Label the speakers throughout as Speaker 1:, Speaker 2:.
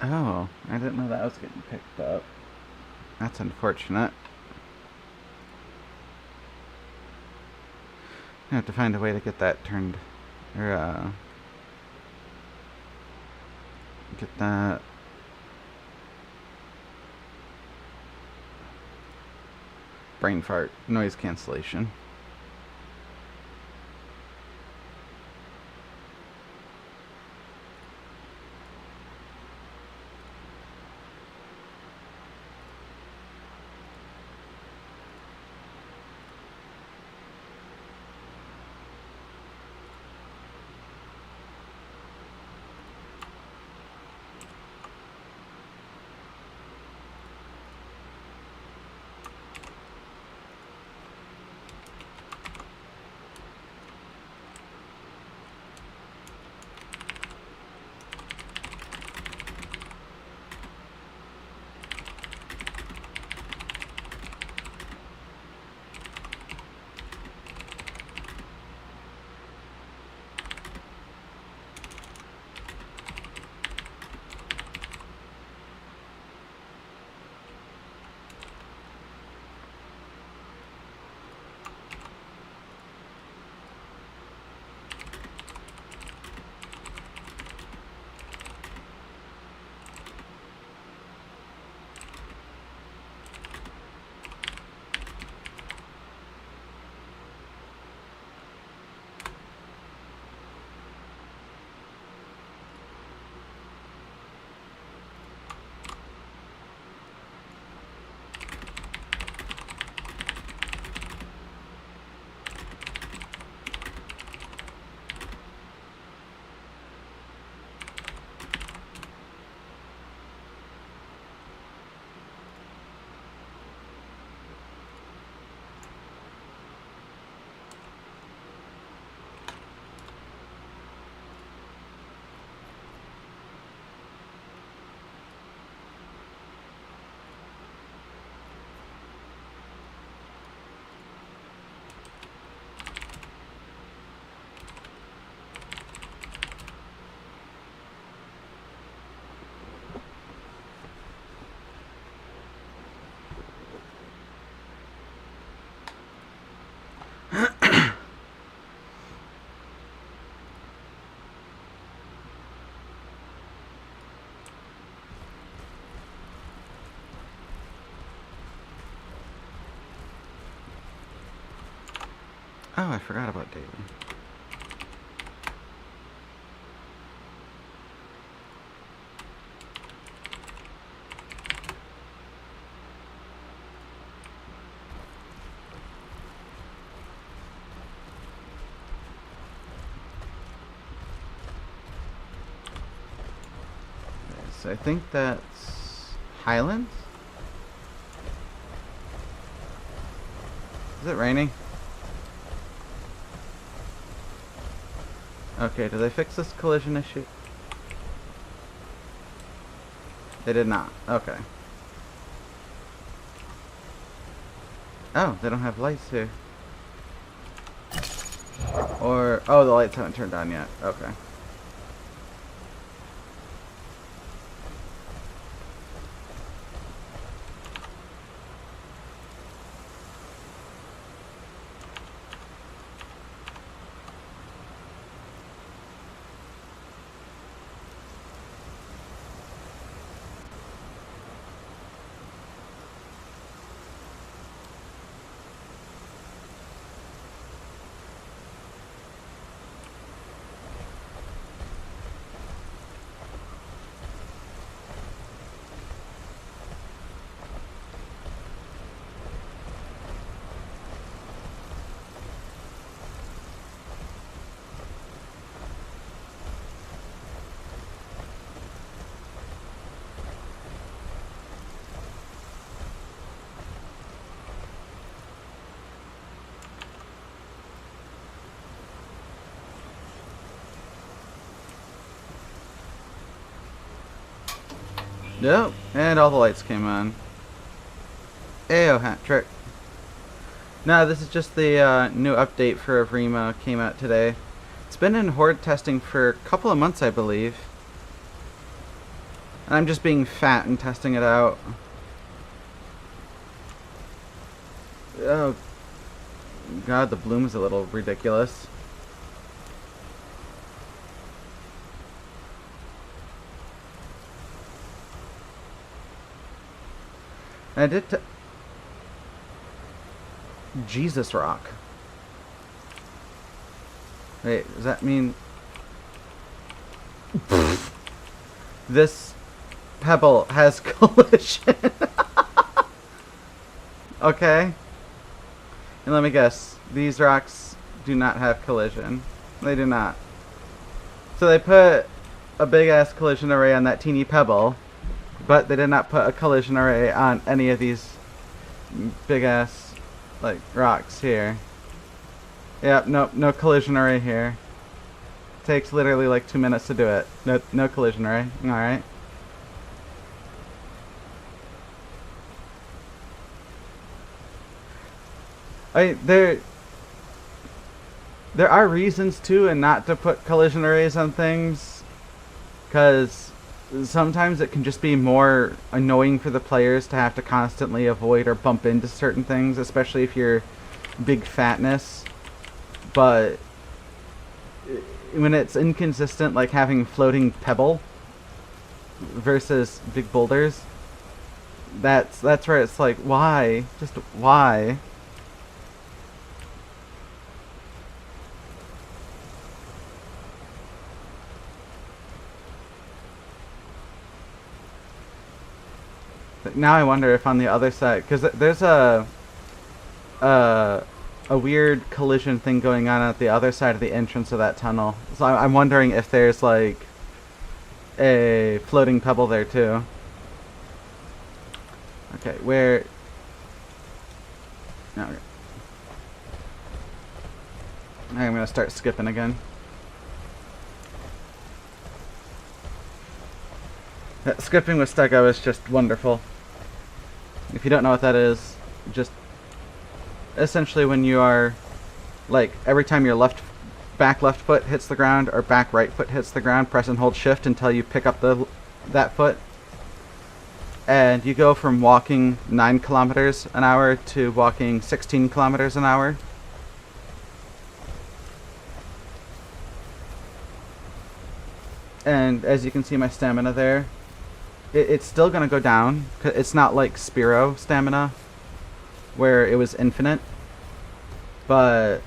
Speaker 1: Oh, I didn't know that was getting picked up. That's unfortunate. I have to find a way to get that turned, or get that brain fart noise cancellation. Oh, I forgot about daily. Okay, so I think that's Highlands? Is it raining? Okay, did they fix this collision issue? They did not. Okay. Oh, they don't have lights here. Or, oh, the lights haven't turned on yet. Okay. Yep, and all the lights came on. Ayo, hat trick. No, this is just the new update for Evrima, came out today. It's been in horde testing for a couple of months, I believe. And I'm just being fat and testing it out. Oh, God, the bloom's a little ridiculous. I did Jesus rock. Wait, does that mean this pebble has collision? Okay. And let me guess, these rocks do not have collision. They do not. So they put a big ass collision array on that teeny pebble, but they did not put a collision array on any of these big ass like rocks here. Yep, no collision array here. Takes literally like 2 minutes to do it. No collision array. Alright. There are reasons to and not to put collision arrays on things, because sometimes it can just be more annoying for the players to have to constantly avoid or bump into certain things, especially if you're big fatness. But when it's inconsistent, like having floating pebble versus big boulders, that's where it's like, why? Just why? Now I wonder if on the other side, because there's a weird collision thing going on at the other side of the entrance of that tunnel. So I'm wondering if there's like a floating pebble there too. Okay, where? No. Okay. I'm gonna start skipping again. Skipping with Stego is just wonderful. If you don't know what that is, just essentially when you are, like, every time your back left foot hits the ground or back right foot hits the ground, press and hold shift until you pick up that foot. And you go from walking 9 kilometers an hour to walking 16 kilometers an hour. And as you can see my stamina there, it's still going to go down. It's not like Spiro stamina, where it was infinite. But,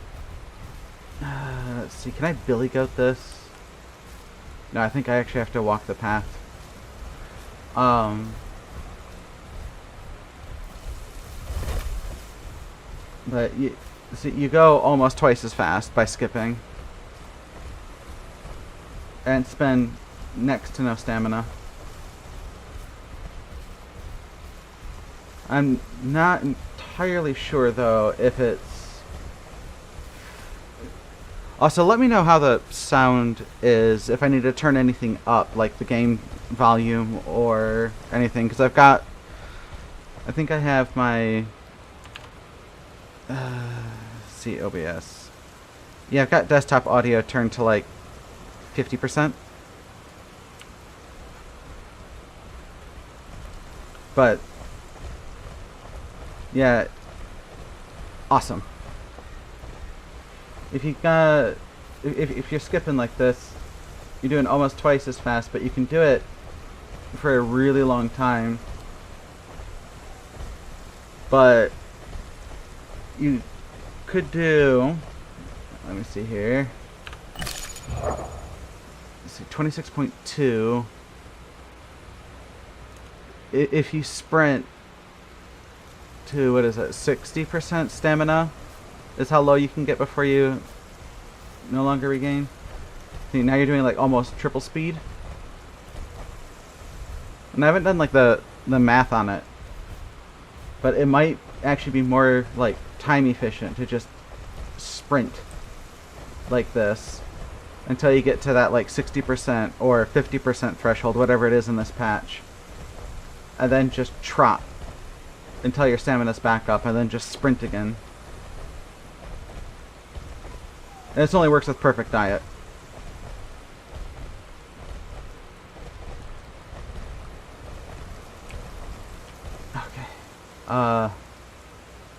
Speaker 1: let's see, can I billy goat this? No, I think I actually have to walk the path. But you go almost twice as fast by skipping. And spend next to no stamina. I'm not entirely sure though if it's... Also, let me know how the sound is, if I need to turn anything up, like the game volume or anything, because I've got... I think I have my... see, OBS. Yeah, I've got desktop audio turned to like 50%. But yeah, awesome. If you got, if you're skipping like this, you're doing almost twice as fast, but you can do it for a really long time. But you could do, let me see here. Let's see, 26.2. If you sprint to, what is it, 60% stamina is how low you can get before you no longer regain. See, now you're doing like almost triple speed. And I haven't done like the math on it, but it might actually be more like time efficient to just sprint like this until you get to that like 60% or 50% threshold, whatever it is in this patch. and then just trot until your stamina's back up, and then just sprint again. And this only works with perfect diet. Okay.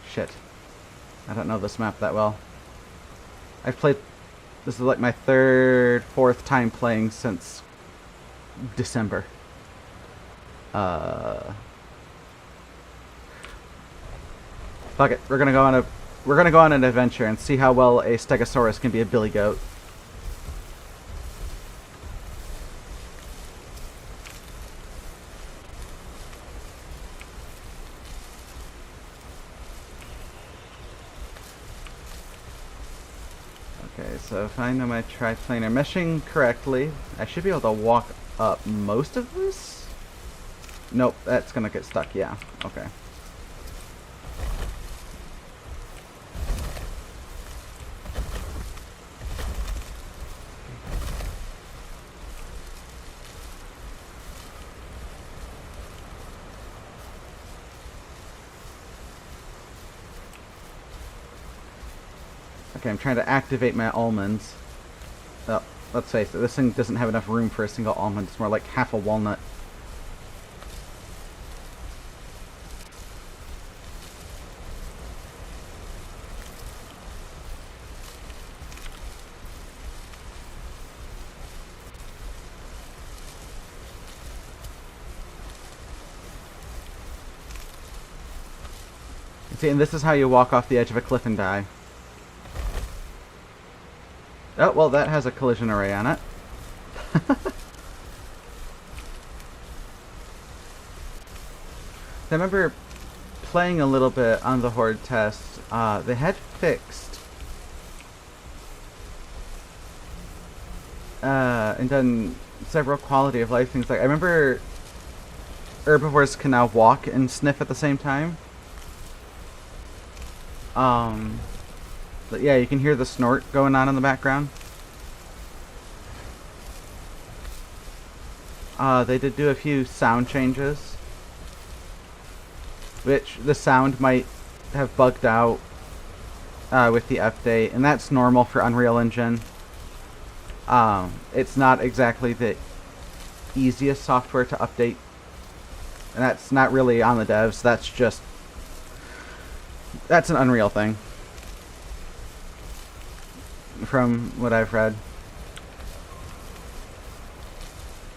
Speaker 1: Shit. I don't know this map that well. I've played... This is like my third, fourth time playing since December. Fuck it. We're gonna go on an adventure and see how well a Stegosaurus can be a billy goat. Okay, so if I know my triplanar meshing correctly, I should be able to walk up most of this? Nope, that's gonna get stuck, yeah. Okay. Okay, I'm trying to activate my almonds. Oh, let's face it, this thing doesn't have enough room for a single almond. It's more like half a walnut. See, and this is how you walk off the edge of a cliff and die. Oh, well, that has a collision array on it. I remember playing a little bit on the Horde test. They had fixed and done several quality of life things. Like, I remember herbivores can now walk and sniff at the same time. But yeah, you can hear the snort going on in the background. They did do a few sound changes, which the sound might have bugged out with the update, and that's normal for Unreal Engine. It's not exactly the easiest software to update, and that's not really on the devs. That's an Unreal thing, from what I've read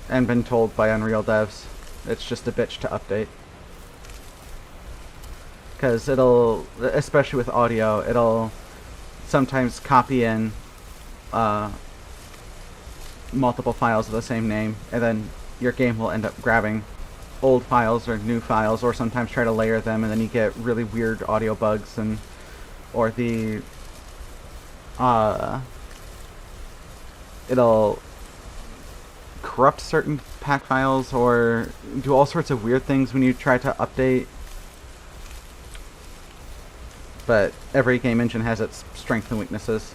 Speaker 1: and been told by Unreal devs. It's just a bitch to update, because it'll, especially with audio, it'll sometimes copy in multiple files of the same name, and then your game will end up grabbing old files or new files, or sometimes try to layer them, and then you get really weird audio bugs, and or the it'll corrupt certain pack files or do all sorts of weird things when you try to update. But every game engine has its strengths and weaknesses,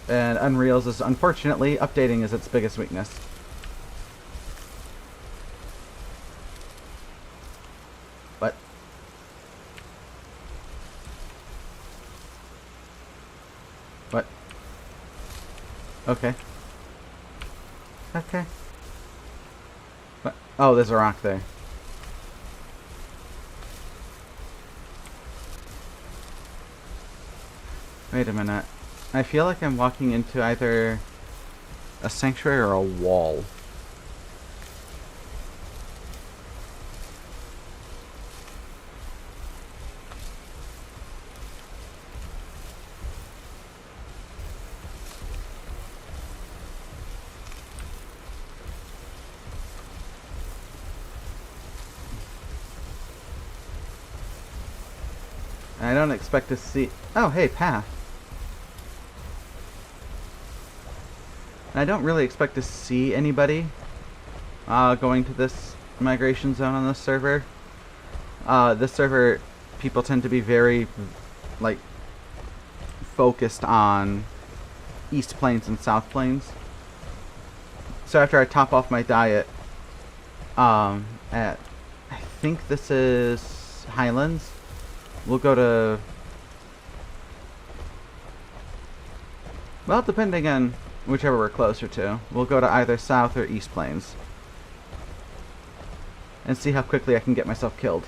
Speaker 1: and Unreal's is, unfortunately, updating is its biggest weakness. What? Okay. Okay. What? Oh, there's a rock there. Wait a minute. I feel like I'm walking into either a sanctuary or a wall. I don't expect to see... Oh, hey, path. I don't really expect to see anybody going to this migration zone on this server. This server, people tend to be very, like, focused on East Plains and South Plains. So after I top off my diet, At I think this is Highlands. We'll go to, well, depending on whichever we're closer to, we'll go to either South or East Plains and see how quickly I can get myself killed.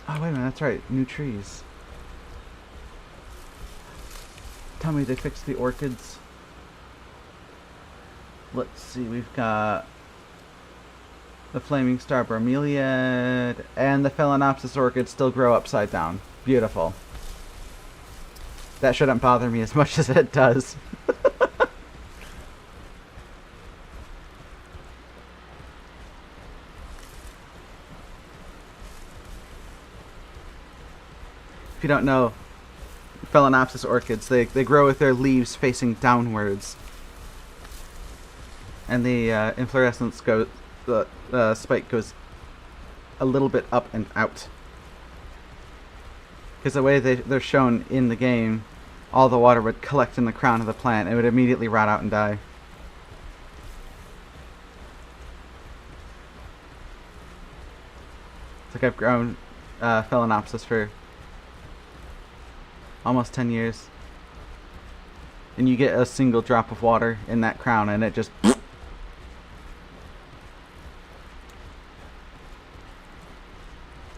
Speaker 1: Oh, wait a minute, that's right. New trees. Tell me they fixed the orchids. Let's see, we've got the Flaming Star Bromeliad and the Phalaenopsis orchid still grow upside down. Beautiful. That shouldn't bother me as much as it does. If you don't know, Phalaenopsis orchids, they grow with their leaves facing downwards. And the inflorescence goes, the spike goes a little bit up and out. Because the way they're shown in the game, all the water would collect in the crown of the plant and it would immediately rot out and die. It's like I've grown Phalaenopsis for almost 10 years. And you get a single drop of water in that crown and it just...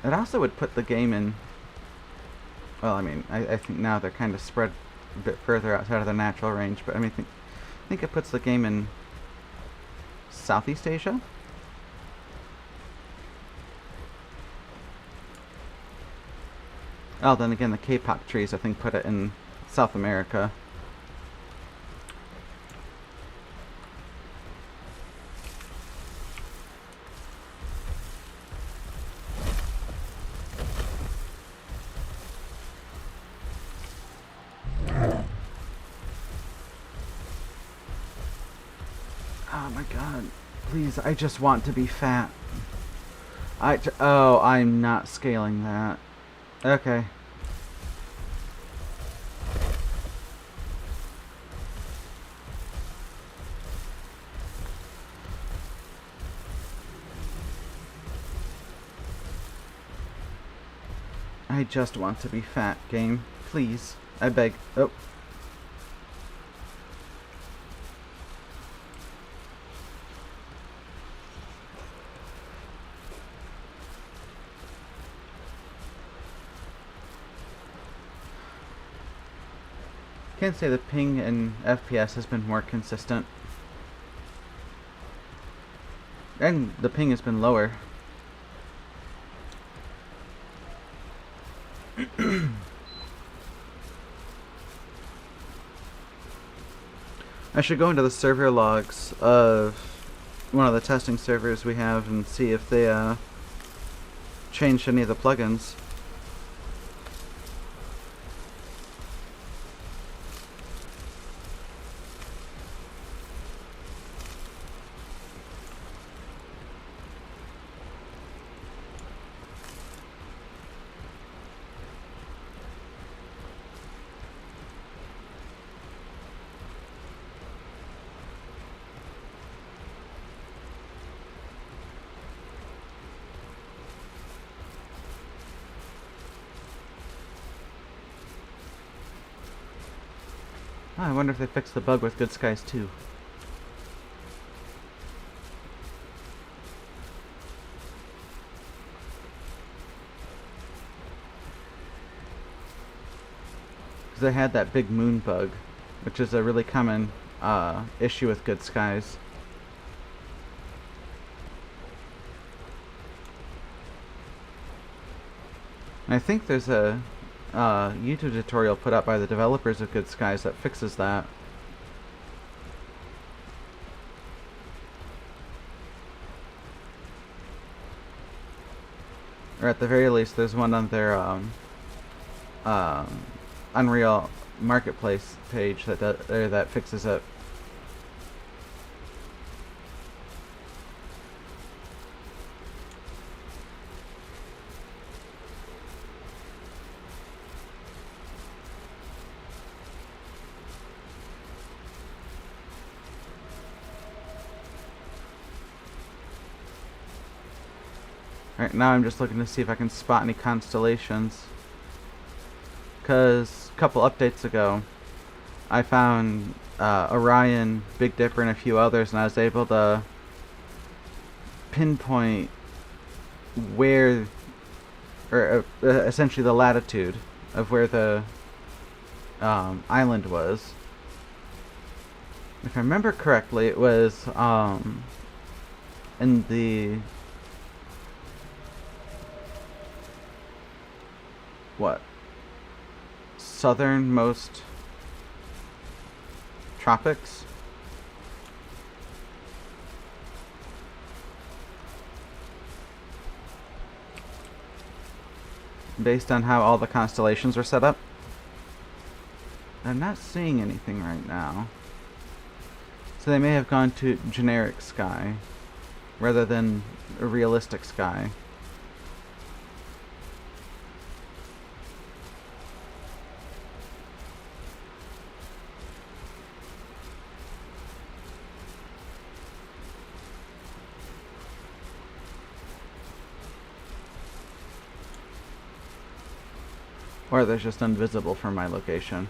Speaker 1: It also would put the game in... Well, I mean, I think now they're kind of spread a bit further outside of their natural range, but I mean, I think it puts the game in Southeast Asia? Oh, then again, the K-pop trees, I think, put it in South America. Oh my god. Please, I just want to be fat. Oh, I'm not scaling that. Okay. I just want to be fat, game. Please. I beg. Oh. Can't say the ping in FPS has been more consistent. And the ping has been lower. I should go into the server logs of one of the testing servers we have and see if they changed any of the plugins. Oh, I wonder if they fixed the bug with Good Skies too. Because they had that big moon bug, which is a really common issue with Good Skies. And I think there's a YouTube tutorial put up by the developers of Good Skies that fixes that. Or at the very least, there's one on their Unreal Marketplace page that fixes it. Right now I'm just looking to see if I can spot any constellations. Because a couple updates ago, I found Orion, Big Dipper, and a few others, and I was able to pinpoint where, or essentially the latitude of where the island was. If I remember correctly, it was in the southernmost tropics. Based on how all the constellations were set up. I'm not seeing anything right now. So they may have gone to generic sky rather than a realistic sky. Or they're just invisible from my location.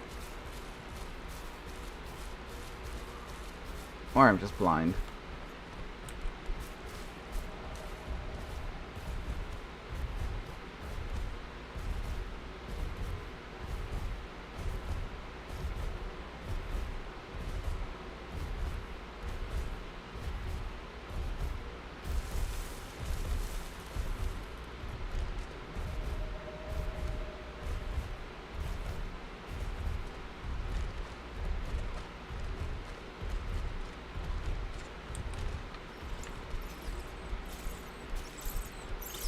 Speaker 1: Or I'm just blind.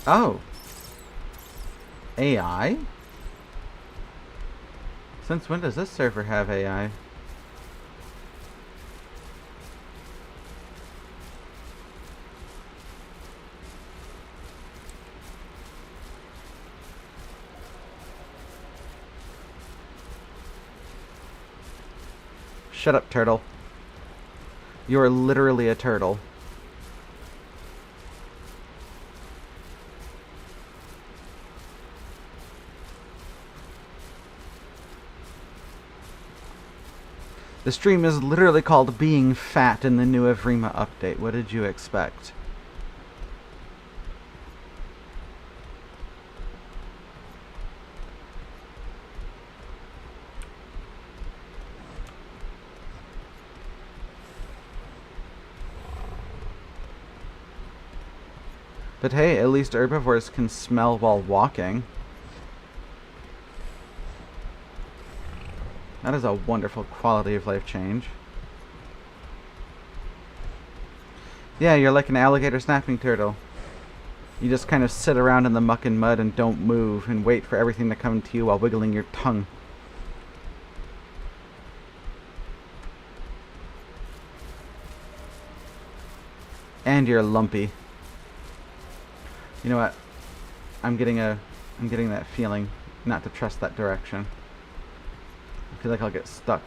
Speaker 1: Oh. AI? Since when does this server have AI? Shut up, turtle. You are literally a turtle. The stream is literally called Being Fat in the new Evrima update. What did you expect? But hey, at least herbivores can smell while walking. That is a wonderful quality of life change. Yeah, you're like an alligator snapping turtle. You just kind of sit around in the muck and mud and don't move and wait for everything to come to you while wiggling your tongue. And you're lumpy. You know what? I'm getting that feeling not to trust that direction. I feel like I'll get stuck.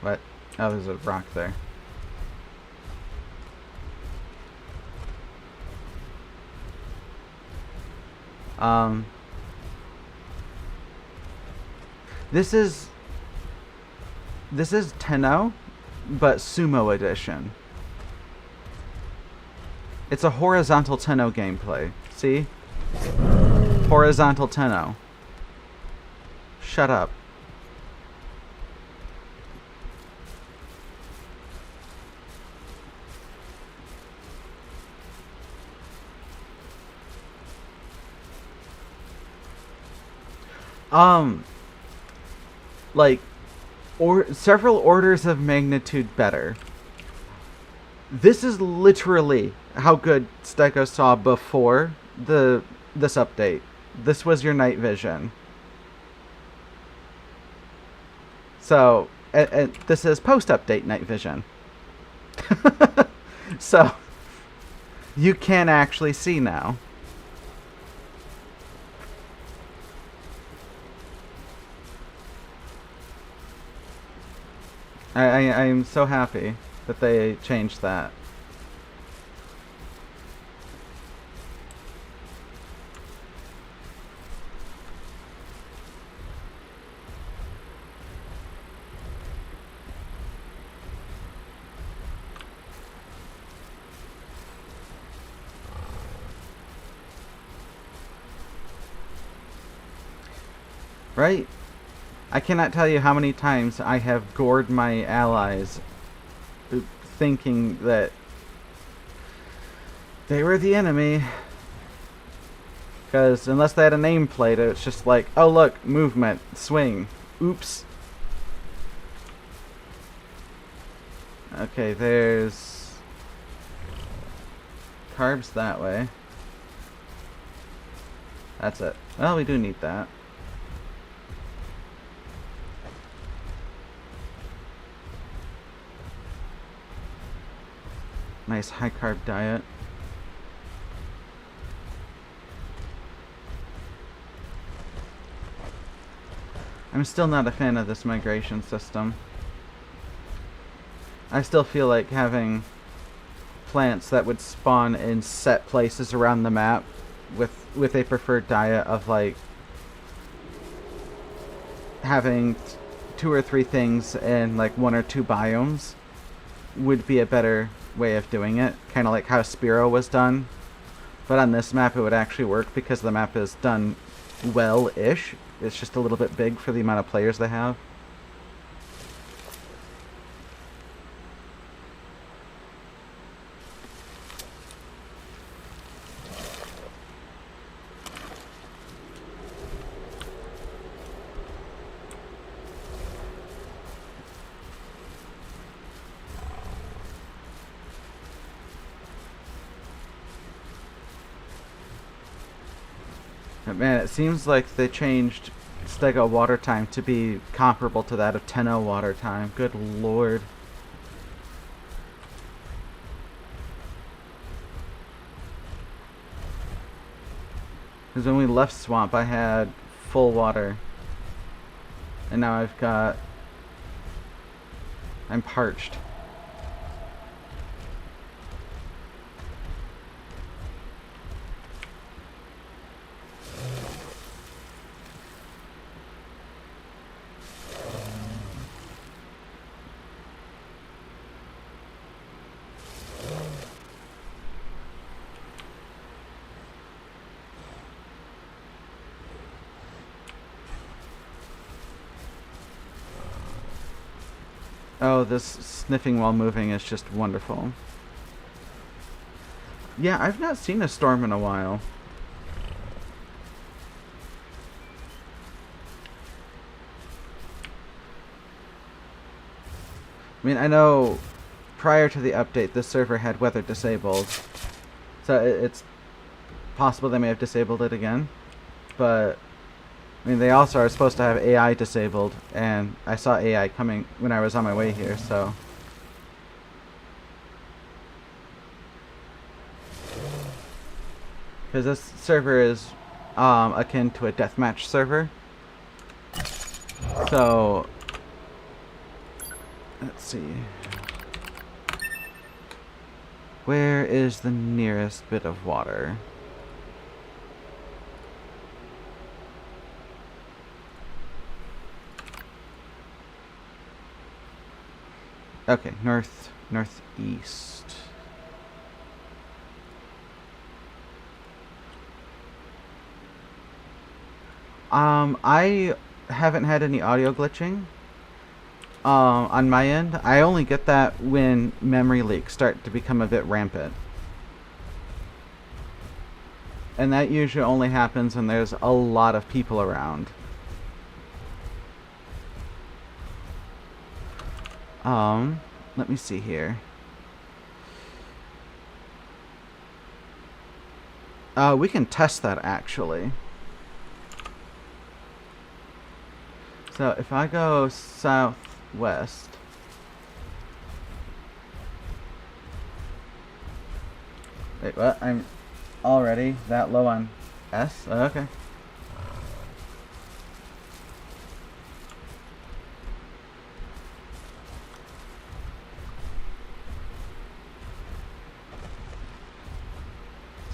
Speaker 1: What? Oh, there's a rock there. This is Tenno, but Sumo Edition. It's a horizontal Tenno gameplay. See? Horizontal Tenno. Shut up. Like, several orders of magnitude better. This is literally how good Stego saw before this update. This was your night vision. So, this is post-update night vision. So, you can actually see now. I am so happy. that they changed that. Right? I cannot tell you how many times I have gored my allies thinking that they were the enemy. Because unless they had a nameplate, it's just like, oh look, movement, swing, oops. Okay, there's carbs that way. That's it. Well, we do need that. Nice high carb diet. I'm still not a fan of this migration system. I still feel like having plants that would spawn in set places around the map with a preferred diet of like having 2 or 3 things in like 1 or 2 biomes would be a better way of doing it, kind of like how Spiro was done. But on this map it would actually work because the map is done well-ish. It's just a little bit big for the amount of players they have. But man, it seems like they changed Stego water time to be comparable to that of Tenno water time. Good lord. Because when we left Swamp, I had full water. And now I've got... I'm parched. Oh, this sniffing while moving is just wonderful. Yeah, I've not seen a storm in a while. I mean, I know prior to the update, this server had weather disabled. So it's possible they may have disabled it again. But I mean, they also are supposed to have AI disabled, and I saw AI coming when I was on my way here, so... Because this server is akin to a deathmatch server. So... Let's see... Where is the nearest bit of water? Okay, northeast. I haven't had any audio glitching on my end. I only get that when memory leaks start to become a bit rampant. And that usually only happens when there's a lot of people around. Let me see here. We can test that actually. So if I go southwest. Wait, what? I'm already that low on S? Oh, okay.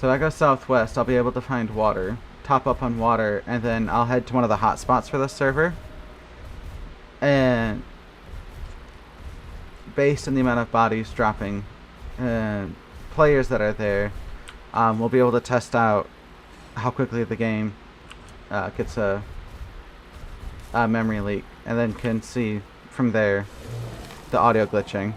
Speaker 1: So I go southwest, I'll be able to find water, top up on water, and then I'll head to one of the hotspots for this server. And based on the amount of bodies dropping and players that are there, we'll be able to test out how quickly the game gets a memory leak, and then can see from there the audio glitching.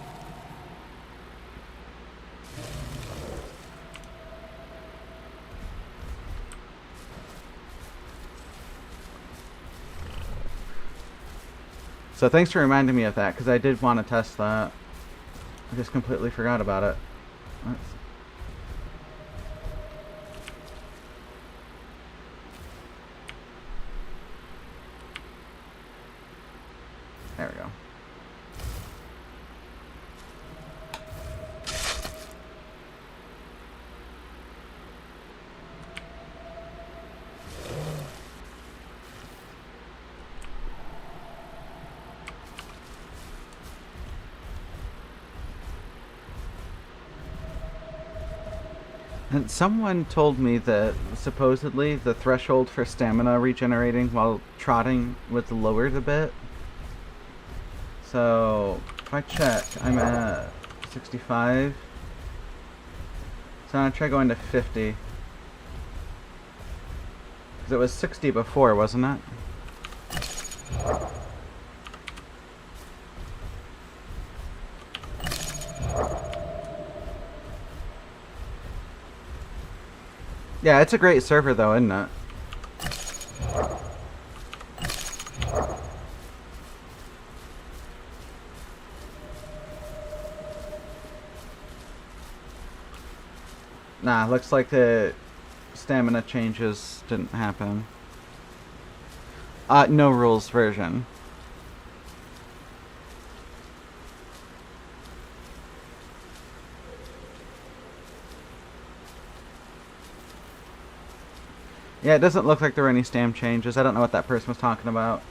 Speaker 1: So thanks for reminding me of that, because I did want to test that. I just completely forgot about it. There we go. And someone told me that supposedly the threshold for stamina regenerating while trotting was lowered a bit. So if I check, I'm at 65. So I'm gonna try going to 50. Because it was 60 before, wasn't it? Yeah, it's a great server though, isn't it? Nah, looks like the stamina changes didn't happen. No rules version. Yeah, it doesn't look like there were any stam changes. I don't know what that person was talking about.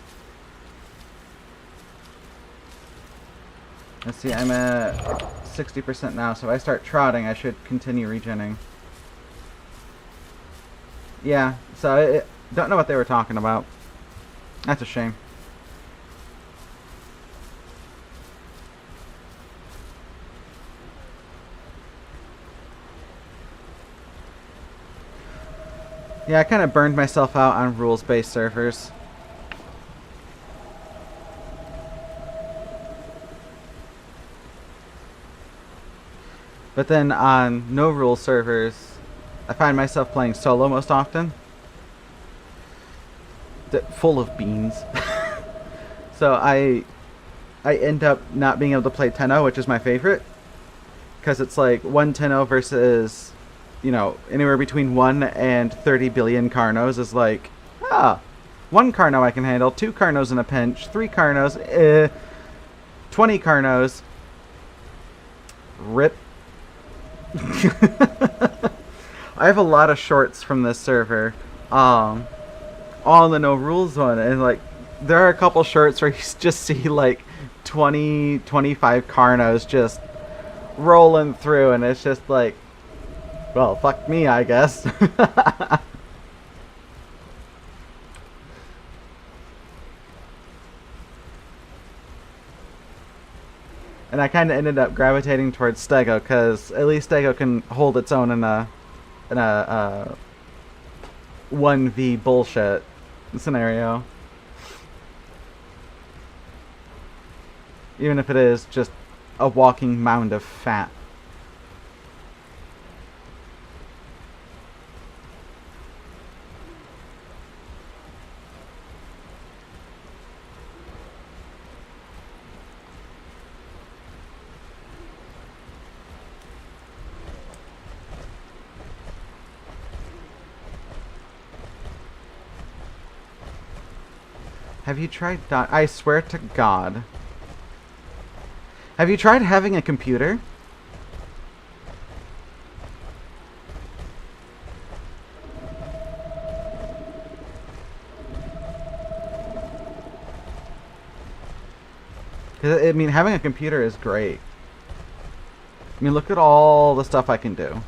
Speaker 1: Let's see, I'm at 60% now, so if I start trotting, I should continue regenning. Yeah, so I don't know what they were talking about. That's a shame. Yeah, I kind of burned myself out on rules-based servers. But then on no-rule servers, I find myself playing solo most often. Full of beans. So I end up not being able to play Tenno, which is my favorite. Because it's like 1 Tenno versus, you know, anywhere between 1 and 30 billion Carnos is like, 1 Carno I can handle, 2 Carnos in a pinch, 3 Carnos, 20 Carnos. Rip. I have a lot of shorts from this server, all in the no rules one, and like there are a couple shorts where you just see like 20, 25 Carnos just rolling through, and it's just like, well, fuck me, I guess. And I kind of ended up gravitating towards Stego, because at least Stego can hold its own in a 1v bullshit scenario. Even if it is just a walking mound of fat. Have you tried I swear to God. Have you tried having a computer? I mean, having a computer is great. I mean, look at all the stuff I can do.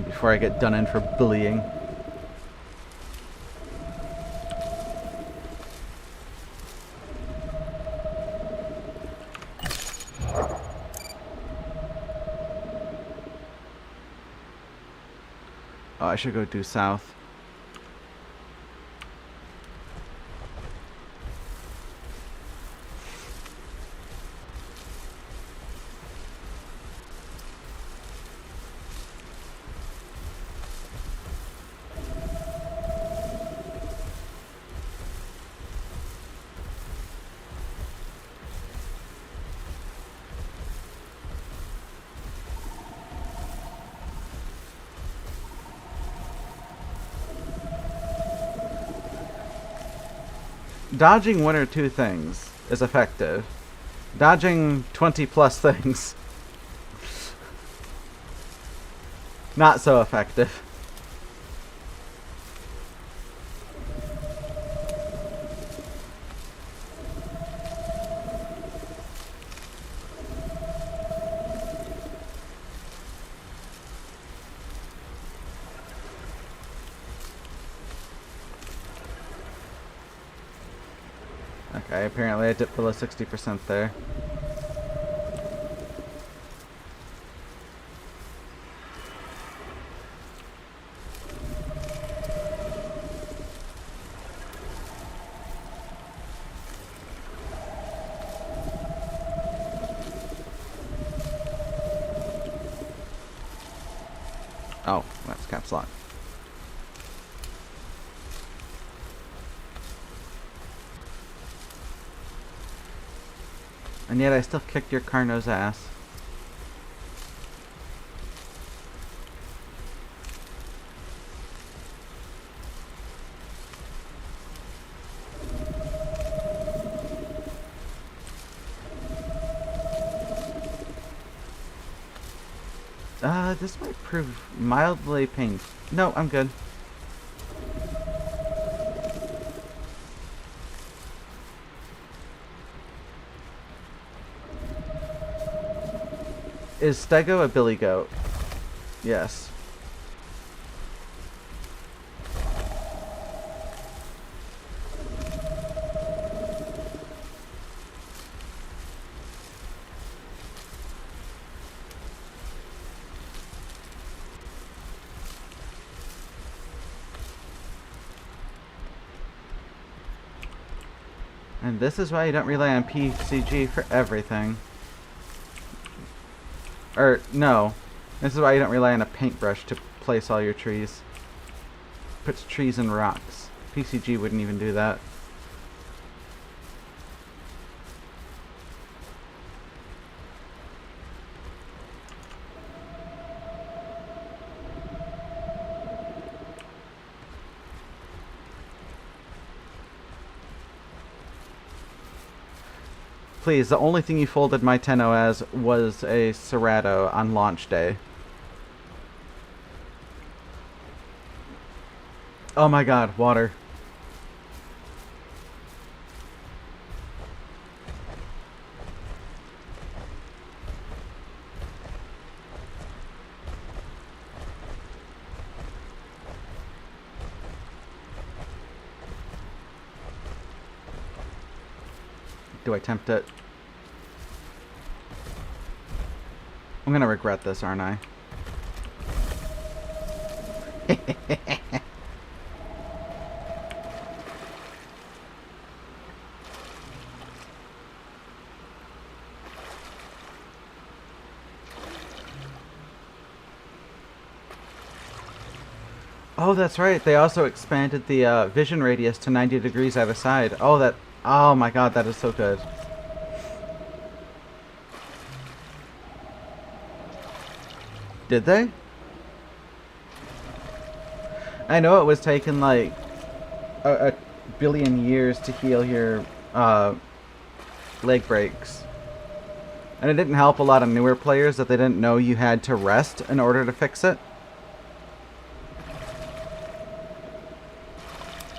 Speaker 1: And before I get done in for bullying. Oh, I should go due south. Dodging one or two things is effective. Dodging 20 plus things, not so effective. Okay, apparently I dipped below 60% there. Oh, that's caps lock. And yet I still kicked your Carno's ass. This might prove mildly painful. No, I'm good. Is Stego a billy goat? Yes. And this is why you don't rely on PCG for everything. Or, no. This is why you don't rely on a paintbrush to place all your trees. Puts trees in rocks. PCG wouldn't even do that. Please, the only thing you folded my Tenno as was a Serato on launch day. Oh my god, water. Do I tempt it? I'm gonna regret this, aren't I? Oh, that's right. They also expanded the vision radius to 90 degrees either side. Oh, that... Oh my god, that is so good. Did they? I know it was taking like a billion years to heal your leg breaks. And it didn't help a lot of newer players that they didn't know you had to rest in order to fix it.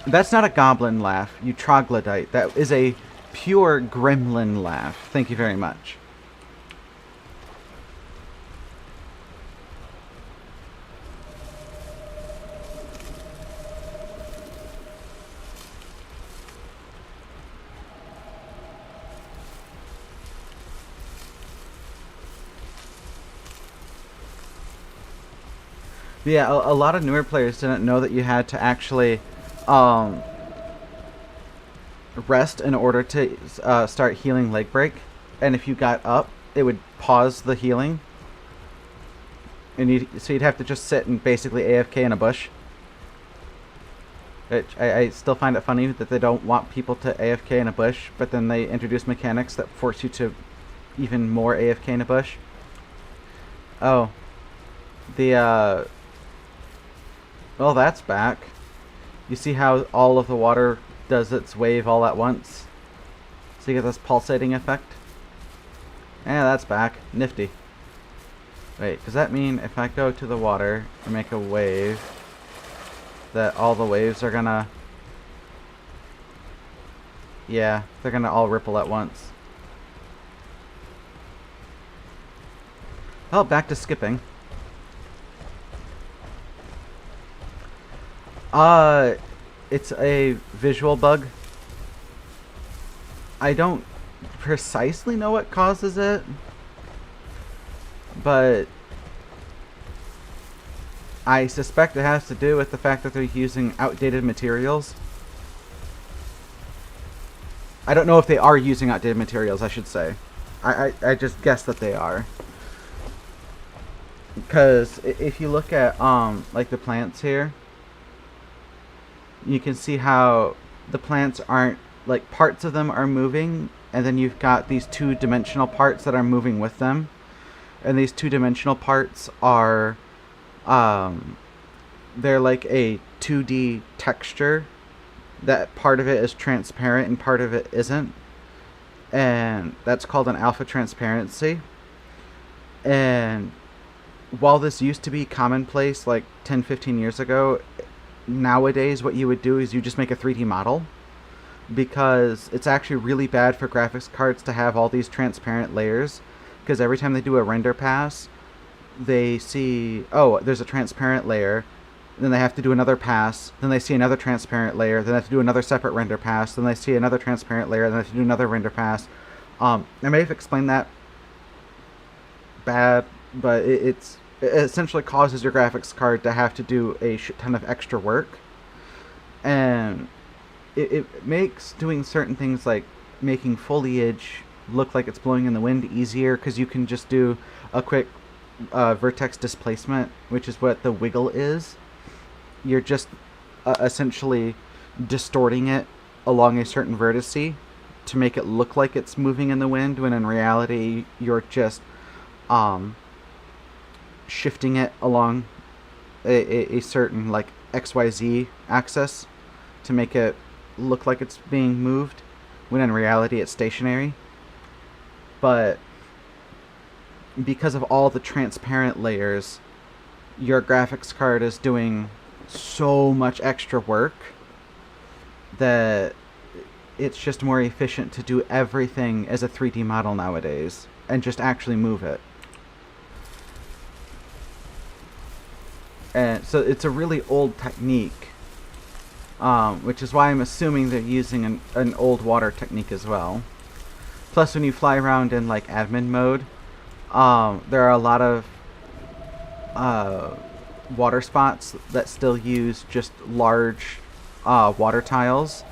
Speaker 1: That's not a goblin laugh, you troglodyte. That is a pure gremlin laugh. Thank you very much. Yeah, a lot of newer players didn't know that you had to actually um, rest in order to start healing leg break, and if you got up, it would pause the healing, and so you'd have to just sit and basically AFK in a bush. I still find it funny that they don't want people to AFK in a bush, but then they introduce mechanics that force you to even more AFK in a bush. Oh, the well, that's back. You see how all of the water does its wave all at once? So you get this pulsating effect? Yeah, that's back. Nifty. Wait, does that mean if I go to the water and make a wave, that all the waves are gonna... Yeah, they're gonna all ripple at once. Oh, back to skipping. It's a visual bug. I don't precisely know what causes it, but I suspect it has to do with the fact that they're using outdated materials. I don't know if they are using outdated materials, I should say. I just guess that they are. Because if you look at like the plants here, you can see how the plants aren't, like, parts of them are moving, and then you've got these two-dimensional parts that are moving with them. And these two-dimensional parts are they're like a 2D texture, that part of it is transparent and part of it isn't, and that's called an alpha transparency. And while this used to be commonplace like 10-15 years ago, nowadays what you would do is you just make a 3D model, because it's actually really bad for graphics cards to have all these transparent layers, because every time they do a render pass, they see, oh, there's a transparent layer, then they have to do another pass, then they see another transparent layer, then they have to do another separate render pass, then they see another transparent layer, then they have to do another render pass. I may have explained that bad, but it essentially causes your graphics card to have to do a shit ton of extra work, and it makes doing certain things like making foliage look like it's blowing in the wind easier, because you can just do a quick vertex displacement, which is what the wiggle is. You're just essentially distorting it along a certain vertice to make it look like it's moving in the wind, when in reality you're just shifting it along a certain, like, XYZ axis to make it look like it's being moved, when in reality it's stationary. But because of all the transparent layers, your graphics card is doing so much extra work that it's just more efficient to do everything as a 3D model nowadays and just actually move it. And so it's a really old technique, which is why I'm assuming they're using an old water technique as well. Plus, when you fly around in, like, admin mode, there are a lot of water spots that still use just large water tiles,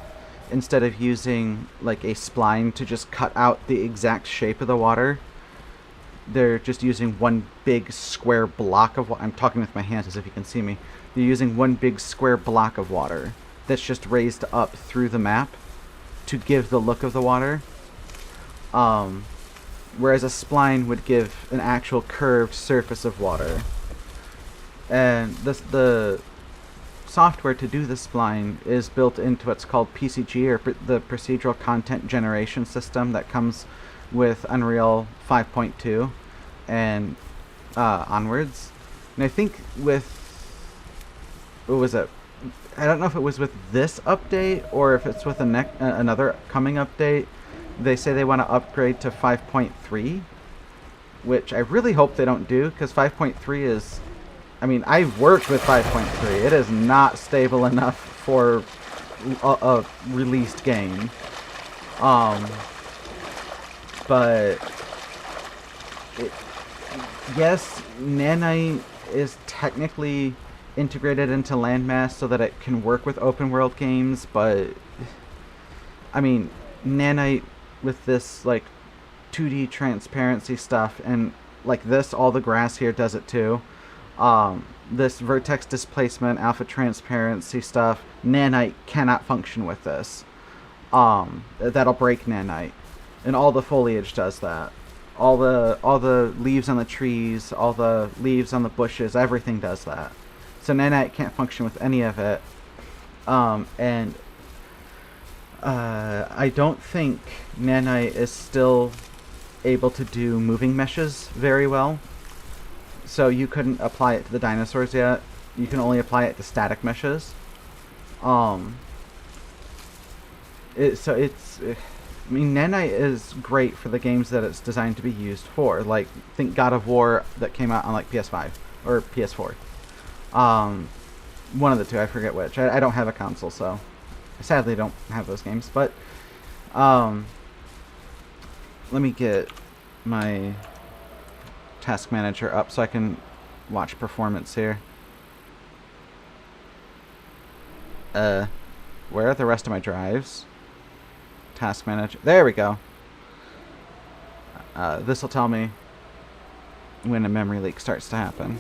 Speaker 1: instead of using, like, a spline to just cut out the exact shape of the water. They're just using one big square block of water. I'm talking with my hands as if you can see me. They're using one big square block of water that's just raised up through the map to give the look of the water. Whereas a spline would give an actual curved surface of water. And the software to do the spline is built into what's called PCG, or the Procedural Content Generation System, that comes with Unreal 5.2 and onwards. And I think with, what was it? I don't know if it was with this update or if it's with another coming update. They say they want to upgrade to 5.3, which I really hope they don't do, because 5.3 is, I mean, I've worked with 5.3. It is not stable enough for a released game. But yes, nanite is technically integrated into landmass so that it can work with open world games, but I mean, Nanite with this like 2D transparency stuff, and like this, all the grass here does it too. This vertex displacement, alpha transparency stuff, Nanite cannot function with this. That'll break Nanite, and all the foliage does that. All the leaves on the trees, all the leaves on the bushes, everything does that. So Nanite can't function with any of it. And I don't think Nanite is still able to do moving meshes very well. So you couldn't apply it to the dinosaurs yet. You can only apply it to static meshes. I mean, Nanite is great for the games that it's designed to be used for. Like, think God of War that came out on like PS5 or PS4. One of the two, I forget which. I don't have a console, so I sadly don't have those games. But let me get my task manager up so I can watch performance here. Where are the rest of my drives? Task manager. There we go. This will tell me when a memory leak starts to happen.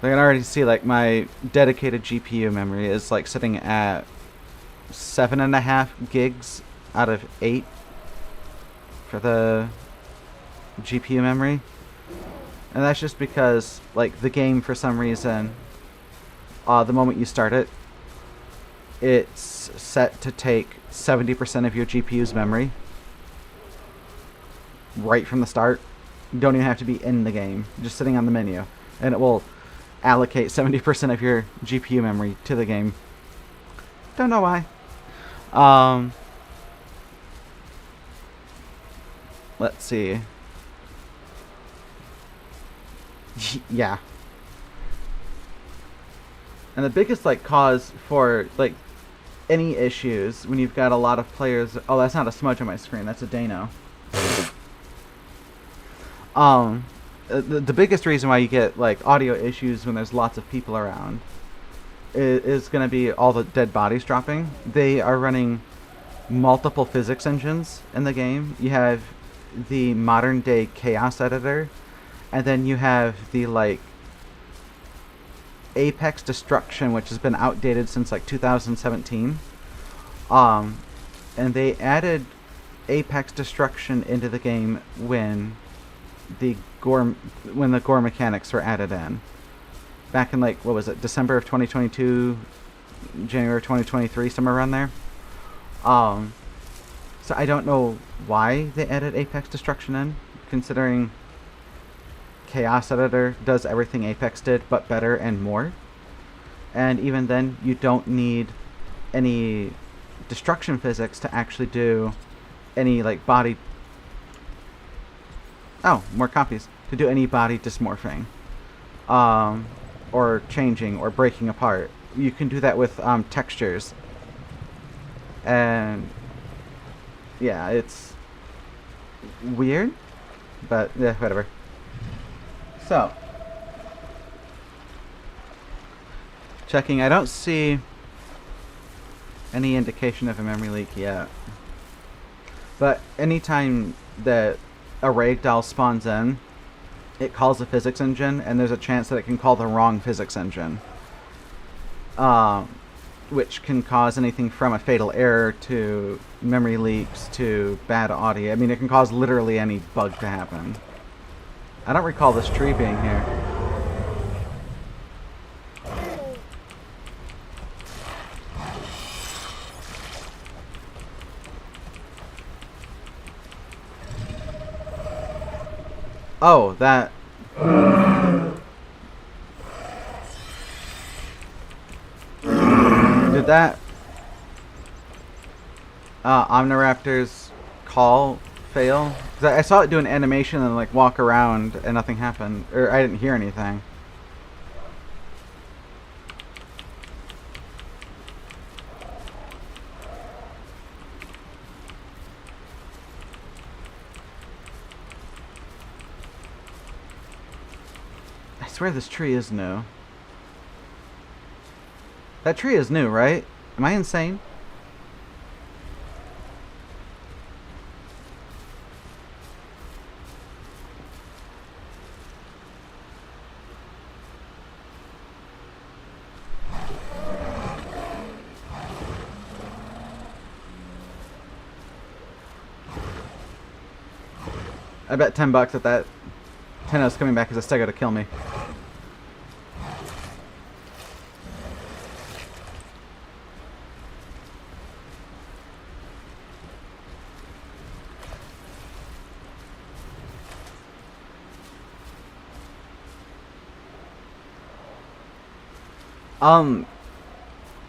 Speaker 1: I can already see like my dedicated GPU memory is like sitting at 7.5 gigs out of 8 for the GPU memory. And that's just because like the game, for some reason, the moment you start it, it's set to take 70% of your GPU's memory right from the start. You don't even have to be in the game, just sitting on the menu, and it will allocate 70% of your GPU memory to the game. Don't know why. Let's see. Yeah. And the biggest like cause for like any issues when you've got a lot of players. Oh, that's not a smudge on my screen. That's a Dano. The biggest reason why you get like audio issues when there's lots of people around is going to be all the dead bodies dropping. They are running multiple physics engines in the game. You have the modern day chaos editor, and then you have the like Apex Destruction, which has been outdated since like 2017. And they added Apex Destruction into the game when the gore mechanics were added in. Back in like, what was it, December of 2022, January 2023, somewhere around there. So I don't know why they added Apex Destruction in, considering Chaos Editor does everything Apex did, but better and more. And even then, you don't need any destruction physics to actually do any like body... Oh, more copies. To do any body dysmorphing. Or changing, or breaking apart. You can do that with textures. And yeah, it's weird, but yeah, whatever. So, checking, I don't see any indication of a memory leak yet. But anytime that a ragdoll spawns in, it calls a physics engine, and there's a chance that it can call the wrong physics engine. Which can cause anything from a fatal error to memory leaks to bad audio. I mean, it can cause literally any bug to happen. I don't recall this tree being here. Oh, that... Did that Omniraptor's call fail? 'Cause I saw it do an animation and like walk around and nothing happened. Or I didn't hear anything. swear this tree is new. That tree is new, right? Am I insane? I bet $10 that Tenno's coming back as a stego to kill me.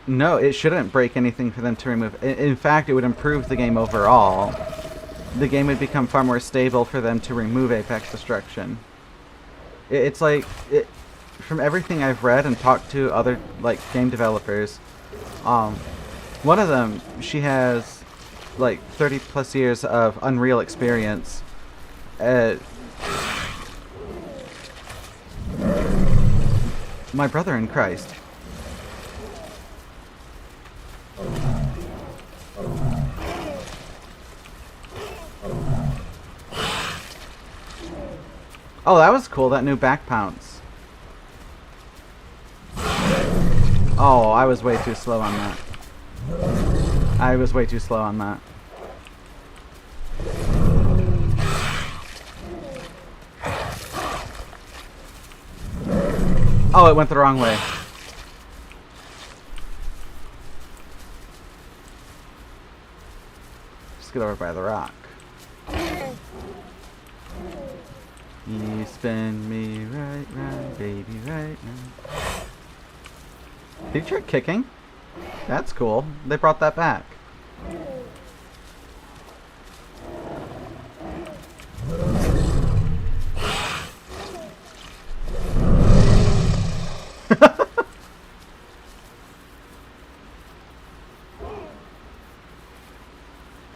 Speaker 1: No, it shouldn't break anything for them to remove. In fact, it would improve the game overall. The game would become far more stable for them to remove Apex Destruction. It's like, from everything I've read and talked to other like game developers, one of them, she has like 30 plus years of Unreal experience. My brother in Christ. Oh, that was cool, that new back pounce. Oh, I was way too slow on that. I was way too slow on that. Oh, it went the wrong way. Just get over by the rock. You spin me right round, baby, right now. Did you try kicking? That's cool. They brought that back.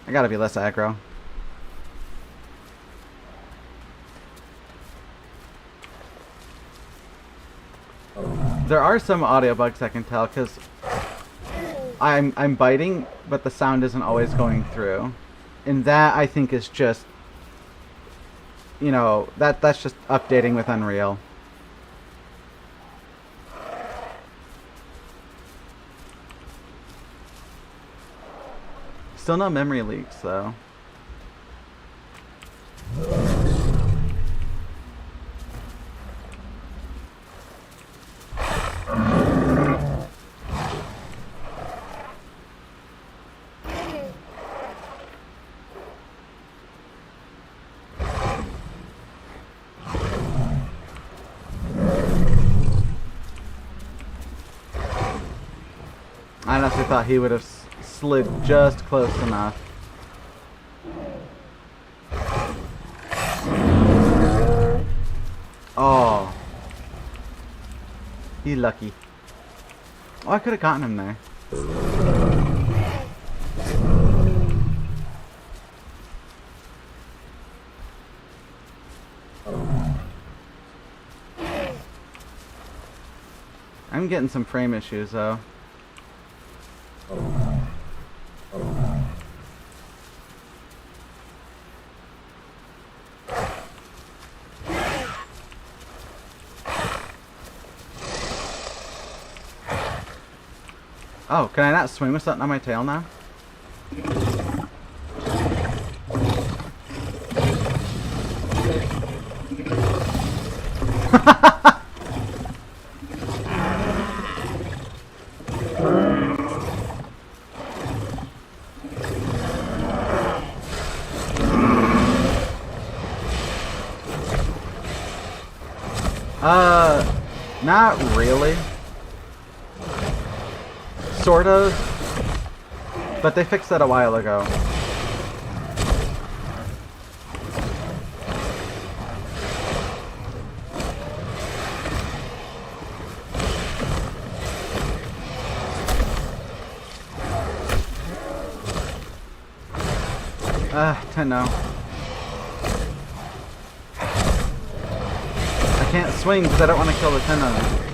Speaker 1: I gotta be less aggro. There are some audio bugs I can tell because I'm biting, but the sound isn't always going through, and that I think is just, you know, that's just updating with Unreal. Still no memory leaks though. I honestly thought he would have slid just close enough. Oh. He lucky. Oh, I could have gotten him there. I'm getting some frame issues though. Oh, can I not swing with something on my tail now? Not really. Sort of. But they fixed that a while ago. Tenno. I can't swing because I don't want to kill the Genna.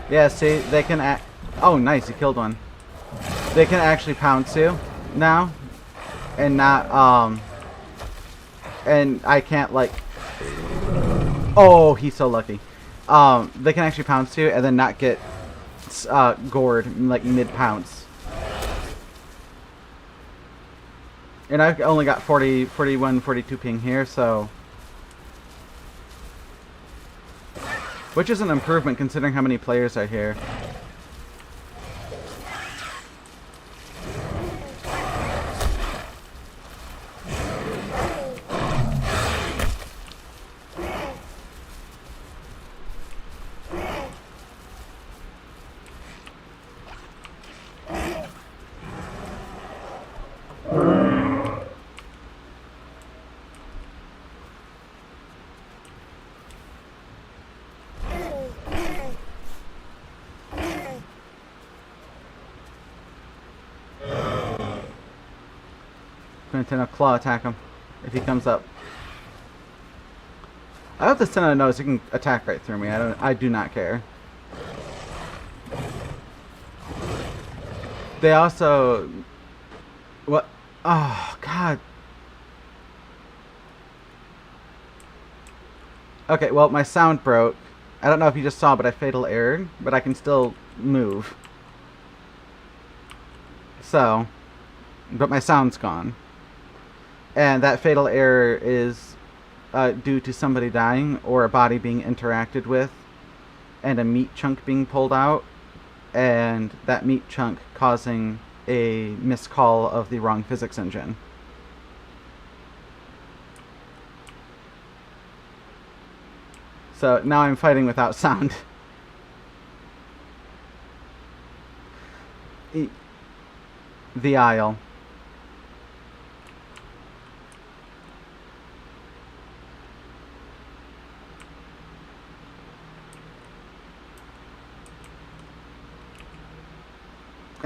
Speaker 1: Yeah, see, they can oh, nice, he killed one. They can actually pounce you now, and not, and I can't, like, oh, he's so lucky. They can actually pounce you and then not get, gored, like, mid-pounce. And I've only got 40, 41, 42 ping here, so... Which is an improvement considering how many players are here. Nintendo Claw attack him if he comes up. I hope the Senna knows he can attack right through me. I do not care. They also what? Oh God. Okay, well my sound broke. I don't know if you just saw, but I fatal errored, but I can still move. So, but my sound's gone. And that fatal error is due to somebody dying or a body being interacted with and a meat chunk being pulled out, and that meat chunk causing a miscall of the wrong physics engine. So now I'm fighting without sound. The Isle.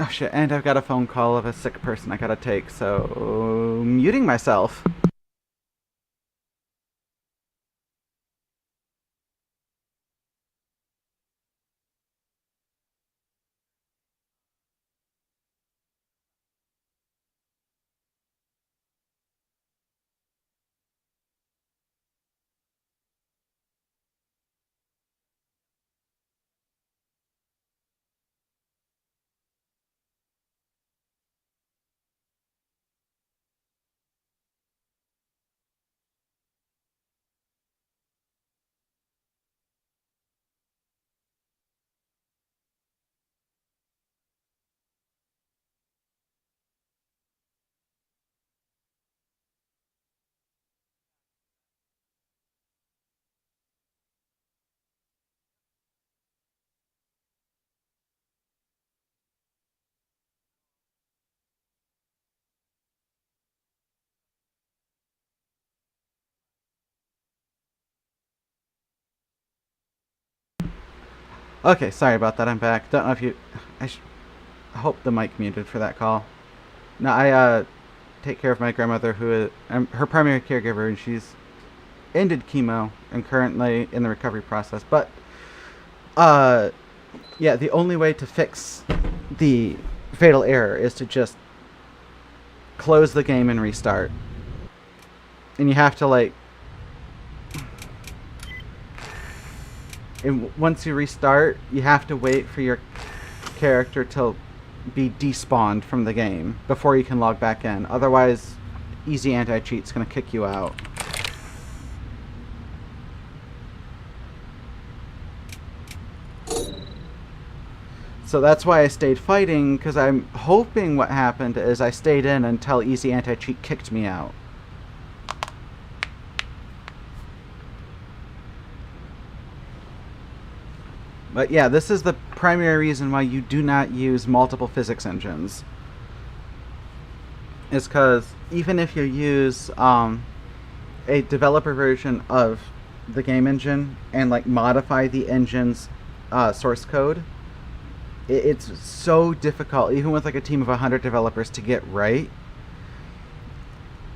Speaker 1: Oh shit, and I've got a phone call of a sick person I gotta take, so... muting myself. Okay, sorry about that, I'm back. Don't know if you... I hope the mic muted for that call. No, I take care of my grandmother, who is... I'm her primary caregiver, and she's ended chemo and currently in the recovery process. But, yeah, the only way to fix the fatal error is to just close the game and restart. And you have to, like... And once you restart, you have to wait for your character to be despawned from the game before you can log back in. Otherwise, easy anti-cheat's going to kick you out. So that's why I stayed fighting, because I'm hoping what happened is I stayed in until easy anti-cheat kicked me out. But yeah, this is the primary reason why you do not use multiple physics engines. Is because even if you use a developer version of the game engine and like modify the engine's source code, it's so difficult, even with like a team of 100 developers, to get right.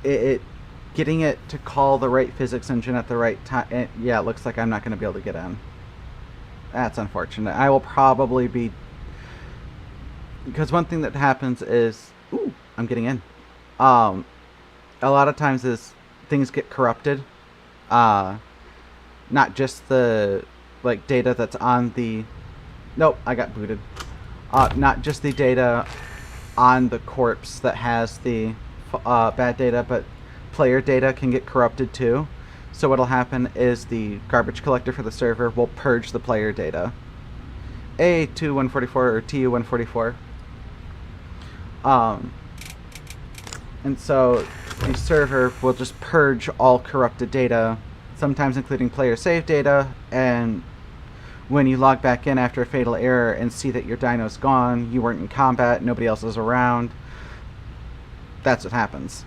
Speaker 1: Getting it to call the right physics engine at the right time. Yeah, it looks like I'm not going to be able to get in. That's unfortunate. I will probably be, because one thing that happens is, ooh, I'm getting in. A lot of times is things get corrupted. Not just the like data that's on the. Nope, I got booted. Not just the data on the corpse that has the bad data, but player data can get corrupted too. So what'll happen is the garbage collector for the server will purge the player data. A2144 or TU144. And so the server will just purge all corrupted data, sometimes including player save data, and when you log back in after a fatal error and see that your dino's gone, you weren't in combat, nobody else is around, that's what happens.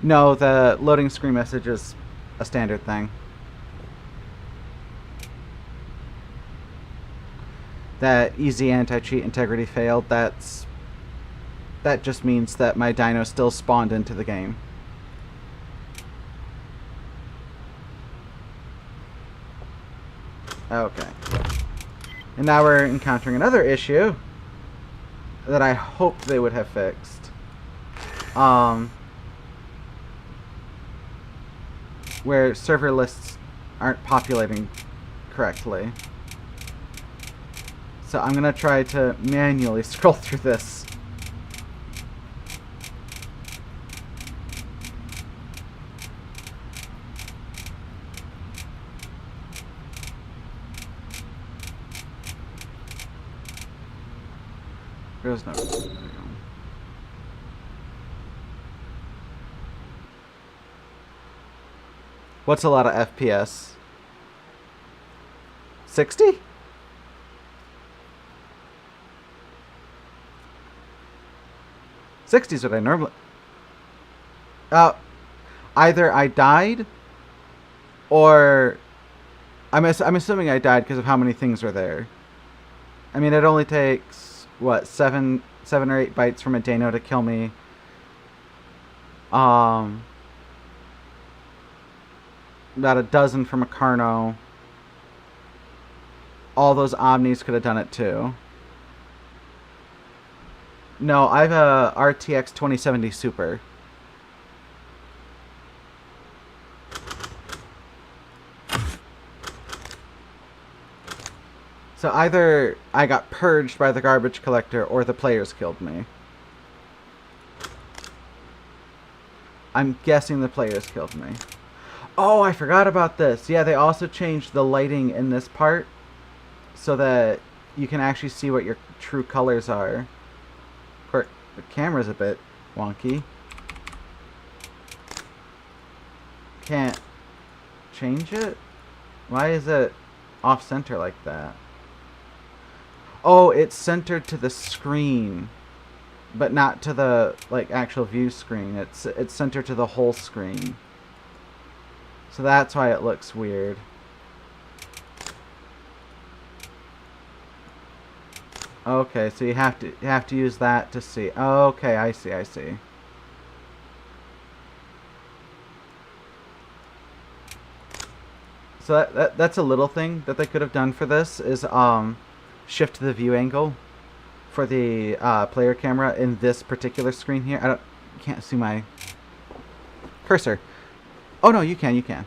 Speaker 1: No, the loading screen message is a standard thing. That easy anti-cheat integrity failed, that just means that my dino still spawned into the game. Okay. And now we're encountering another issue that I hoped they would have fixed. Where server lists aren't populating correctly. So I'm gonna try to manually scroll through this. There's no. There we go. What's a lot of FPS? 60? '60's what I normally. Either I died, or I'm assuming I died because of how many things are there. I mean, it only takes what seven or 8 bites from a Dano to kill me. About a dozen from a Carno. All those Omnis could have done it too. No, I have a RTX 2070 Super. So either I got purged by the garbage collector or the players killed me. I'm guessing the players killed me. Oh, I forgot about this. Yeah, they also changed the lighting in this part so that you can actually see what your true colors are. Of course, the camera's a bit wonky. Can't change it? Why is it off-center like that? Oh, it's centered to the screen, but not to the like actual view screen. It's centered to the whole screen. So that's why it looks weird. Okay, so you have to use that to see. Okay, I see. So that's a little thing that they could have done for this is shift the view angle for the player camera in this particular screen here. You can't see my cursor. Oh no, you can.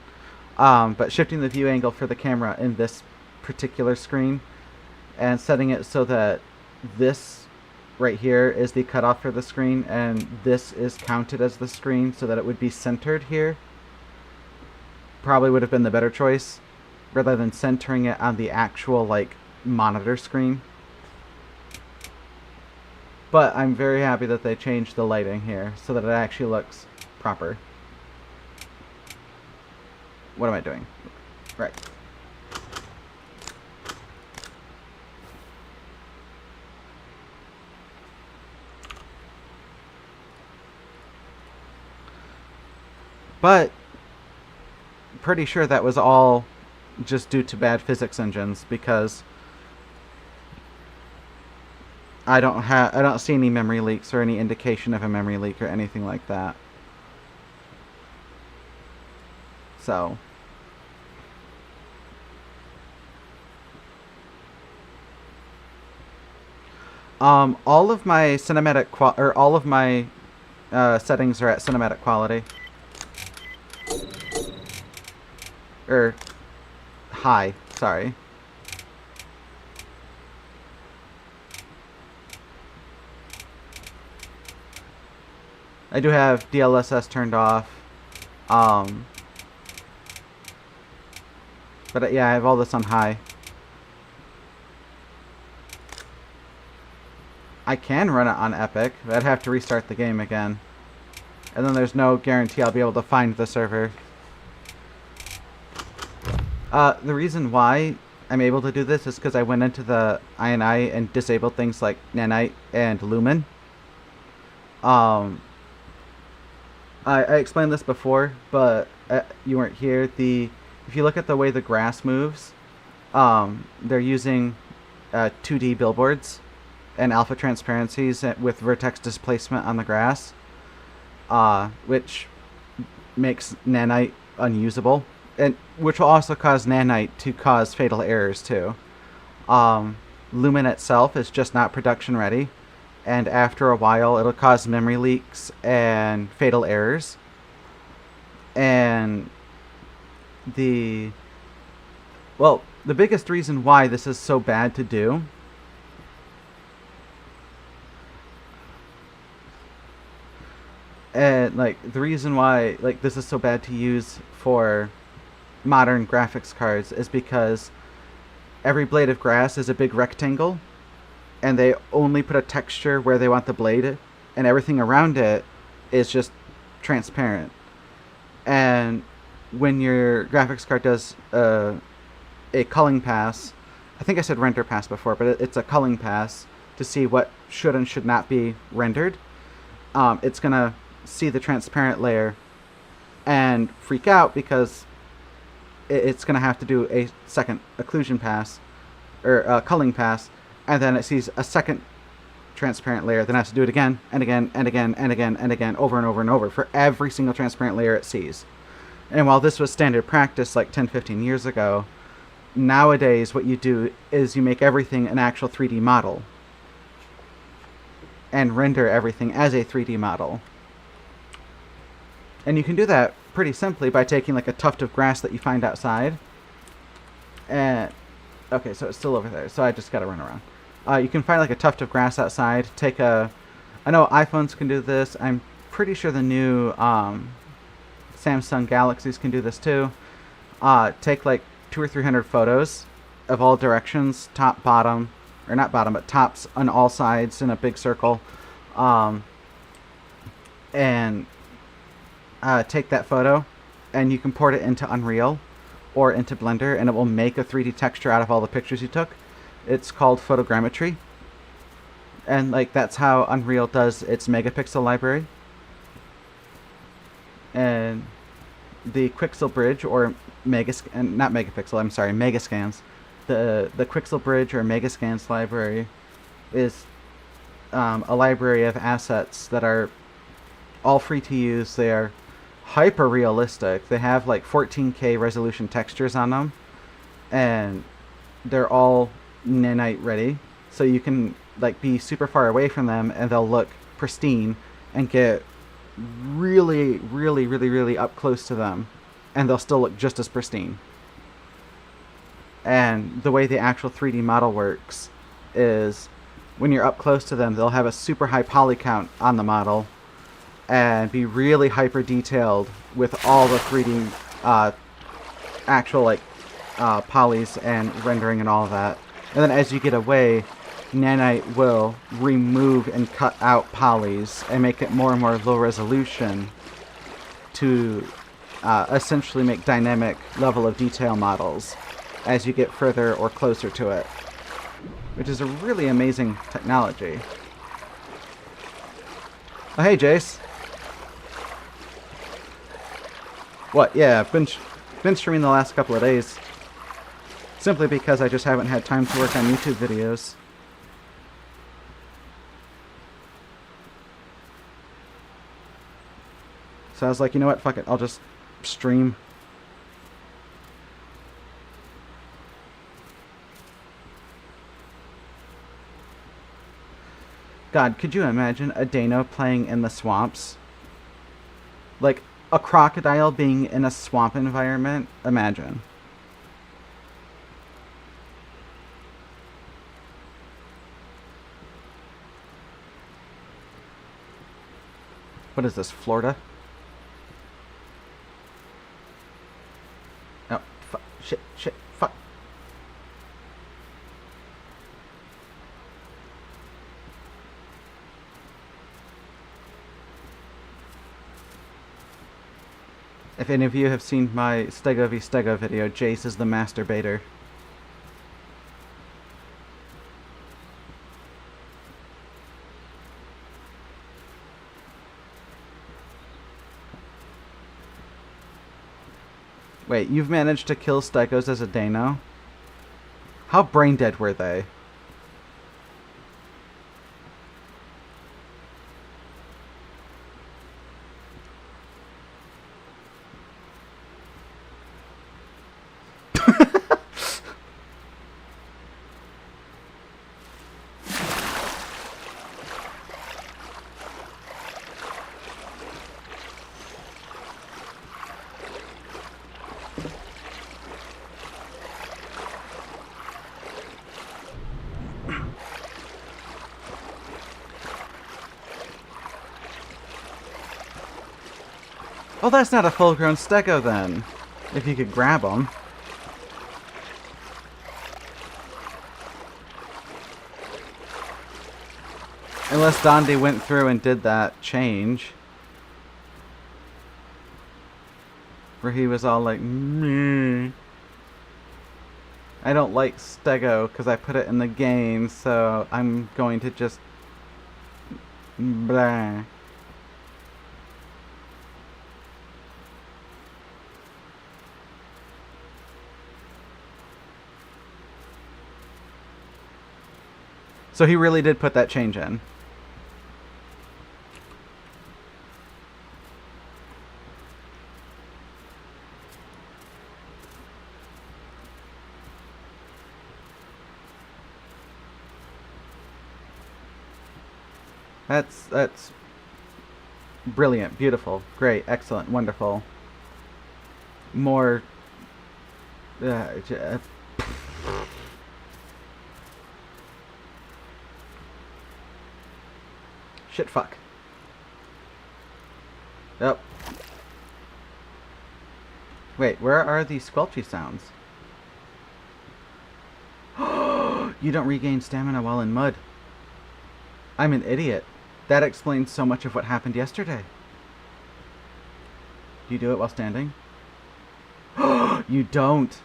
Speaker 1: But shifting the view angle for the camera in this particular screen and setting it so that this right here is the cutoff for the screen and this is counted as the screen so that it would be centered here probably would have been the better choice rather than centering it on the actual like monitor screen. But I'm very happy that they changed the lighting here so that it actually looks proper. what am I doing? Right. But pretty sure that was all just due to bad physics engines, because I don't see any memory leaks or any indication of a memory leak or anything like that. So all of my cinematic all of my settings are at cinematic quality. Or high, sorry. I do have DLSS turned off. But yeah, I have all this on high. I can run it on Epic, but I'd have to restart the game again. And then there's no guarantee I'll be able to find the server. The reason why I'm able to do this is because I went into the INI and disabled things like nanite and lumen. I explained this before, but you weren't here. If you look at the way the grass moves, they're using 2D billboards and alpha transparencies with vertex displacement on the grass, which makes nanite unusable, and which will also cause nanite to cause fatal errors too. Lumen itself is just not production ready, and after a while it'll cause memory leaks and fatal errors. And the biggest reason why this is so bad to do and the reason why this is so bad to use for modern graphics cards is because every blade of grass is a big rectangle, and they only put a texture where they want the blade, and everything around it is just transparent. And when your graphics card does a culling pass, I think I said render pass before, but it's a culling pass to see what should and should not be rendered, it's going to see the transparent layer and freak out because it's going to have to do a second occlusion pass, or a culling pass, and then it sees a second transparent layer, then it has to do it again, and again, and again, and again, and again, over and over and over for every single transparent layer it sees. And while this was standard practice like 10-15 years ago, nowadays what you do is you make everything an actual 3D model and render everything as a 3D model. And you can do that pretty simply by taking a tuft of grass that you find outside. And okay, so it's still over there, so I just gotta run around. You can find a tuft of grass outside. I know iPhones can do this. I'm pretty sure the new Samsung Galaxies can do this too. Take 200 or 300 photos of all directions, top, bottom, or not bottom, but tops on all sides in a big circle, and take that photo, and you can port it into Unreal or into Blender, and it will make a 3D texture out of all the pictures you took. It's called photogrammetry, and that's how Unreal does its megapixel library. And the Quixel Bridge, or Megascans. The Quixel Bridge or Megascans library is a library of assets that are all free to use. They are hyper realistic. They have 14K resolution textures on them, and they're all nanite ready, so you can be super far away from them and they'll look pristine, and get really, really, really, really up close to them and they'll still look just as pristine. And the way the actual 3D model works is when you're up close to them, they'll have a super high poly count on the model and be really hyper detailed with all the 3D actual polys and rendering and all of that. And then as you get away, nanite will remove and cut out polys and make it more and more low resolution to essentially make dynamic level of detail models as you get further or closer to it, which is a really amazing technology. Oh, hey, Jace. What? Yeah, I've been streaming the last couple of days. Simply because I just haven't had time to work on YouTube videos. So I was like, you know what? Fuck it. I'll just stream. God, could you imagine a Dano playing in the swamps? Like, a crocodile being in a swamp environment? Imagine. What is this, Florida? Oh, fuck. Shit, fuck. If any of you have seen my Stego v Stego video, Jace is the masturbator. Wait, you've managed to kill Stegos as a Dano? How brain dead were they? Oh, that's not a full-grown Stego then. If you could grab him. Unless Dondi went through and did that change. Where he was all like, meh. I don't like Stego because I put it in the game, so I'm going to just... blah. So he really did put that change in. That's brilliant, beautiful, great, excellent, wonderful. More shit, fuck. Yep. Wait, where are these squelchy sounds? You don't regain stamina while in mud. I'm an idiot. That explains so much of what happened yesterday. Do you do it while standing? You don't.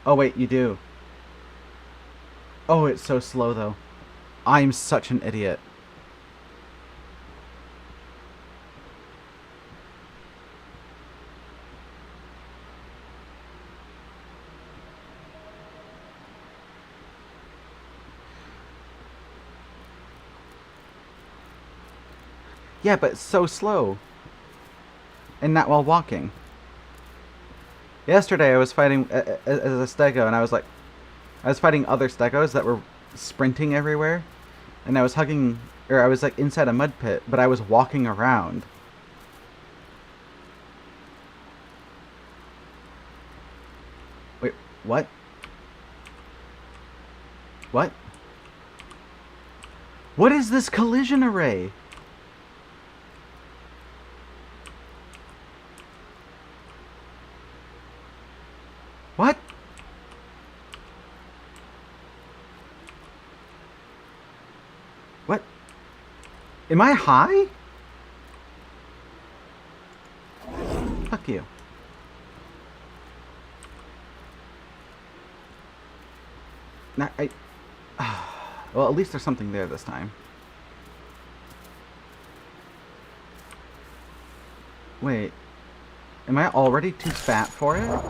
Speaker 1: Oh wait, you do. Oh, it's so slow though. I'm such an idiot. Yeah, but so slow. And not while walking. Yesterday I was fighting as a Stego, and I was fighting other Stegos that were sprinting everywhere. And I was I was like inside a mud pit, but I was walking around. Wait, what? What? What is this collision array? What? What? Am I high? Fuck you. Now, well, at least there's something there this time. Wait. Am I already too fat for it?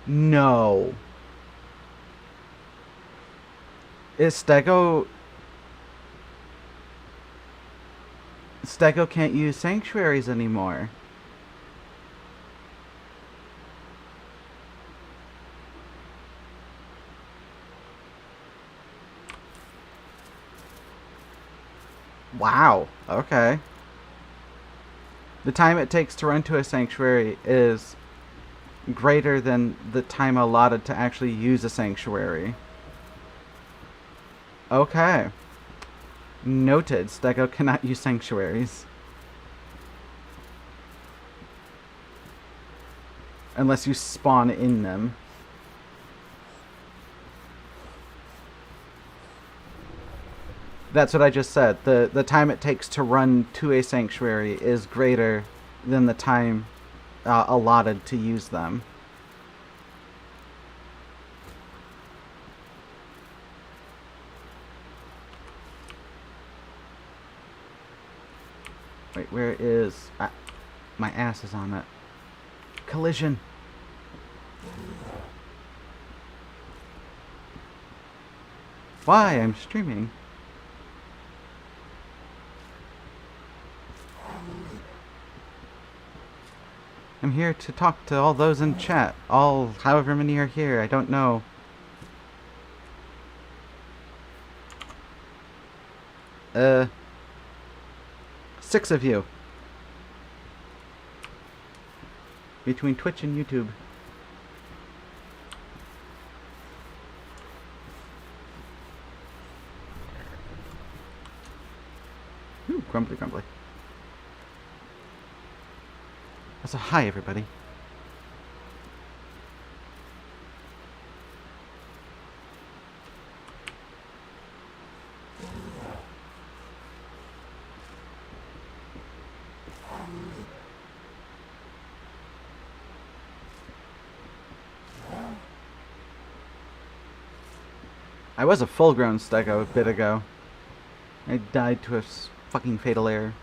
Speaker 1: No. Is Stego... Stego can't use sanctuaries anymore. Wow. Okay. The time it takes to run to a sanctuary is greater than the time allotted to actually use a sanctuary. Okay. Noted. Stego cannot use sanctuaries. Unless you spawn in them. That's what I just said. The time it takes to run to a sanctuary is greater than the time allotted to use them. Wait, where is... my ass is on it. Collision! Why? I'm streaming. I'm here to talk to all those in chat. All, however many are here, I don't know. Six of you. Between Twitch and YouTube. Ooh, crumbly, crumbly. So hi everybody. I was a full-grown Stego a bit ago. I died to a fucking fatal error.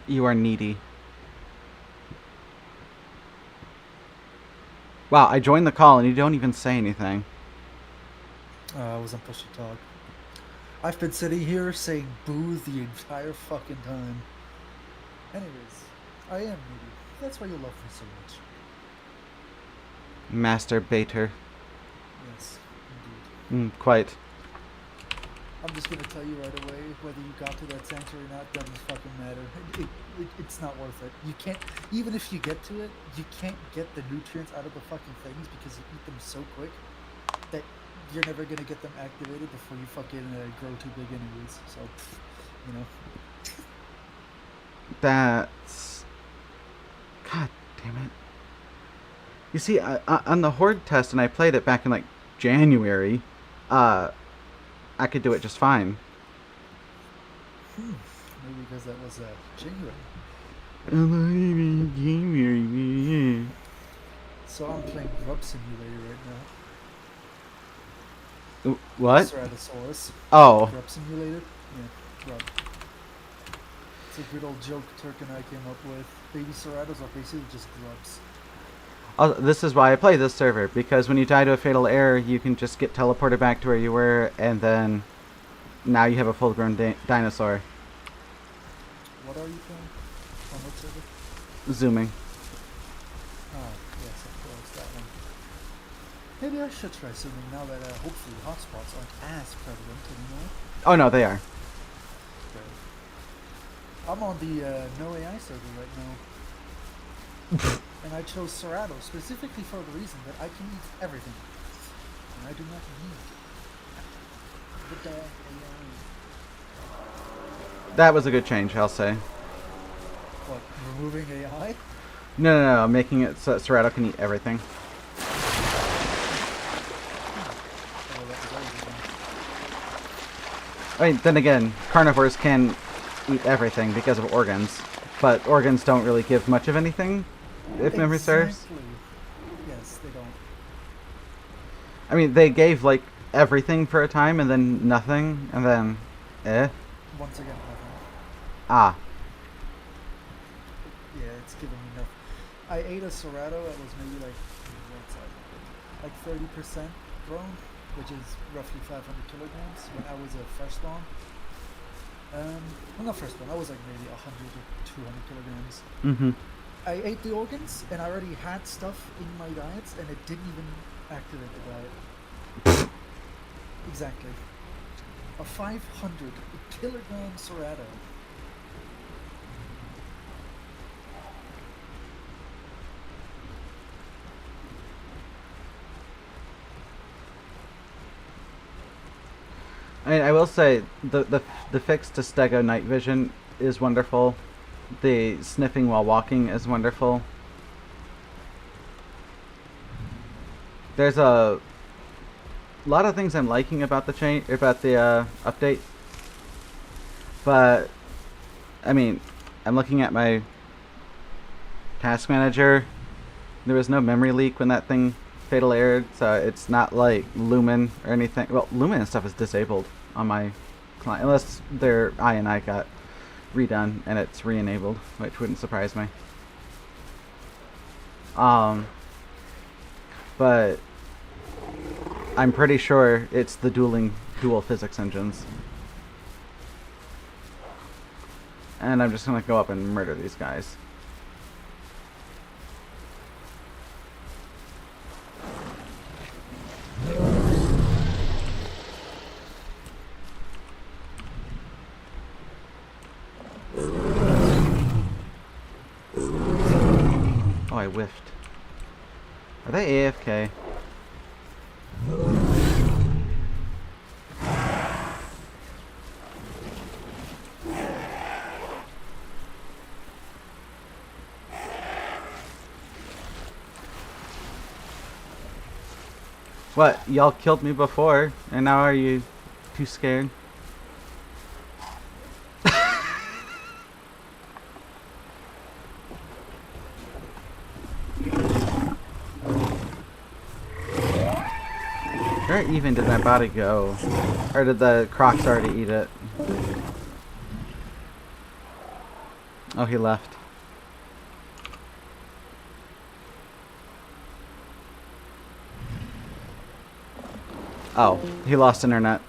Speaker 1: You are needy. Wow, I joined the call and you don't even say anything.
Speaker 2: I was on push to talk. I've been sitting here saying boo the entire fucking time. Anyways, I am needy. That's why you love me so much.
Speaker 1: Masturbator.
Speaker 2: Yes, indeed.
Speaker 1: Quite.
Speaker 2: I'm just gonna tell you right away, whether you got to that sanctuary or not doesn't fucking matter. It's not worth it. You can't, even if you get to it, you can't get the nutrients out of the fucking things because you eat them so quick that you're never gonna get them activated before you fucking grow too big anyways. So, you know.
Speaker 1: That's... God damn it. You see, on the Horde test, and I played it back in, like, January, I could do it just fine.
Speaker 2: Maybe because that was January. So I'm playing Grub Simulator right now.
Speaker 1: What?
Speaker 2: Ceratosaurus.
Speaker 1: Oh.
Speaker 2: Grub Simulator? Yeah, Grub. It's a good old joke Turk and I came up with. Baby Ceratos are basically just grubs.
Speaker 1: Oh, this is why I play this server, because when you die to a fatal error, you can just get teleported back to where you were, and then now you have a full-grown dinosaur.
Speaker 2: What are you playing? On what server?
Speaker 1: Zooming.
Speaker 2: Oh, yes, of course, that one. Maybe I should try zooming now that hopefully hotspots aren't as prevalent anymore.
Speaker 1: Oh no, they are.
Speaker 2: Okay. I'm on the No AI server right now. And I chose Cerado specifically for the reason that I can eat everything. And I do not need the damn AI.
Speaker 1: That was a good change, I'll say.
Speaker 2: What, removing AI?
Speaker 1: No. I'm making it so that Serrato can eat everything.
Speaker 2: Oh, well, that was always a
Speaker 1: I mean, then again, carnivores can eat everything because of organs, but organs don't really give much of anything, if memory serves.
Speaker 2: Exactly. Yes, they don't.
Speaker 1: I mean, they gave like everything for a time, and then nothing, and then, eh,
Speaker 2: Once again, nothing.
Speaker 1: ah,
Speaker 2: Yeah, it's giving me nothing. I ate a Serrato that was maybe like, what's that? Like 30% grown, which is roughly 500 kilograms when I was a fresh spawn. Well, not fresh spawn, I was like maybe 100 or 200 kilograms.
Speaker 1: mm-hmm.
Speaker 2: I ate the organs and I already had stuff in my diets and it didn't even activate the diet. Exactly. A 500 kilogram Serrato.
Speaker 1: I mean, I will say the fix to Stego night vision is wonderful. The sniffing while walking is wonderful. There's a lot of things I'm liking about the update, but I mean, I'm looking at my task manager. There was no memory leak when that thing fatal aired, so it's not like Lumen or anything. Well, Lumen and stuff is disabled on my client, unless their INI got redone and it's re-enabled, which wouldn't surprise me. But I'm pretty sure it's the dual physics engines. And I'm just gonna go up and murder these guys. Oh, I whiffed. Are they AFK? What? Y'all killed me before, and now are you too scared? Where even did my body go? Or did the crocs already eat it? Oh, he left. Oh, he lost internet.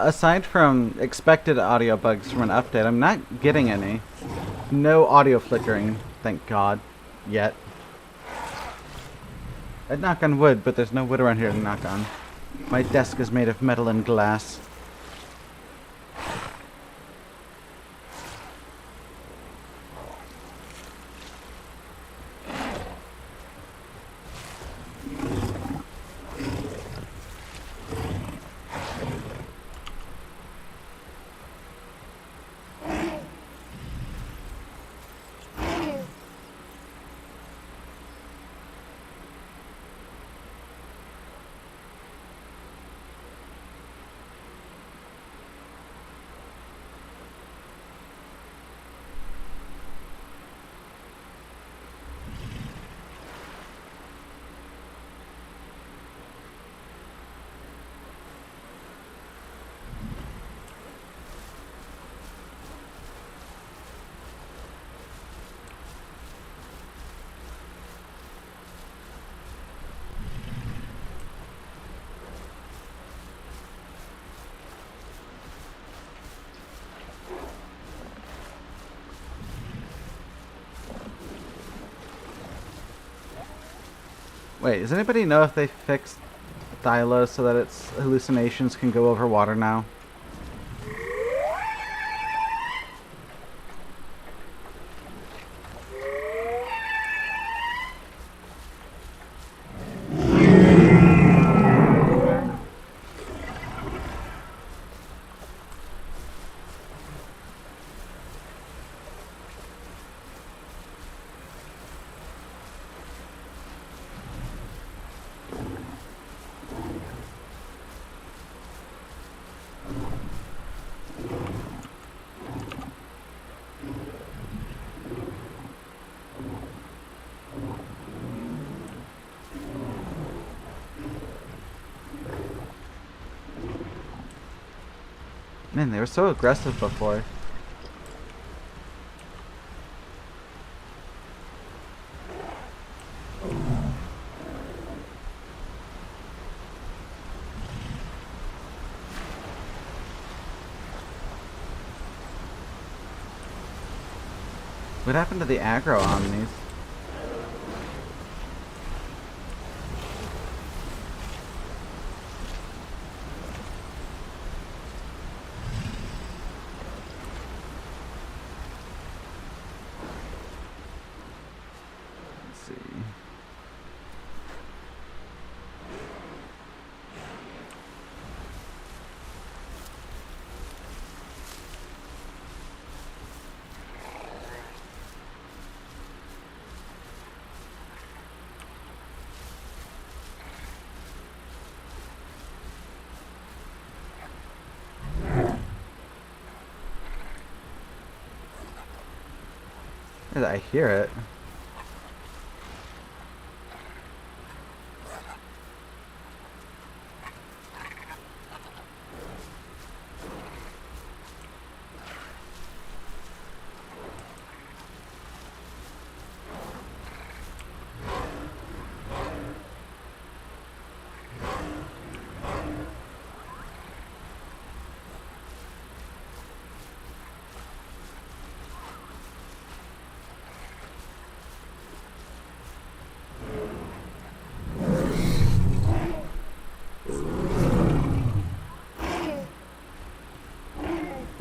Speaker 1: Aside from expected audio bugs from an update, I'm not getting any. No audio flickering, thank God, yet. I'd knock on wood, but there's no wood around here to knock on. My desk is made of metal and glass. Wait, does anybody know if they fixed Thyla so that its hallucinations can go over water now? Man, they were so aggressive before. What happened to the aggro omnis? Let's see. I hear it.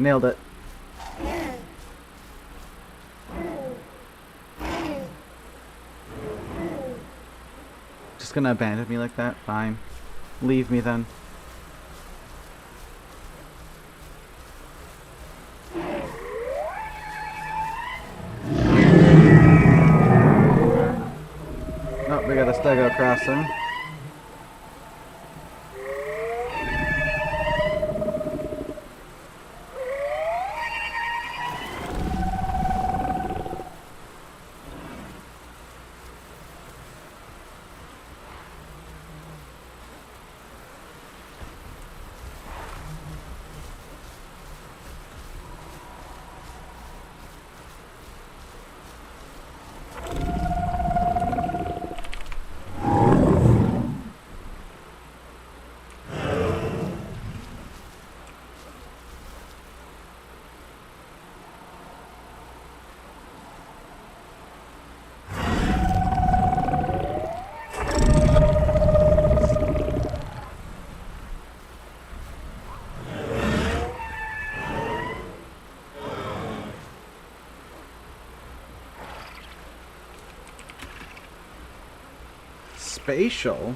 Speaker 1: Nailed it. Just gonna abandon me like that? Fine. Leave me then. Oh, we got a stego crossing. Spatial?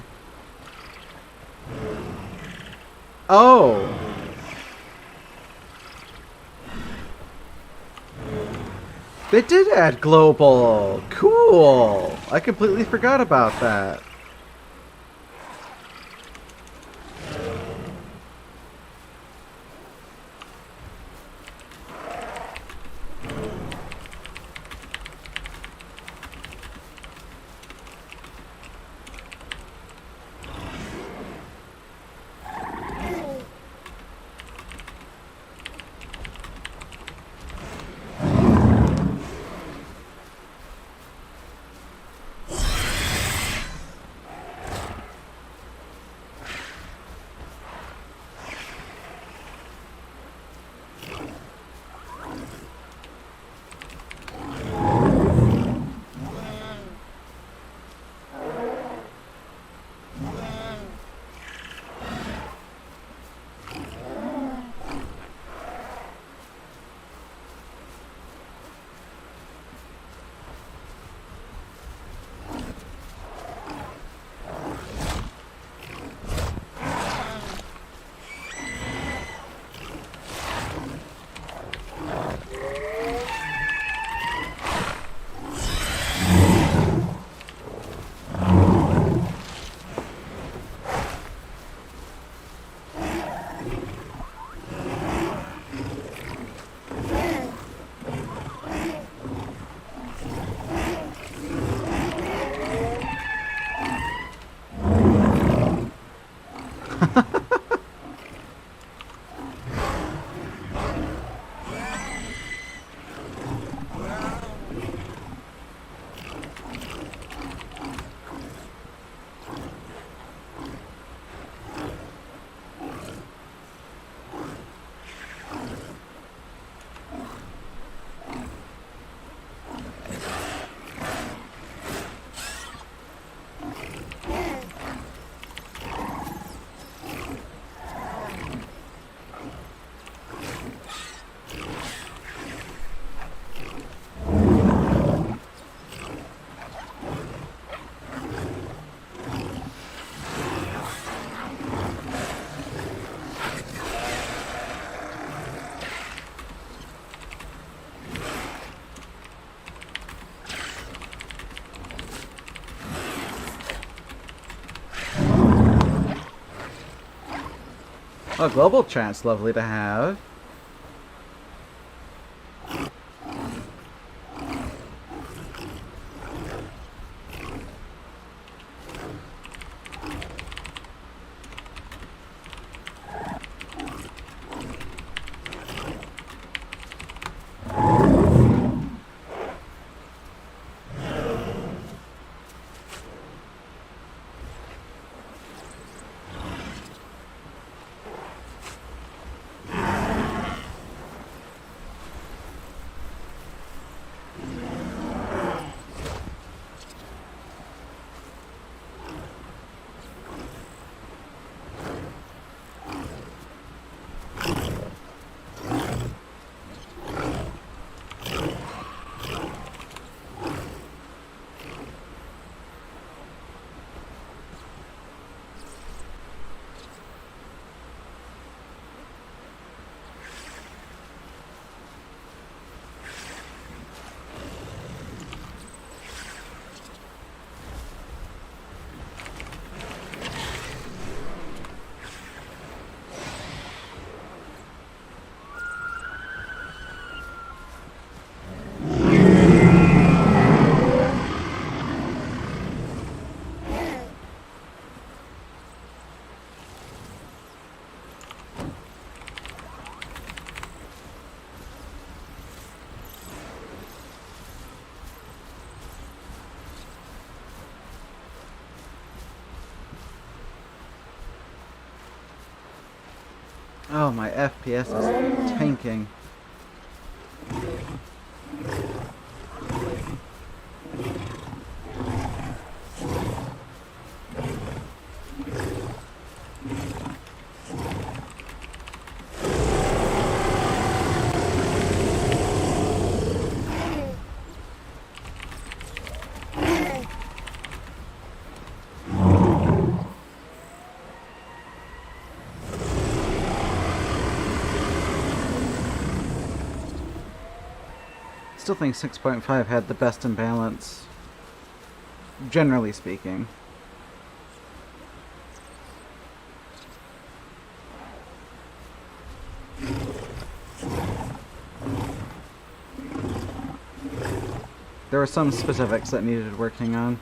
Speaker 1: Oh! They did add global! Cool! I completely forgot about that. Oh, global chat's lovely to have. Oh, my FPS is tanking. Still think 6.5 had the best imbalance, generally speaking. There were some specifics that needed working on.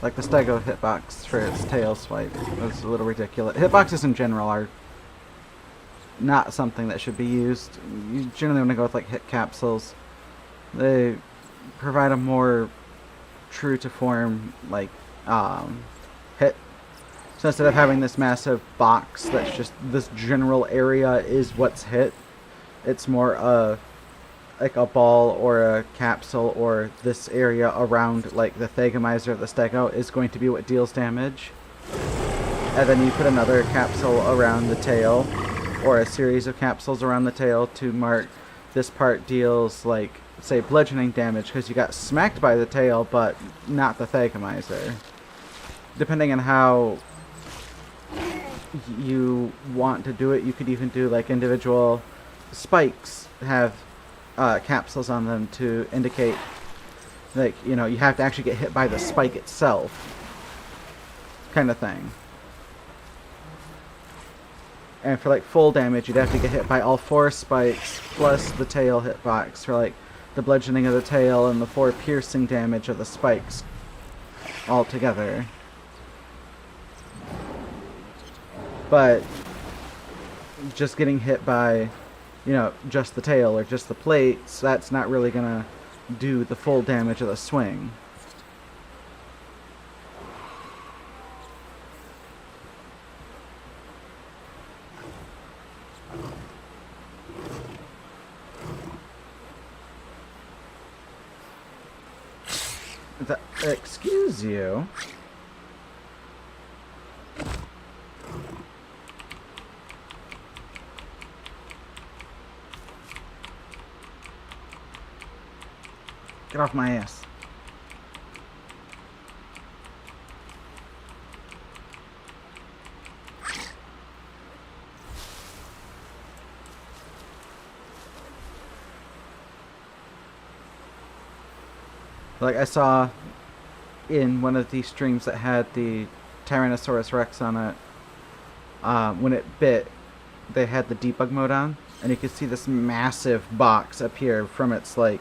Speaker 1: Like the Stego hitbox for its tail swipe was a little ridiculous. Hitboxes in general are not something that should be used. You generally want to go with like hit capsules. They provide a more true to form like hit. So instead of having this massive box that's just this general area is what's hit, it's more like a ball or a capsule, or this area around like the Thagomizer of the Stego is going to be what deals damage. And then you put another capsule around the tail, or a series of capsules around the tail to mark this part deals, like, say, bludgeoning damage because you got smacked by the tail, but not the Thagomizer. Depending on how you want to do it, you could even do, like, individual spikes have capsules on them to indicate, like, you know, you have to actually get hit by the spike itself, kind of thing. And for like full damage, you'd have to get hit by all 4 spikes plus the tail hitbox for like the bludgeoning of the tail and the 4 piercing damage of the spikes all together. but just getting hit by, just the tail or just the plates, that's not really gonna do the full damage of the swing. Excuse you. Get off my ass. Like I saw in one of these streams that had the Tyrannosaurus Rex on it, when it bit, they had the debug mode on, and you could see this massive box appear from its like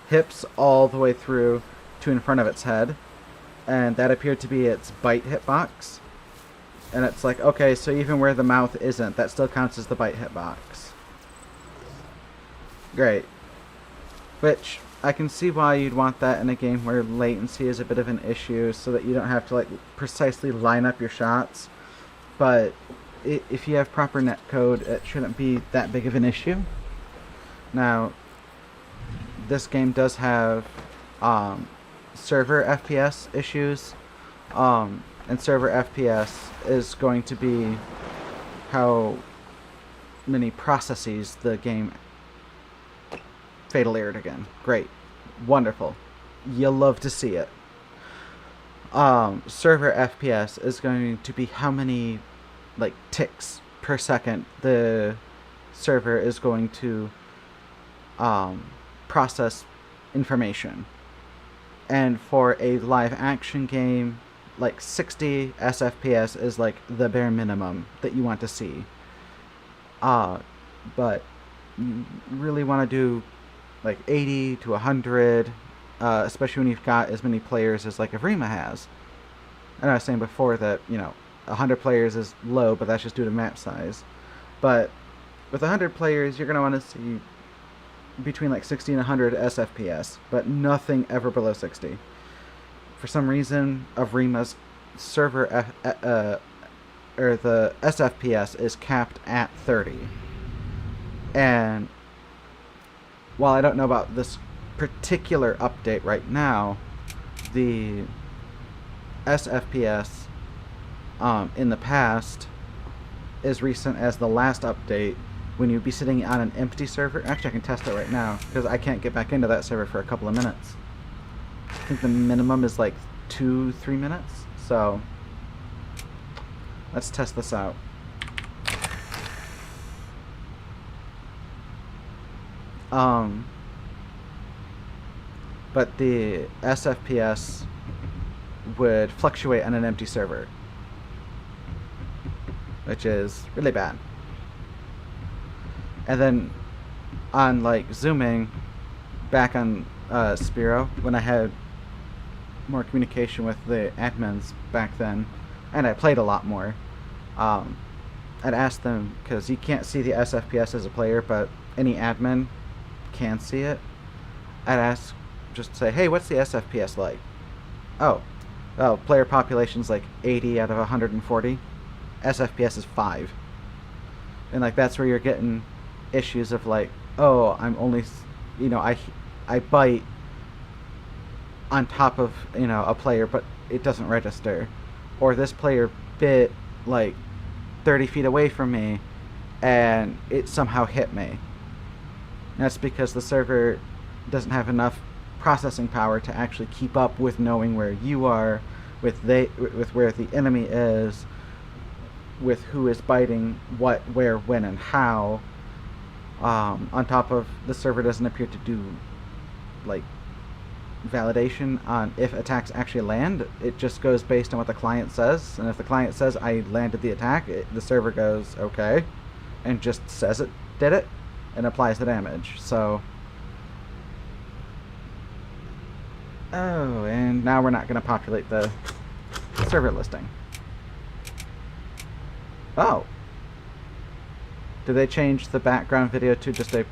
Speaker 1: hips all the way through to in front of its head, and that appeared to be its bite hitbox. And it's like, okay, so even where the mouth isn't, that still counts as the bite hitbox. Great. Which, I can see why you'd want that in a game where latency is a bit of an issue, so that you don't have to like precisely line up your shots. But if you have proper netcode, it shouldn't be that big of an issue. Now, this game does have server FPS issues, and server FPS is going to be how many processes the game fatal errored again. Great. Wonderful. You'll love to see it. Server FPS is going to be how many like ticks per second the server is going to process information. And for a live action game, like 60 SFPS is like the bare minimum that you want to see. But you really want to do like 80 to 100, especially when you've got as many players as like Evrima has. And I was saying before that, 100 players is low, but that's just due to map size. But with 100 players, you're going to want to see between like 60 and 100 SFPS, but nothing ever below 60. For some reason, Evrima's server or the SFPS is capped at 30. And while I don't know about this particular update right now, the SFPS in the past, as recent as the last update, when you'd be sitting on an empty server. Actually, I can test it right now, because I can't get back into that server for a couple of minutes. I think the minimum is like 2-3 minutes, so let's test this out. But the SFPS would fluctuate on an empty server, which is really bad. And then on like zooming back on Spiro, when I had more communication with the admins back then, and I played a lot more, I'd ask them, because you can't see the SFPS as a player, but any admin can see it. I'd ask, just say, hey, what's the SFPS like? Oh, player population's like 80 out of 140. SFPS is 5. And like that's where you're getting issues of like, oh, I'm only, I bite on top of, a player, but it doesn't register. Or this player bit like 30 feet away from me and it somehow hit me. And that's because the server doesn't have enough processing power to actually keep up with knowing where you are, with where the enemy is, with who is biting what, where, when, and how. On top of, the server doesn't appear to do like validation on if attacks actually land. It just goes based on what the client says, and if the client says I landed the attack, the server goes okay and just says it did it and applies the damage. So and now we're not going to populate the server listing. Oh. Did they change the background video to just a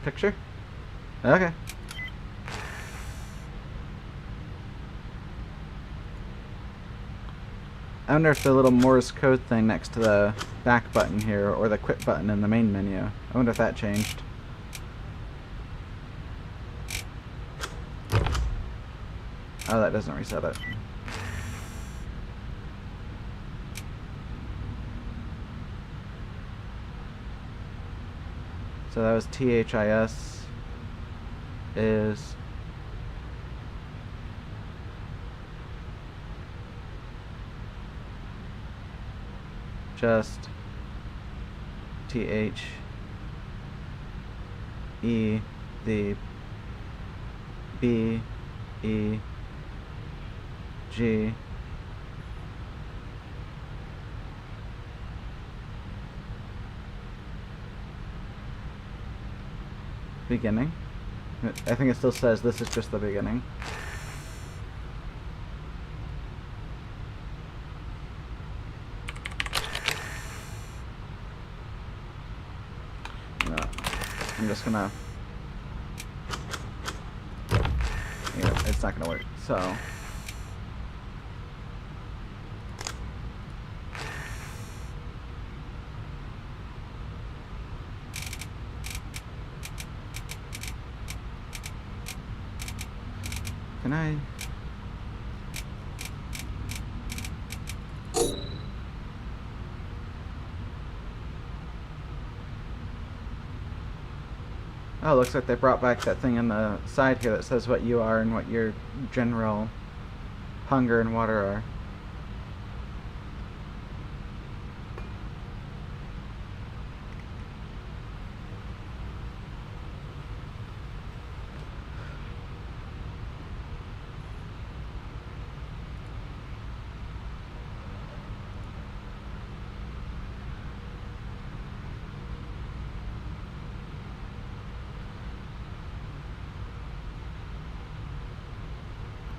Speaker 1: picture? Okay. I wonder if the little Morse code thing next to the back button here, or the quit button in the main menu, I wonder if that changed. Oh, that doesn't reset it. So that was THIS is just THE the BEG beginning. I think it still says this is just the beginning. No, I'm just gonna. Yeah, it's not gonna work. So. Can I? Oh, looks like they brought back that thing on the side here that says what you are and what your general hunger and water are.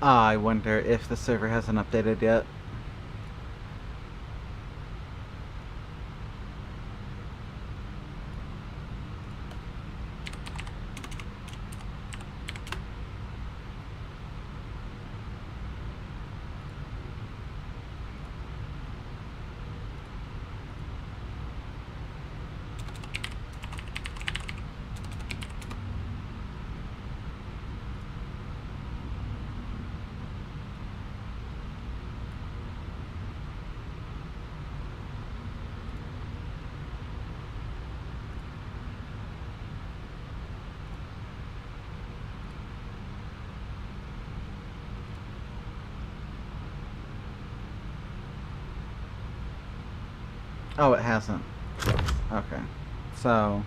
Speaker 1: I wonder if the server hasn't updated yet. Oh, it hasn't. Okay. So.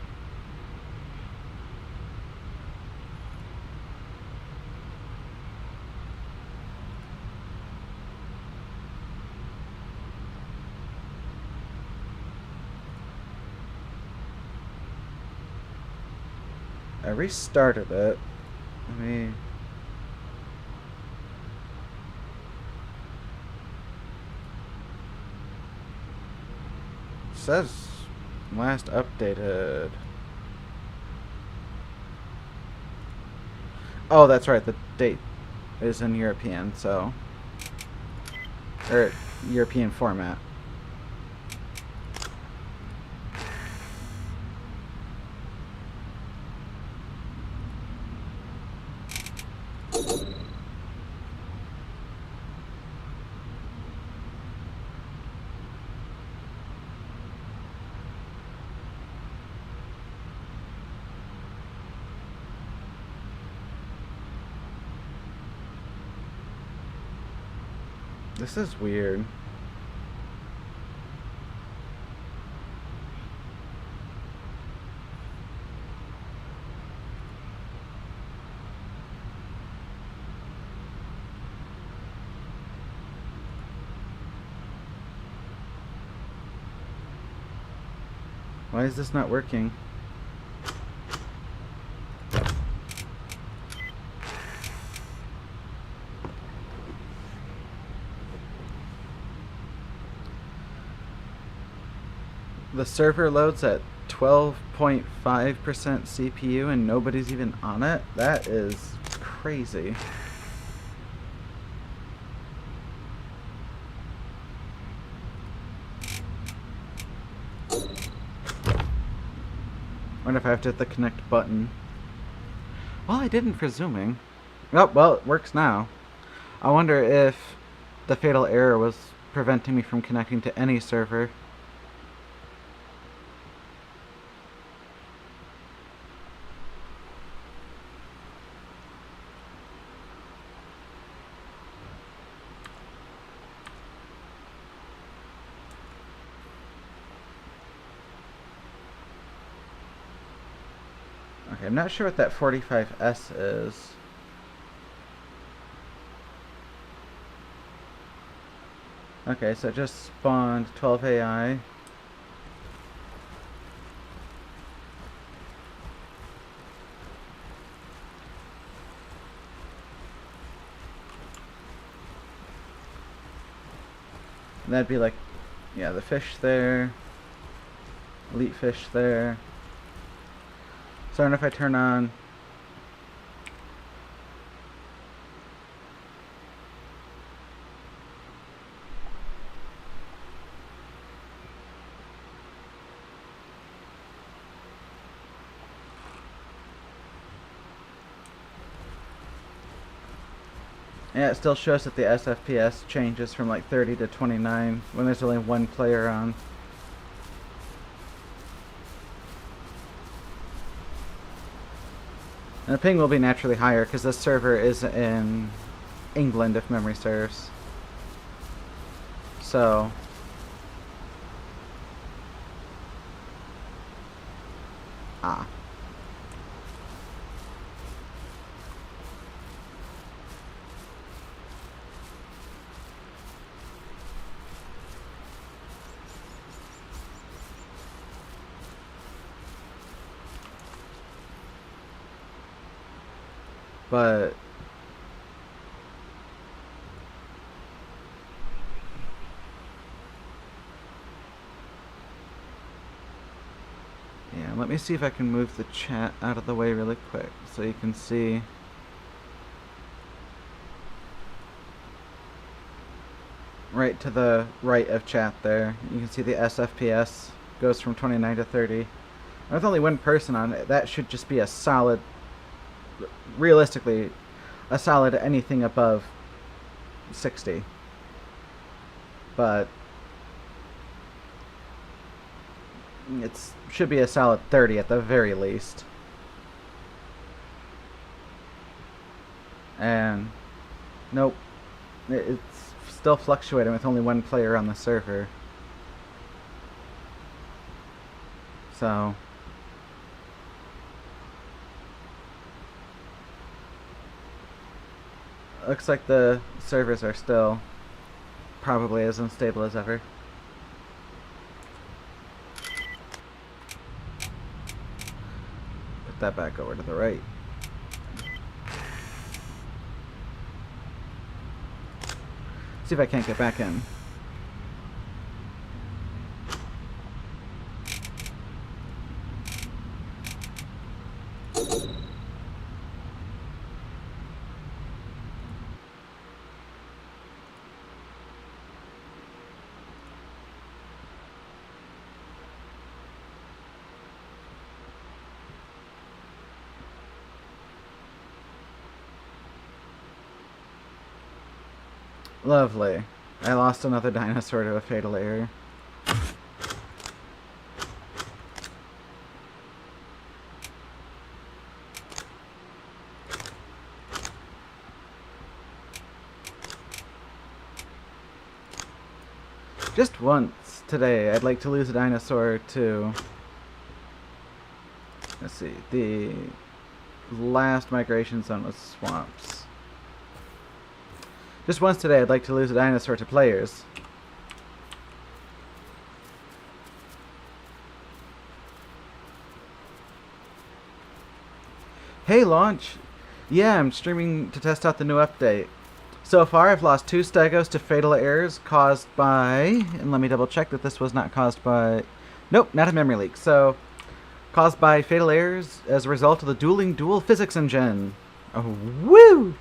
Speaker 1: I restarted it. Let me. Says last updated. Oh, that's right. The date is in European, so or European format. This is weird. Why is this not working? The server loads at 12.5% CPU and nobody's even on it? That is crazy. Wonder if I have to hit the connect button. Well, I didn't for zooming. Oh, well, it works now. I wonder if the fatal error was preventing me from connecting to any server. Okay, I'm not sure what that 45S is. Okay, so it just spawned 12 AI. And that'd be like, yeah, the fish there, elite fish there. So I don't know if I turn on. Yeah, it still shows that the SFPS changes from like 30 to 29 when there's only one player on. And the ping will be naturally higher because this server is in England, if memory serves. So ah. But yeah, let me see if I can move the chat out of the way really quick so you can see. Right to the right of chat there, you can see the SFPS goes from 29 to 30. With only one person on it, that should just be a solid, realistically, a solid anything above 60. But it should be a solid 30 at the very least. And nope, it's still fluctuating with only one player on the server. So looks like the servers are still probably as unstable as ever. Put that back over to the right. See if I can't get back in. Lovely. I lost another dinosaur to a fatal error. Just once today, I'd like to lose a dinosaur to, let's see, the last migration zone was swamps. Just once today, I'd like to lose a dinosaur to players. Hey, Launch! Yeah, I'm streaming to test out the new update. So far, I've lost 2 stegos to fatal errors caused by, and let me double check that this was not caused by Nope, not a memory leak. So, caused by fatal errors as a result of the dueling dual physics engine. Oh, woo!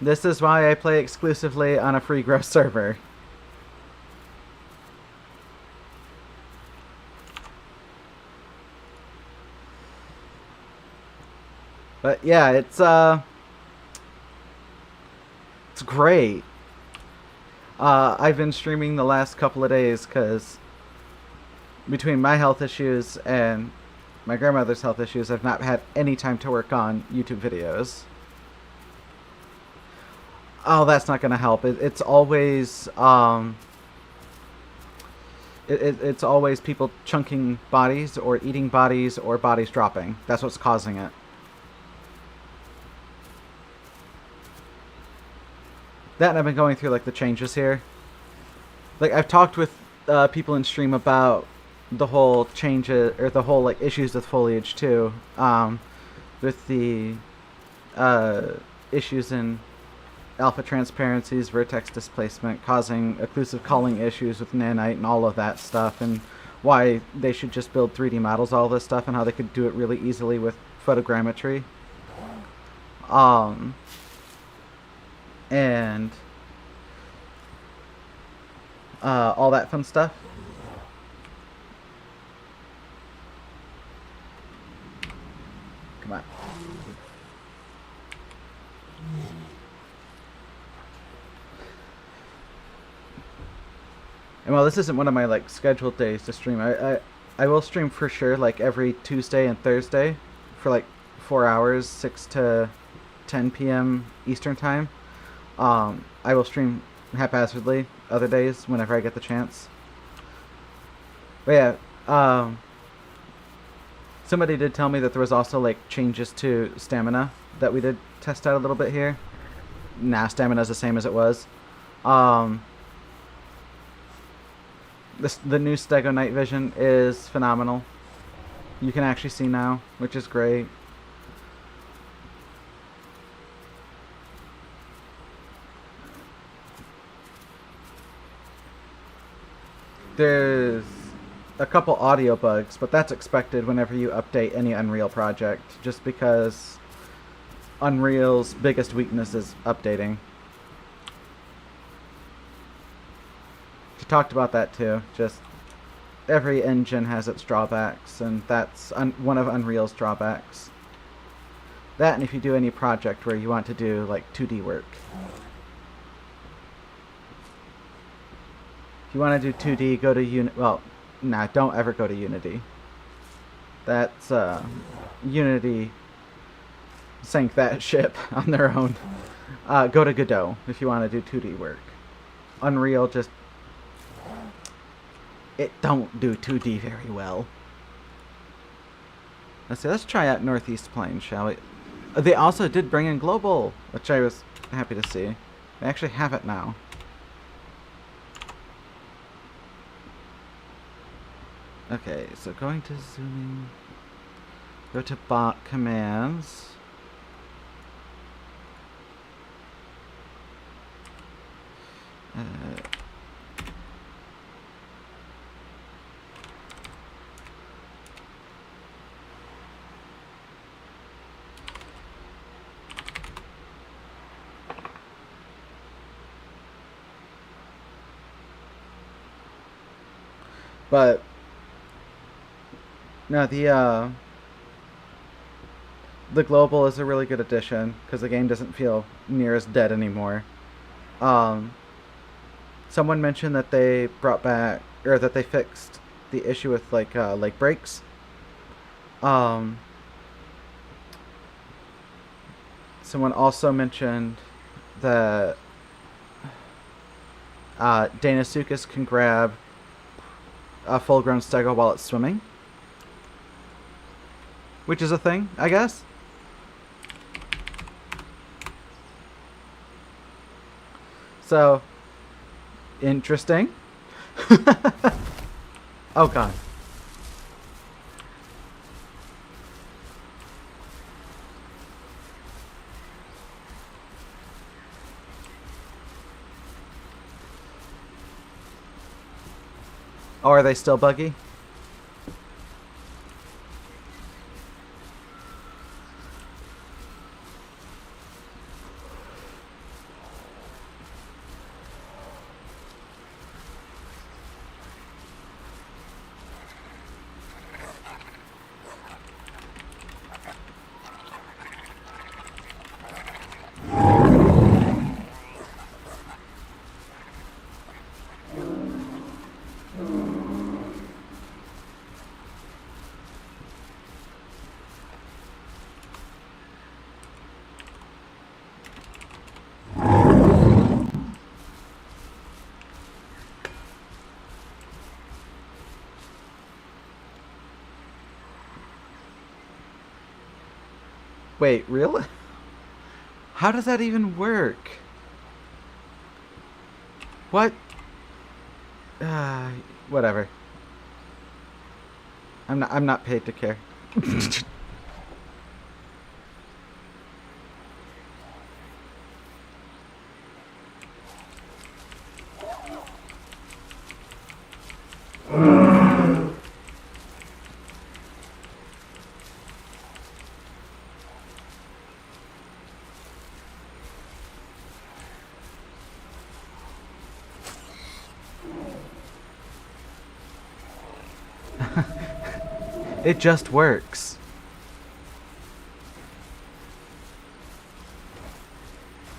Speaker 1: This is why I play exclusively on a free growth server. But yeah, it's great. I've been streaming the last couple of days because between my health issues and my grandmother's health issues, I've not had any time to work on YouTube videos. Oh, that's not going to help. It's always it's always people chunking bodies or eating bodies or bodies dropping. That's what's causing it. That and I've been going through like the changes here. Like I've talked with people in stream about the whole changes or the whole like issues with foliage too, with the issues in alpha transparencies, vertex displacement, causing occlusive culling issues with nanite and all of that stuff, and why they should just build 3D models, all this stuff, and how they could do it really easily with photogrammetry. And all that fun stuff. Come on. And while this isn't one of my like scheduled days to stream, I will stream for sure like every Tuesday and Thursday for like 4 hours, 6 to 10 p.m. Eastern time. I will stream haphazardly other days whenever I get the chance. But yeah, somebody did tell me that there was also like changes to stamina that we did test out a little bit here. Nah, stamina's the same as it was. The new Stego Night Vision is phenomenal. You can actually see now, which is great. There's a couple audio bugs, but that's expected whenever you update any Unreal project, just because Unreal's biggest weakness is updating. We talked about that too. Just every engine has its drawbacks, and that's one of Unreal's drawbacks. That, and if you do any project where you want to do like 2D work. If you want to do 2D, go to Unity. Well, nah, don't ever go to Unity. That's Unity sank that ship on their own. Go to Godot if you want to do 2D work. Unreal just it don't do 2D very well. Let's try out Northeast Plains, shall we? They also did bring in global, which I was happy to see. They actually have it now. Okay, so going to zooming, go to bot commands. But no, the global is a really good addition because the game doesn't feel near as dead anymore. Someone mentioned that they brought back or that they fixed the issue with like breaks. Someone also mentioned that Deinosuchus can grab a full-grown stego while it's swimming, which is a thing, I guess. So, interesting. Oh god. Oh, are they still buggy? Wait, really? How does that even work? What? Whatever. I'm not paid to care. It just works.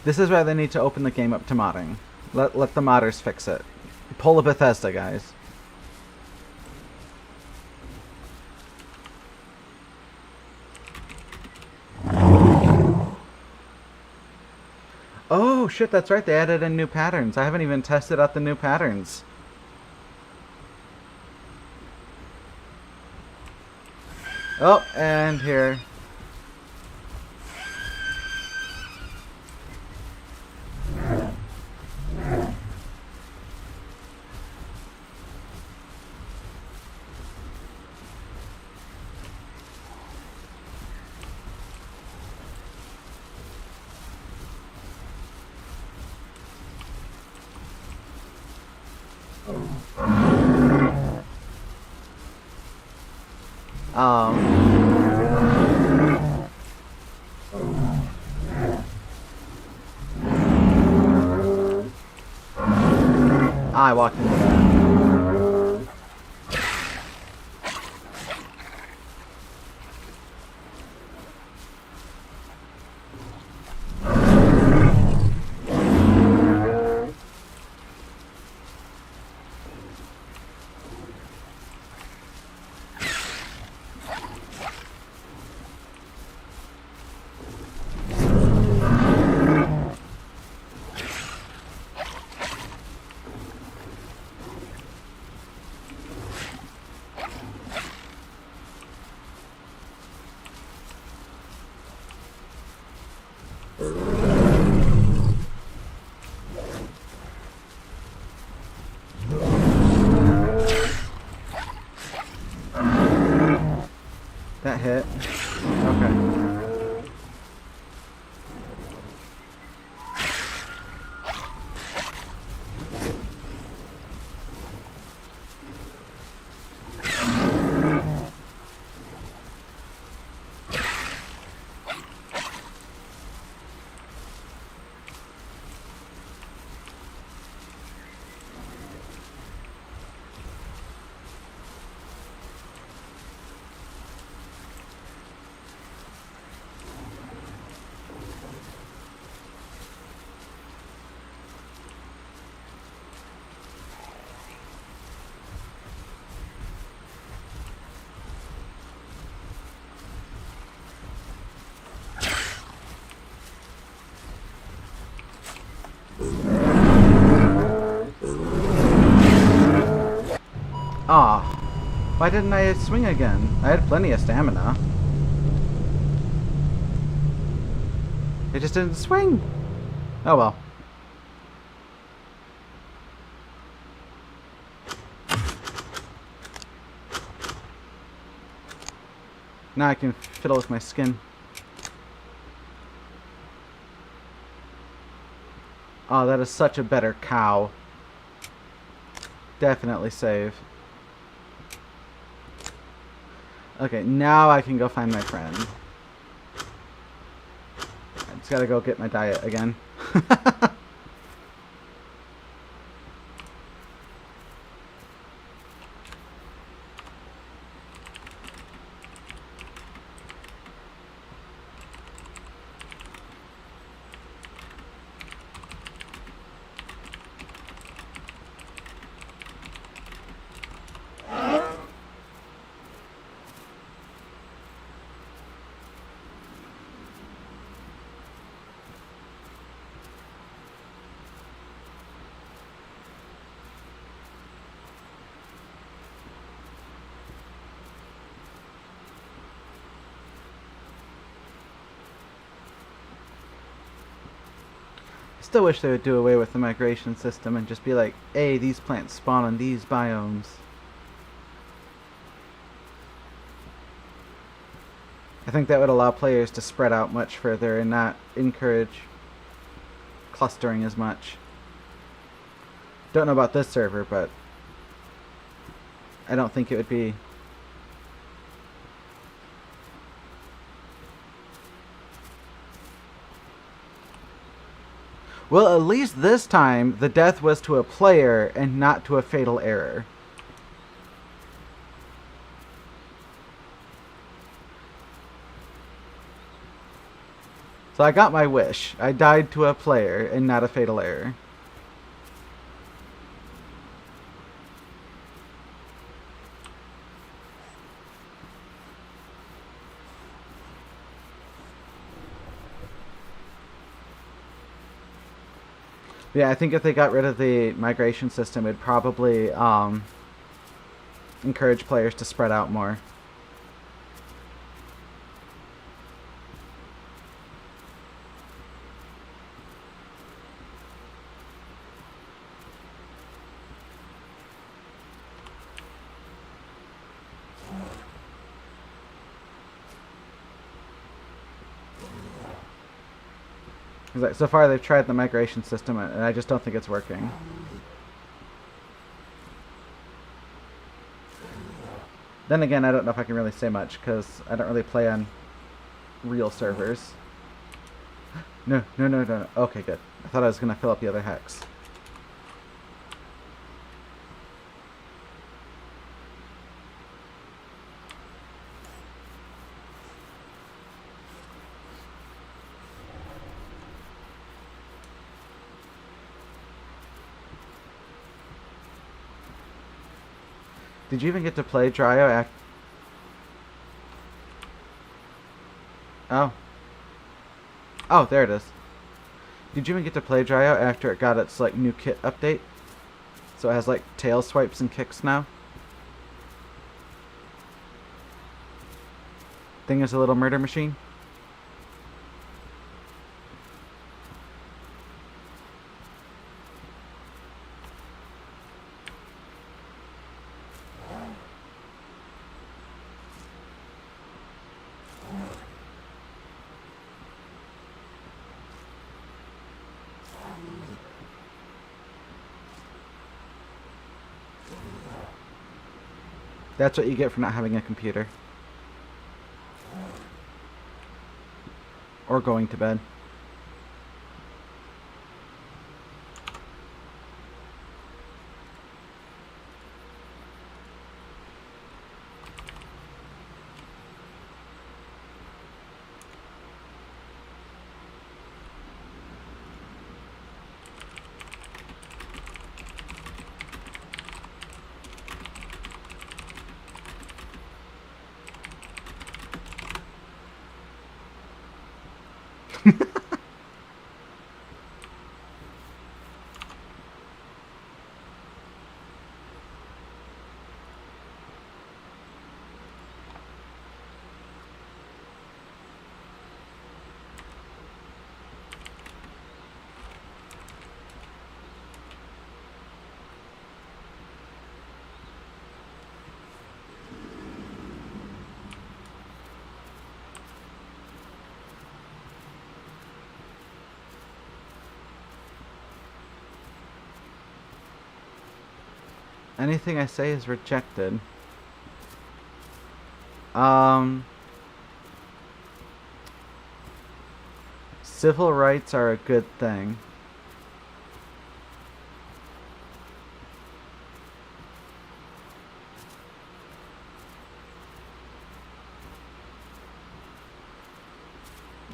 Speaker 1: This is why they need to open the game up to modding. Let the modders fix it. Pull a Bethesda, guys. Oh shit, that's right. They added in new patterns. I haven't even tested out the new patterns. Oh, and here. I walked into that. That hit. Okay. Aw. Why didn't I swing again? I had plenty of stamina. It just didn't swing. Oh well. Now I can fiddle with my skin. Oh, that is such a better cow. Definitely save. Okay, now I can go find my friend. I just gotta go get my diet again. Still wish they would do away with the migration system and just be like, hey, these plants spawn in these biomes. I think that would allow players to spread out much further and not encourage clustering as much. Don't know about this server, but I don't think it would be. Well, at least this time, the death was to a player and not to a fatal error. So I got my wish. I died to a player and not a fatal error. Yeah, I think if they got rid of the migration system, it'd probably encourage players to spread out more. Like, so far they've tried the migration system and I just don't think it's working. Then again, I don't know if I can really say much because I don't really play on real servers. No. Okay, good. I thought I was going to fill up the other hex. Did you even get to play Dryo Oh. Oh, there it is. Did you even get to play Dryo after it got its, like, new kit update? So it has, like, tail swipes and kicks now? Thing is a little murder machine? That's what you get for not having a computer. Or going to bed. Anything I say is rejected. Civil rights are a good thing.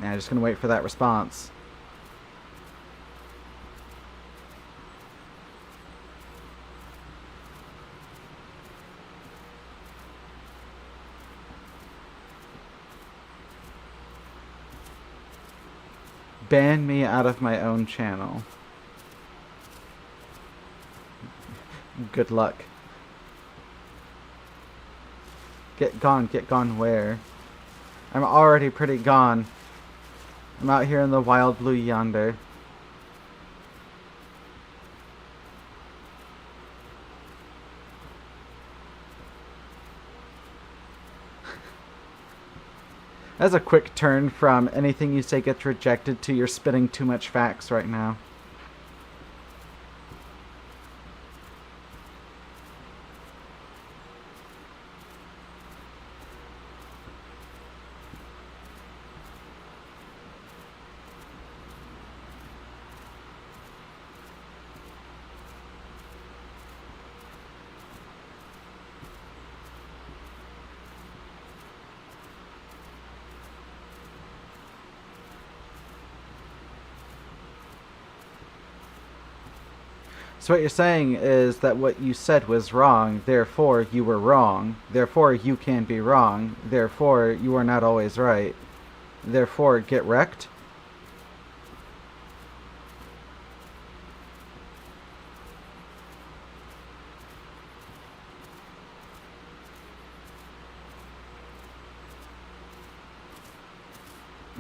Speaker 1: Yeah, just gonna wait for that response. Ban me out of my own channel. Good luck. Get gone where? I'm already pretty gone. I'm out here in the wild blue yonder. That's a quick turn from anything you say gets rejected to you're spitting too much facts right now. So what you're saying is that what you said was wrong, therefore you were wrong, therefore you can be wrong, therefore you are not always right, therefore get wrecked?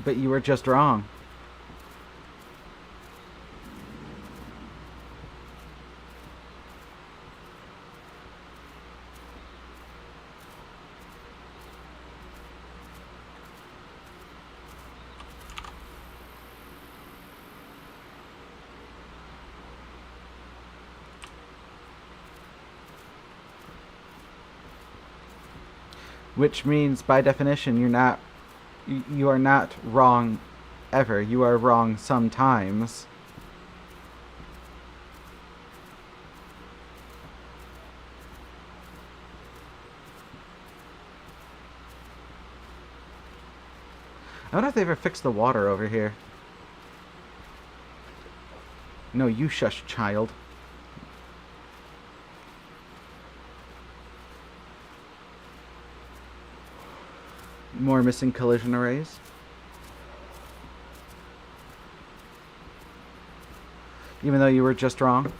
Speaker 1: But you were just wrong. Which means, by definition, you are not wrong ever. You are wrong sometimes. I wonder if they ever fixed the water over here. No, you shush, child. More missing collision arrays. Even though you were just wrong.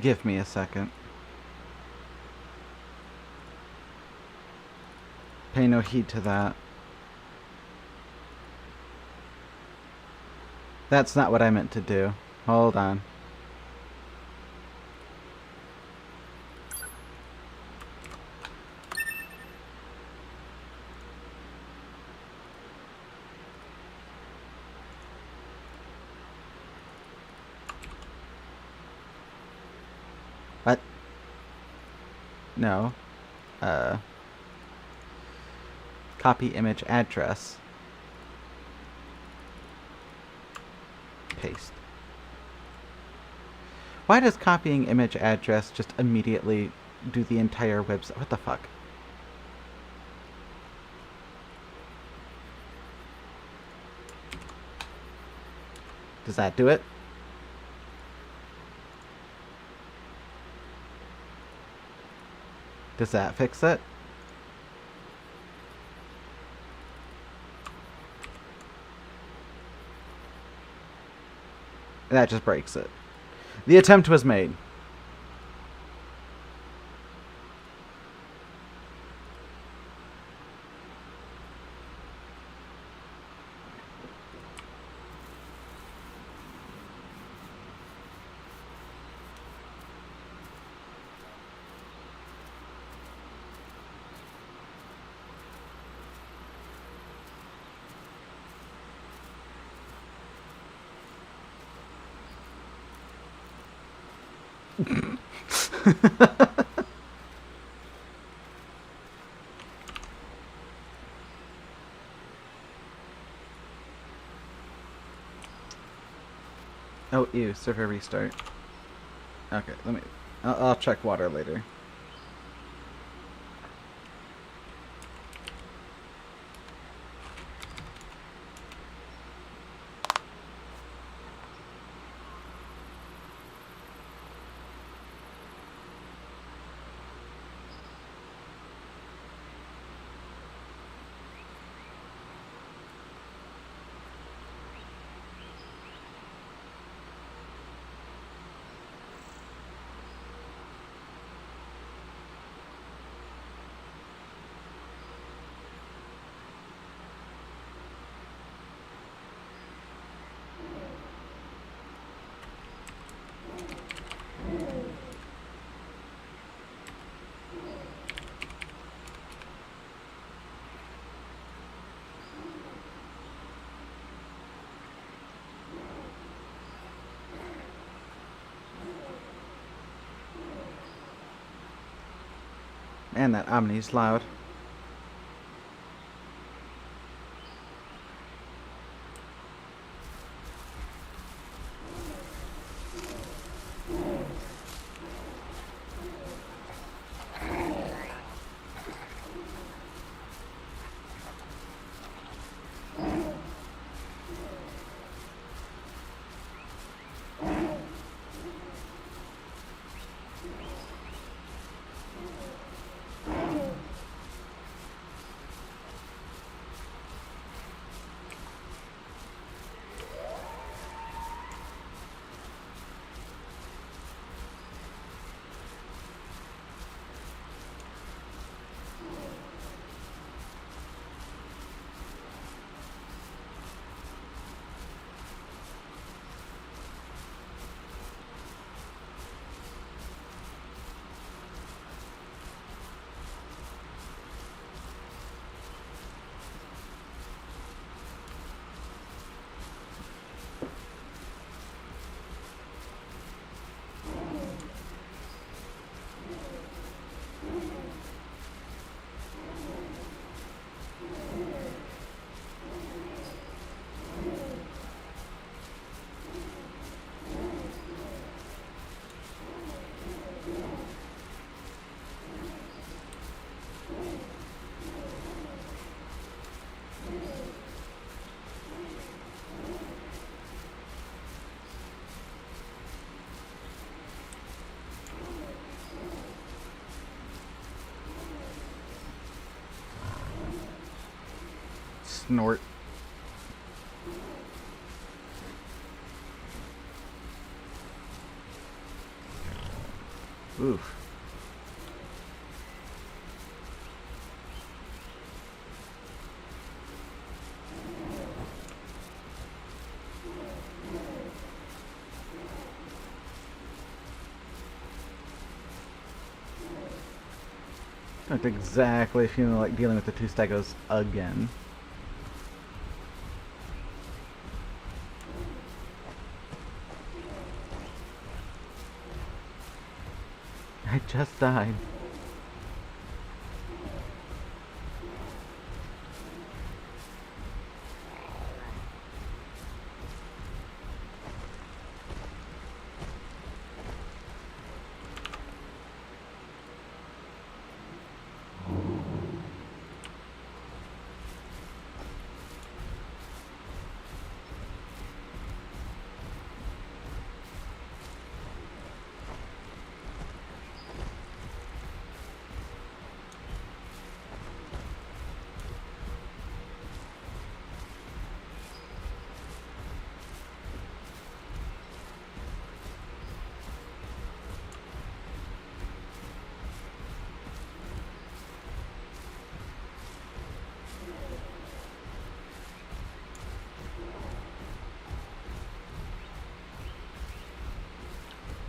Speaker 1: Give me a second. Pay no heed to that. That's not what I meant to do. Hold on. What? No. Copy image address. Paste. Why does copying image address just immediately do the entire website? What the fuck? Does that do it? Does that fix it? And that just breaks it. The attempt was made. Oh, ew, server restart. Okay, let me... I'll check water later. Man, that Omni's loud. Snort. Oof. Not exactly feeling like dealing with the two stegos again. I just died.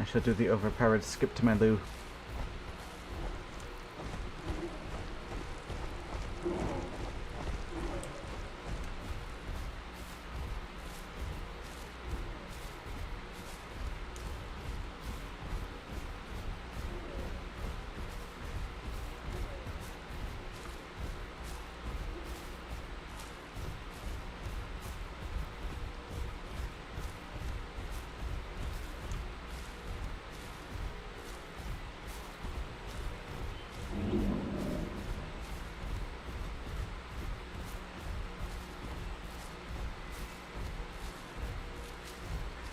Speaker 1: I shall do the overpowered skip to my loo.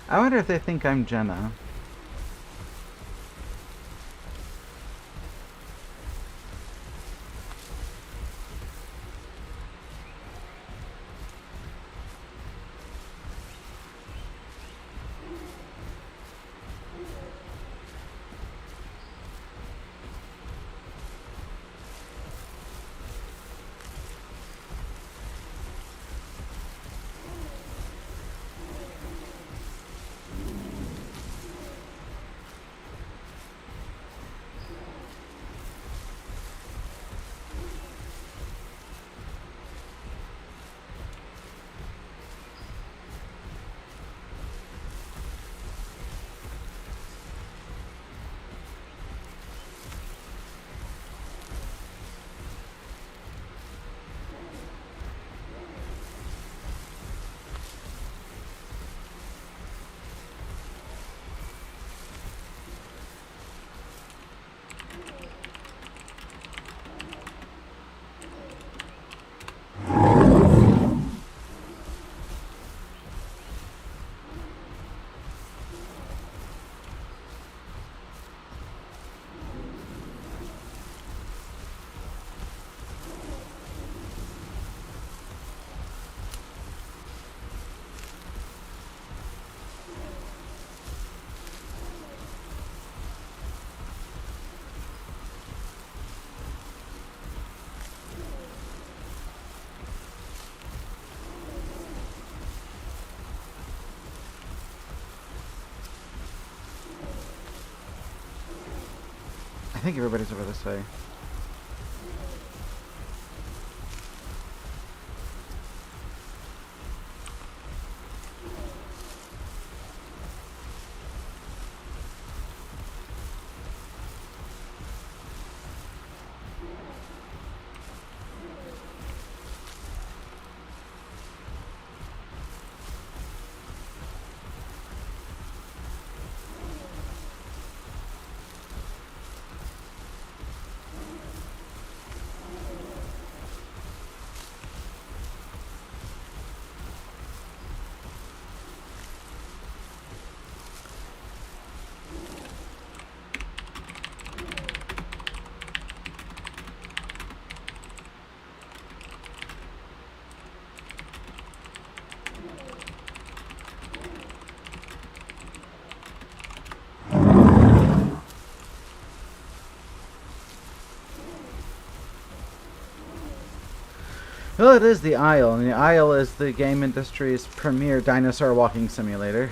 Speaker 1: I wonder if they think I'm Genna. I think everybody's over this way. Well, it is the Isle, and the Isle is the game industry's premier dinosaur walking simulator.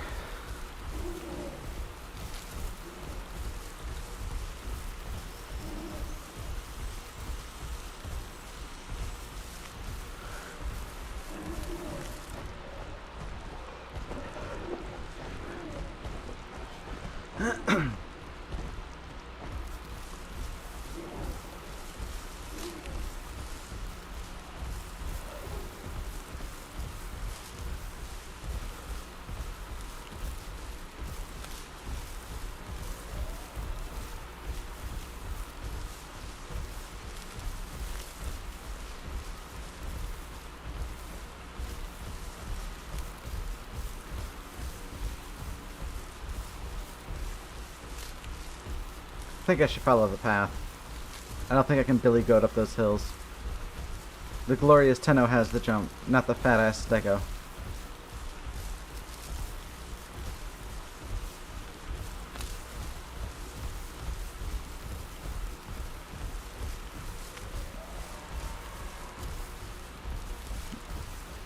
Speaker 1: I think I should follow the path. I don't think I can billy goat up those hills. The glorious Tenno has the jump, not the fat-ass Stego.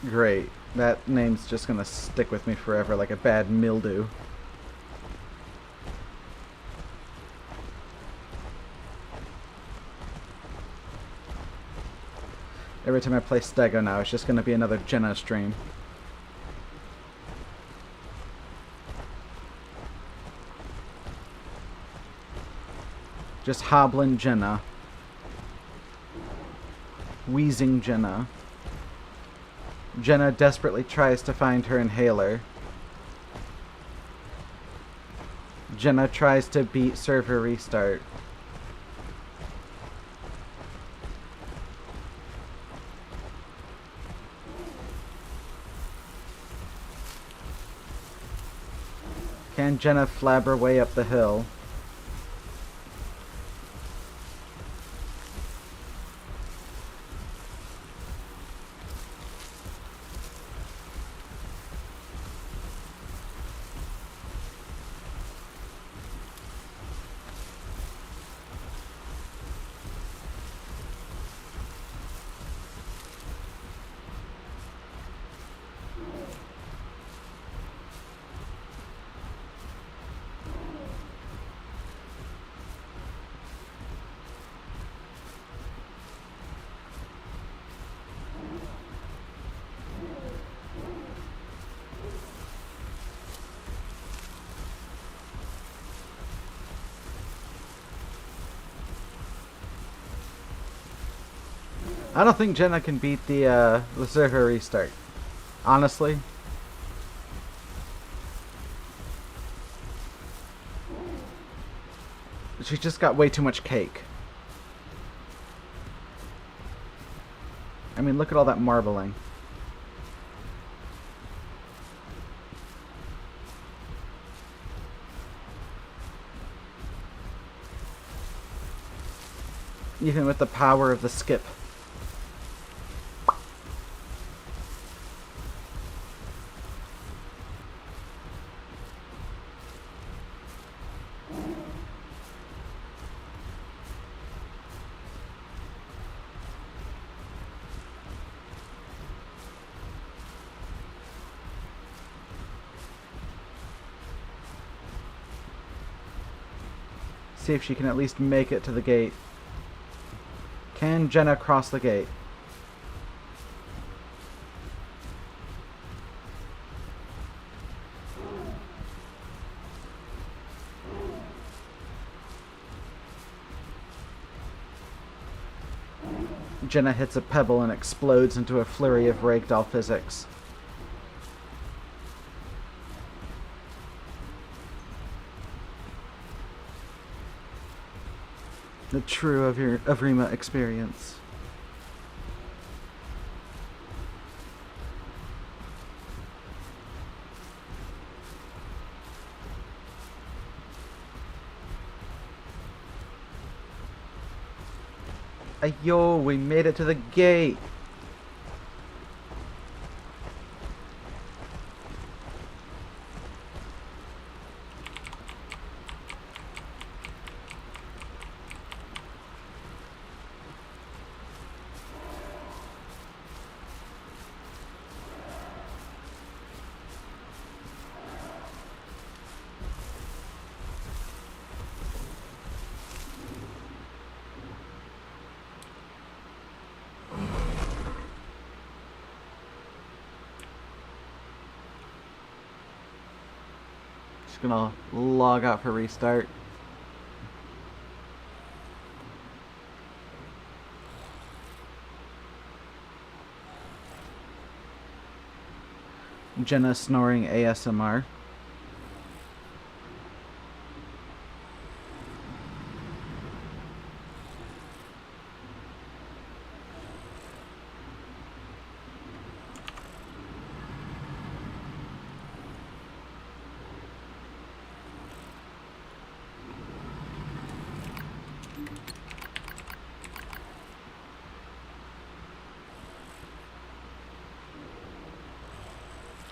Speaker 1: Great. That name's just gonna stick with me forever like a bad mildew. Every time I play Stego now, it's just going to be another Genna stream. Just hobbling Genna. Wheezing Genna. Genna desperately tries to find her inhaler. Genna tries to beat server restart. Can Genna flab her way up the hill? I don't think Genna can beat the server restart. Honestly. She's just got way too much cake. I mean, look at all that marbling. Even with the power of the skip. See if she can at least make it to the gate. Can Genna cross the gate? Genna hits a pebble and explodes into a flurry of ragdoll physics. The true Evrima experience. Ayo, we made it to the gate. Just gonna log out for restart. Genna snoring ASMR.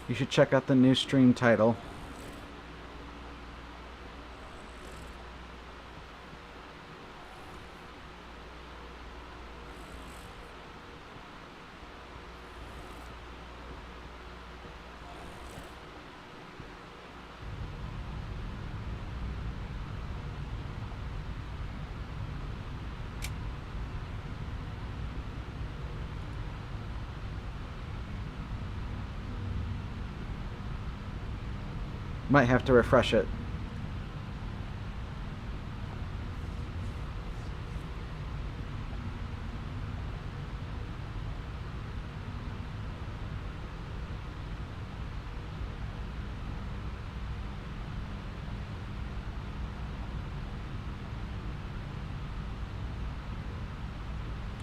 Speaker 1: You should check out the new stream title. Might have to refresh it.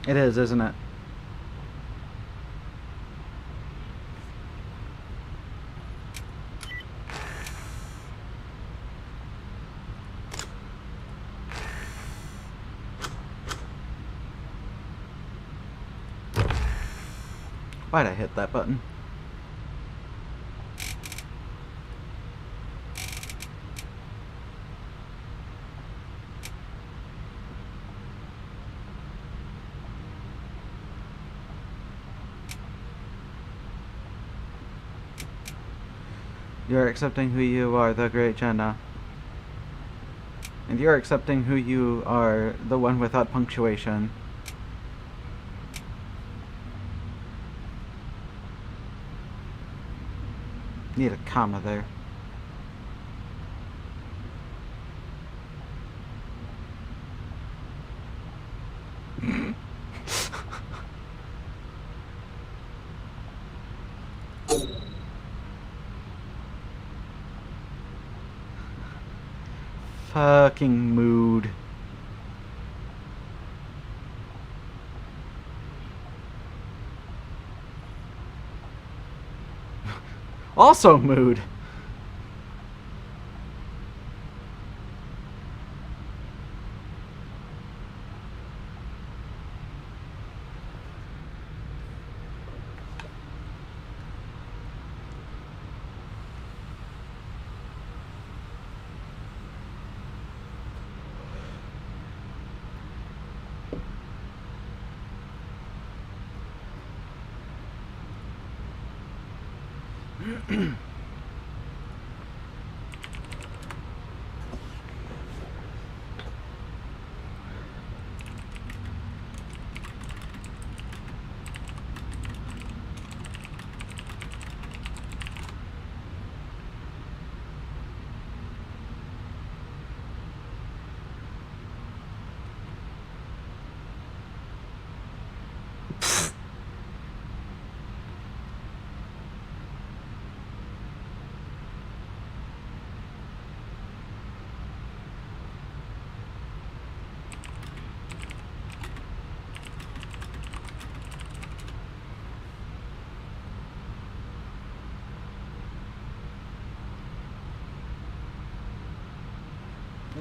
Speaker 1: It is, isn't it? Why'd I hit that button? You're accepting who you are, the great Genna. And you're accepting who you are, the one without punctuation. Need a comma there. Fucking mood. Also mood.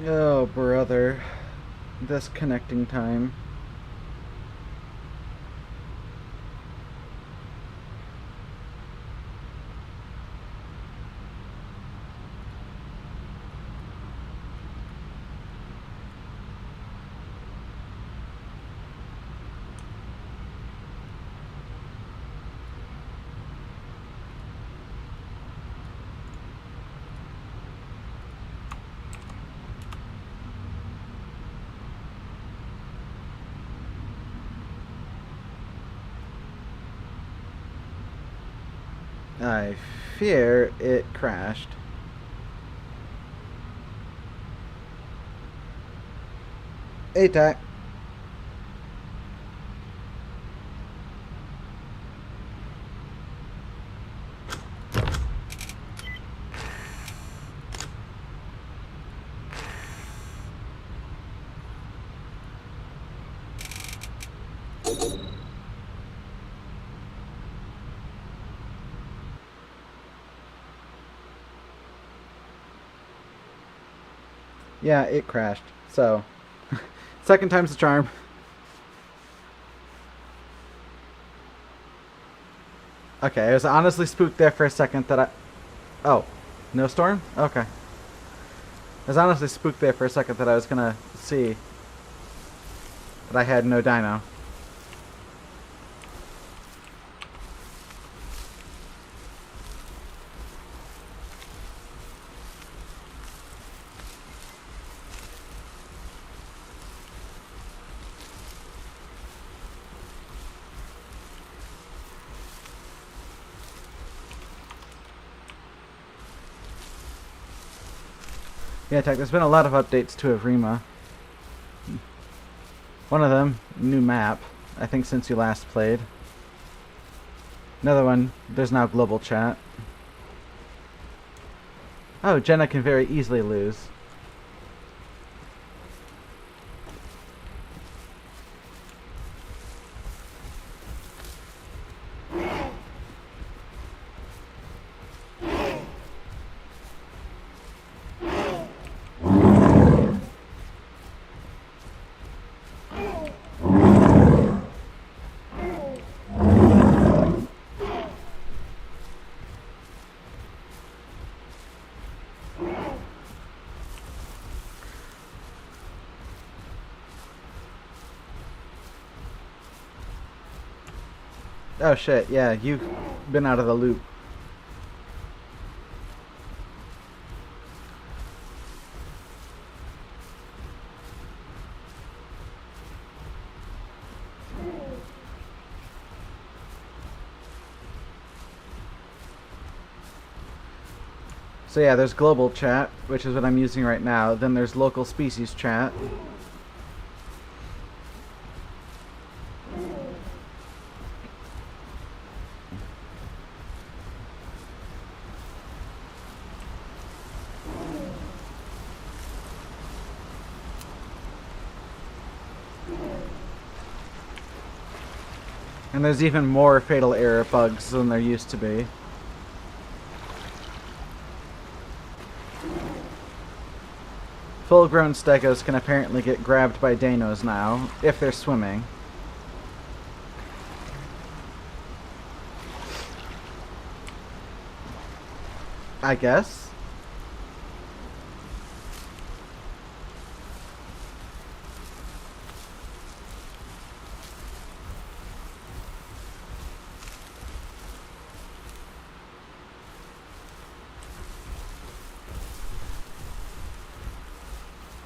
Speaker 1: Oh, brother. This connecting time. I fear it crashed. ATAC. Yeah, it crashed. So, second time's the charm. Okay, I was honestly spooked there for a second that I... Oh, no storm? Okay. I was honestly spooked there for a second that I was gonna see that I had no dino. Yeah, Tech, there's been a lot of updates to Evrima. One of them, new map, I think since you last played. Another one, there's now global chat. Oh, Genna can very easily lose. Oh shit, yeah, you've been out of the loop. So yeah, there's global chat, which is what I'm using right now. Then there's local species chat. And there's even more fatal error bugs than there used to be. Full-grown stegos can apparently get grabbed by Danos now, if they're swimming. I guess.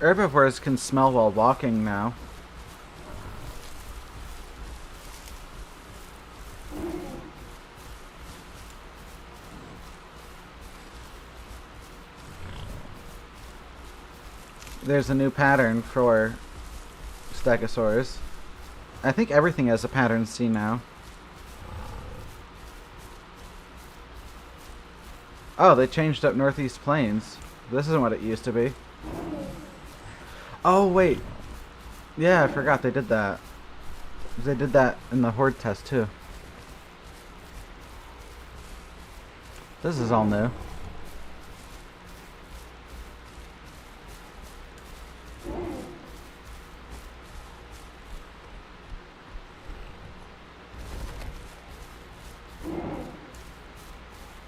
Speaker 1: Herbivores can smell while walking now. There's a new pattern for stegosaurs. I think everything has a pattern C now. Oh, they changed up Northeast Plains. This isn't what it used to be. Oh, wait. Yeah, I forgot they did that. They did that in the Horde test, too. This is all new.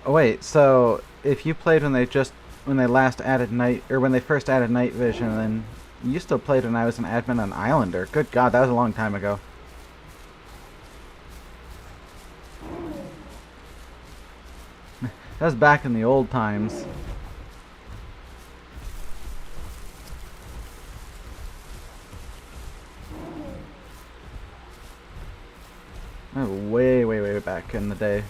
Speaker 1: Oh, wait, so if you played when they last added night, or when they first added night vision, then you still played when I was an admin on Islander. Good God, that was a long time ago. That was back in the old times. That was way, way, way back in the day.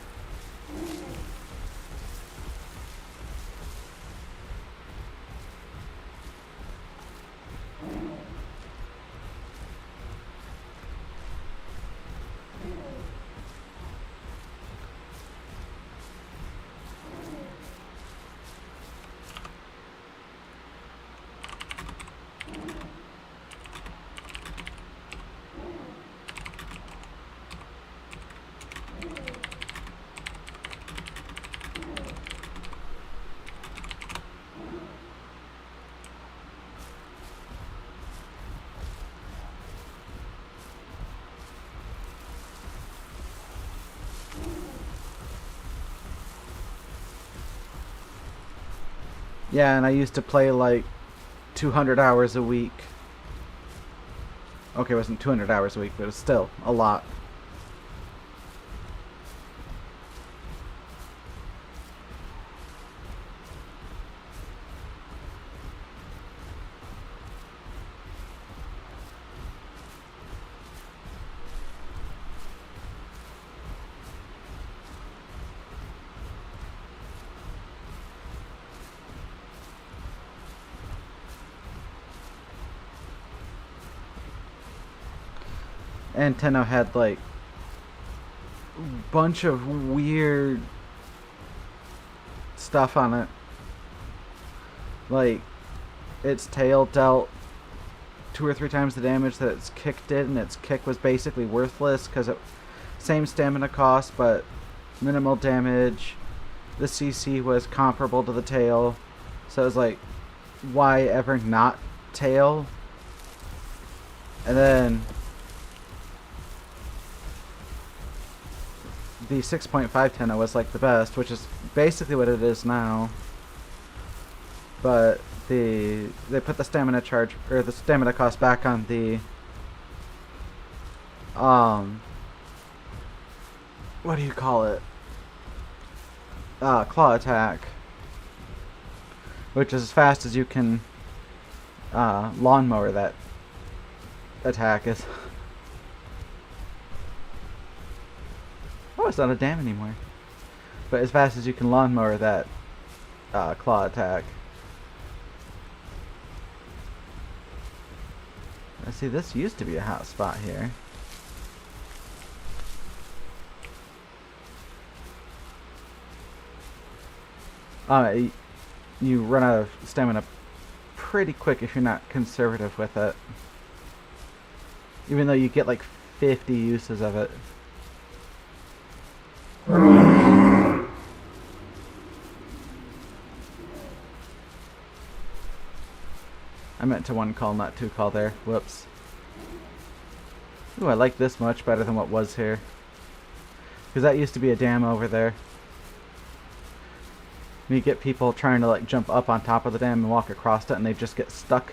Speaker 1: Yeah, and I used to play like 200 hours a week. Okay, it wasn't 200 hours a week, but it's still a lot. And Tenno had like bunch of weird stuff on it. Like its tail dealt 2 or 3 times the damage that its kick did, and its kick was basically worthless because it same stamina cost but minimal damage. The CC was comparable to the tail, so it was like, why ever not tail? And then the 6.5 Tenno was like the best, which is basically what it is now. But they put the stamina charge or the stamina cost back on the what do you call it? Claw attack, which is as fast as you can lawnmower that attack is. Oh, it's not a dam anymore. But as fast as you can lawnmower that claw attack. Let's see, this used to be a hot spot here. You run out of stamina pretty quick if you're not conservative with it. Even though you get like 50 uses of it. I meant to 1 call, not 2 call there. Whoops. Ooh, I like this much better than what was here. Because that used to be a dam over there. You get people trying to like jump up on top of the dam and walk across it, and they just get stuck.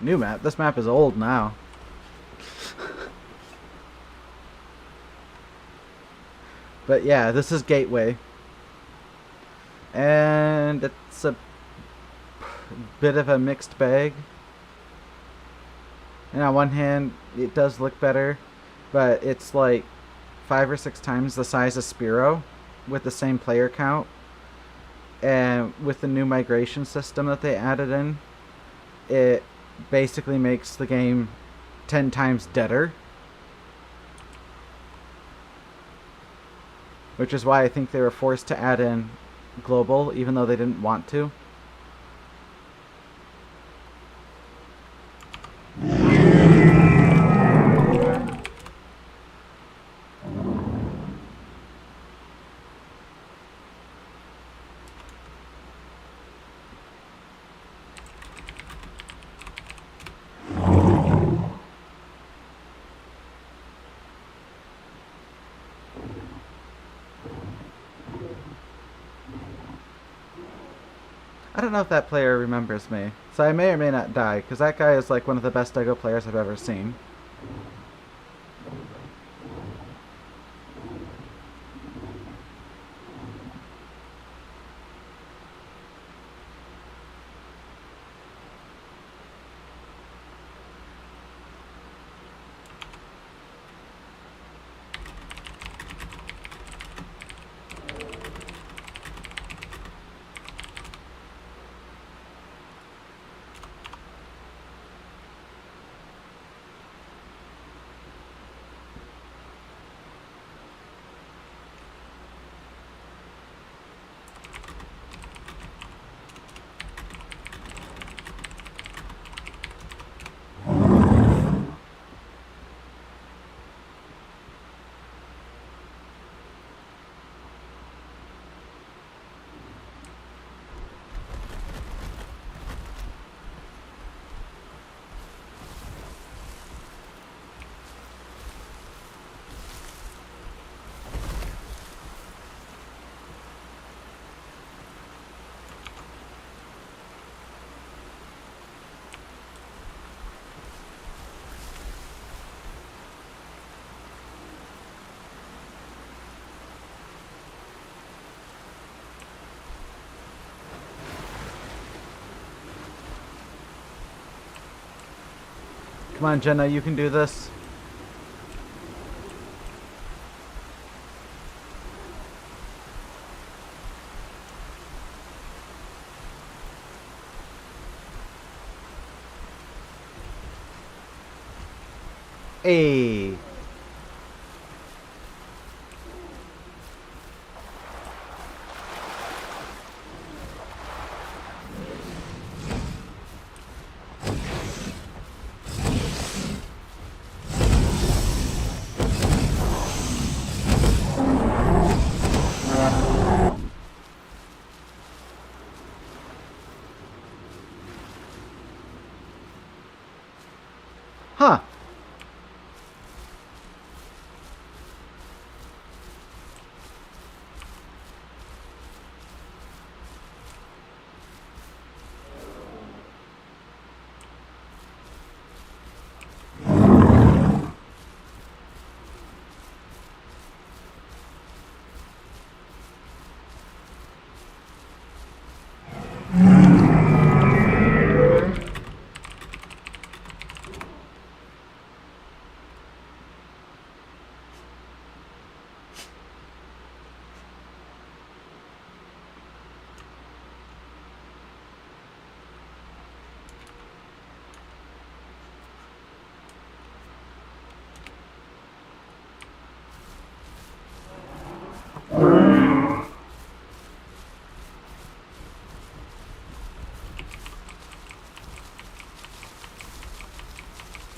Speaker 1: New map. This map is old now. But yeah, this is Gateway. And it's a bit of a mixed bag. And on one hand, it does look better, but it's like 5 or 6 times the size of Spearow with the same player count. And with the new migration system that they added in, it basically makes the game 10 times deader. Which is why I think they were forced to add in global, even though they didn't want to. I don't know if that player remembers me, so I may or may not die, because that guy is like one of the best Dego players I've ever seen. Come on, Genna, you can do this. Hey. Huh.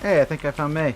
Speaker 1: Hey, I think I found May.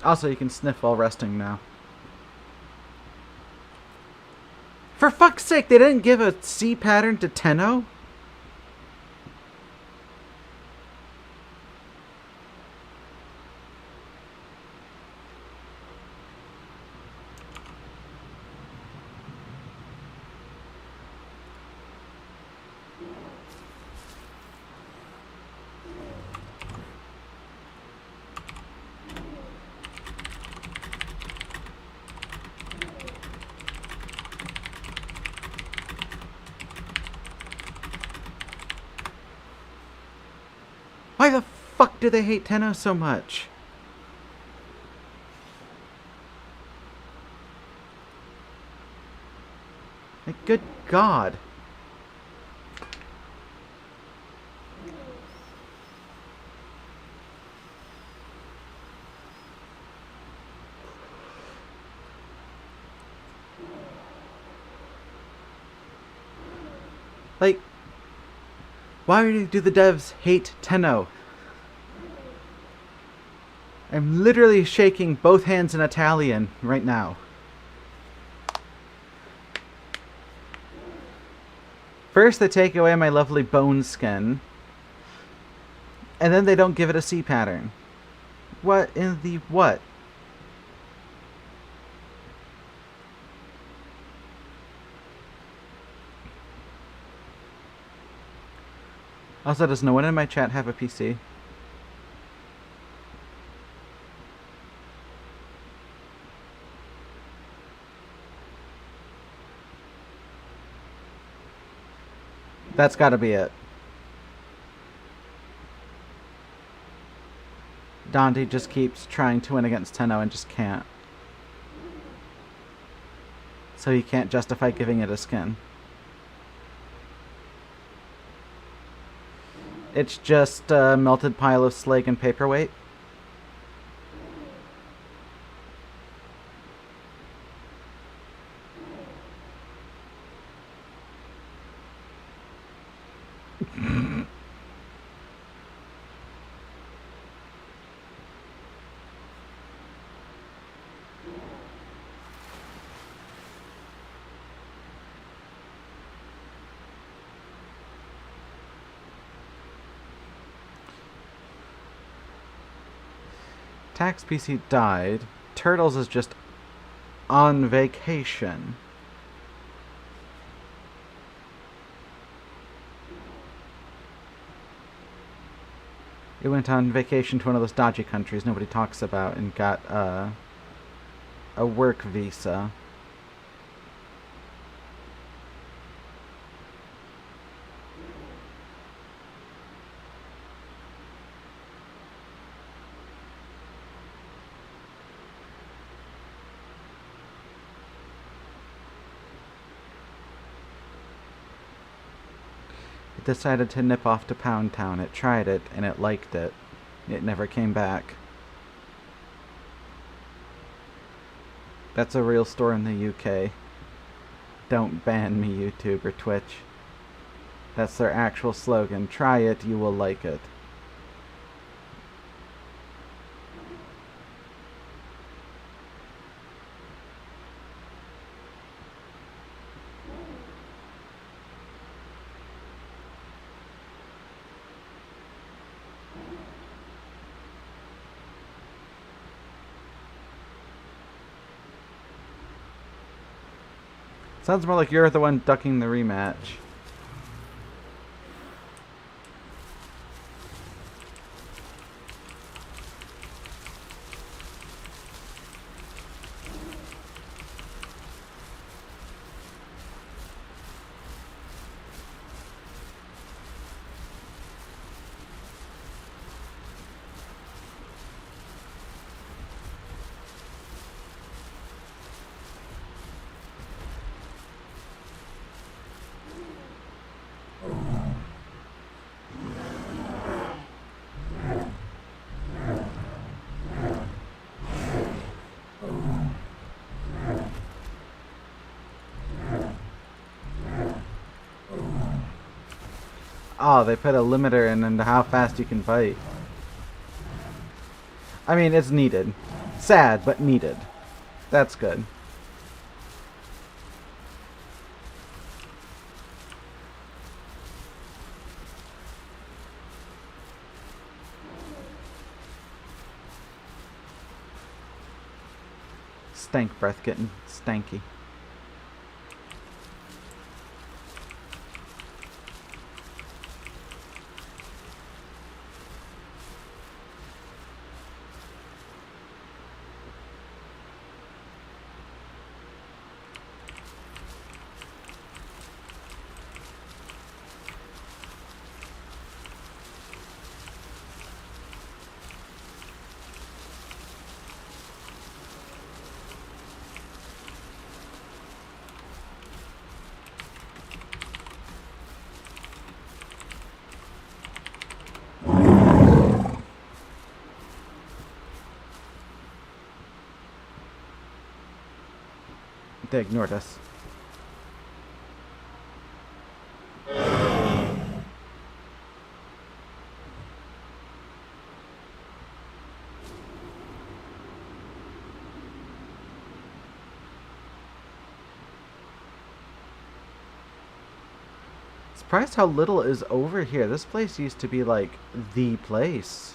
Speaker 1: Also, you can sniff while resting now. For fuck's sake, they didn't give a C pattern to Tenno? Why the fuck do they hate Tenno so much? Like, good God. Like, why do the devs hate Tenno? I'm literally shaking both hands in Italian right now. First, they take away my lovely bone skin, and then they don't give it a C pattern. What in the what? Also, does no one in my chat have a PC? That's gotta be it. Dante just keeps trying to win against Tenno and just can't. So he can't justify giving it a skin. It's just a melted pile of slag and paperweight. Tax PC died. Turtles is just on vacation. It went on vacation to one of those dodgy countries nobody talks about and got a work visa. It decided to nip off to Pound Town. It tried it, and it liked it. It never came back. That's a real store in the UK. Don't ban me, YouTube or Twitch. That's their actual slogan. Try it, you will like it. Sounds more like you're the one ducking the rematch. Oh, they put a limiter in into how fast you can fight. I mean, it's needed. Sad, but needed. That's good. Stank breath getting stanky. They ignored us. Surprised how little is over here. This place used to be like the place.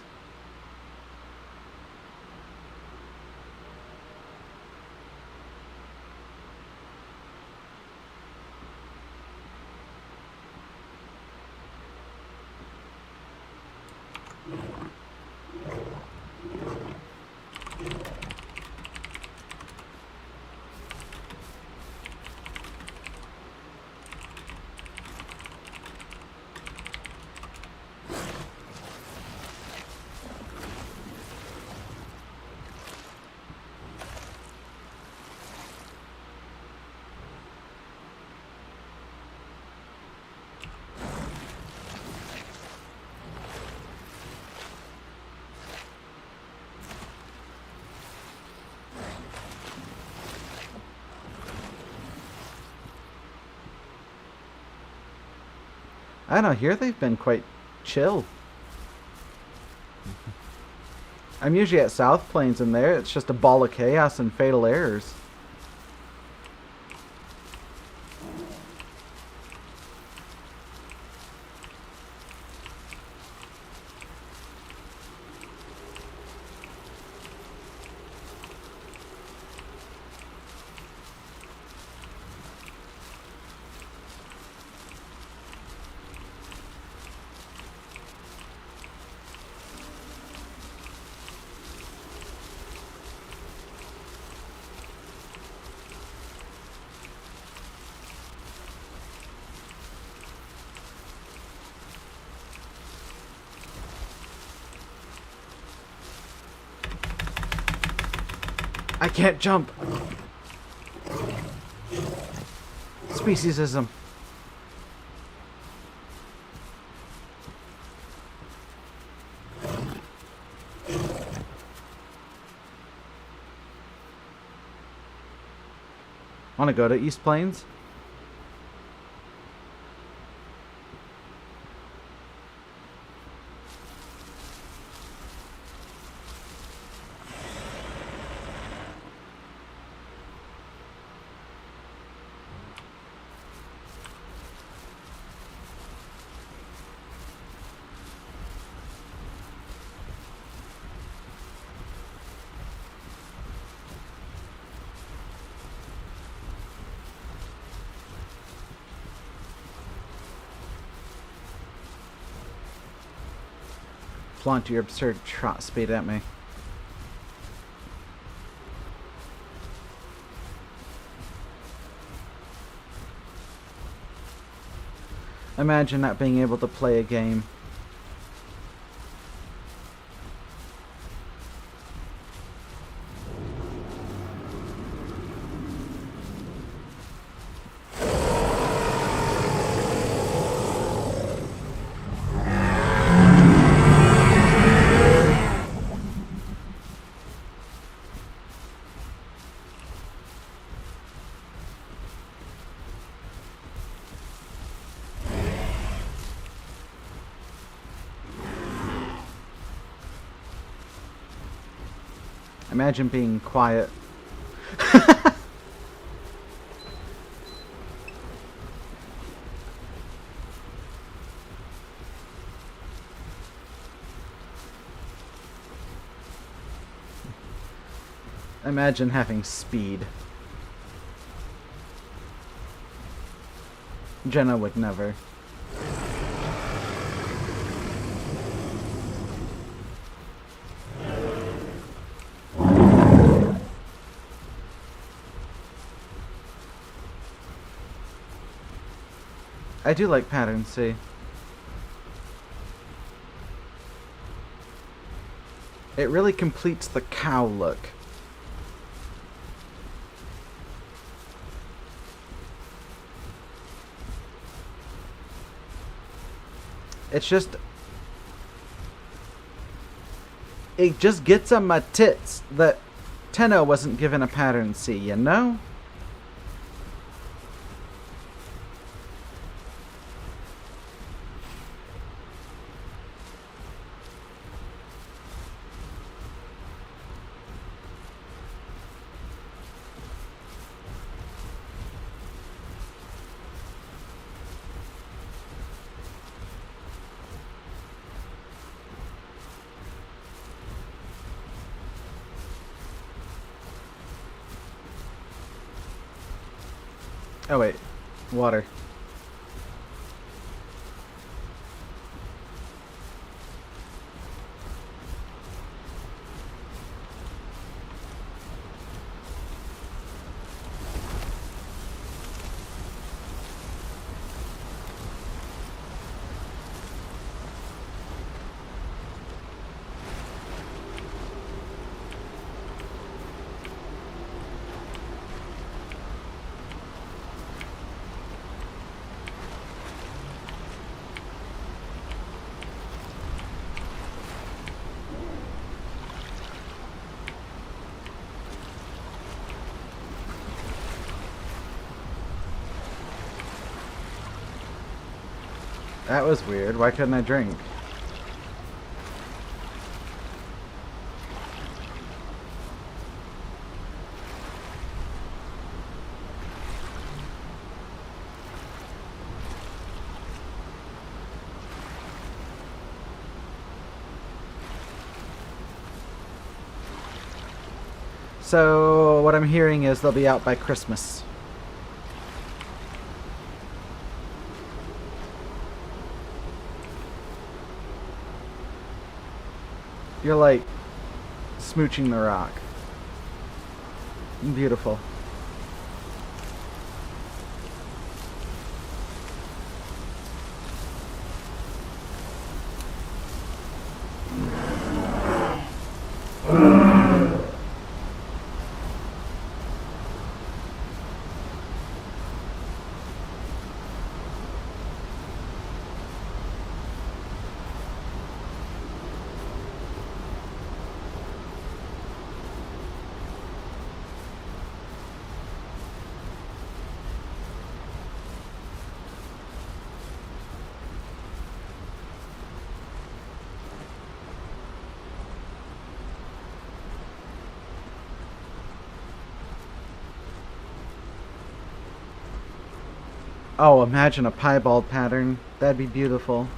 Speaker 1: I don't know, here they've been quite chill. I'm usually at South Plains and there it's just a ball of chaos and fatal errors. I can't jump. Speciesism. Want to go to East Plains? Flaunt your absurd trot speed at me. Imagine not being able to play a game. Imagine being quiet. Imagine having speed. Genna would never. I do like pattern C. It really completes the cow look. It's just... It just gets on my tits that Tenno wasn't given a pattern C, you know? Oh wait, water. That was weird. Why couldn't I drink? So, what I'm hearing is they'll be out by Christmas. You're like smooching the rock. Beautiful. Oh, imagine a piebald pattern. That'd be beautiful.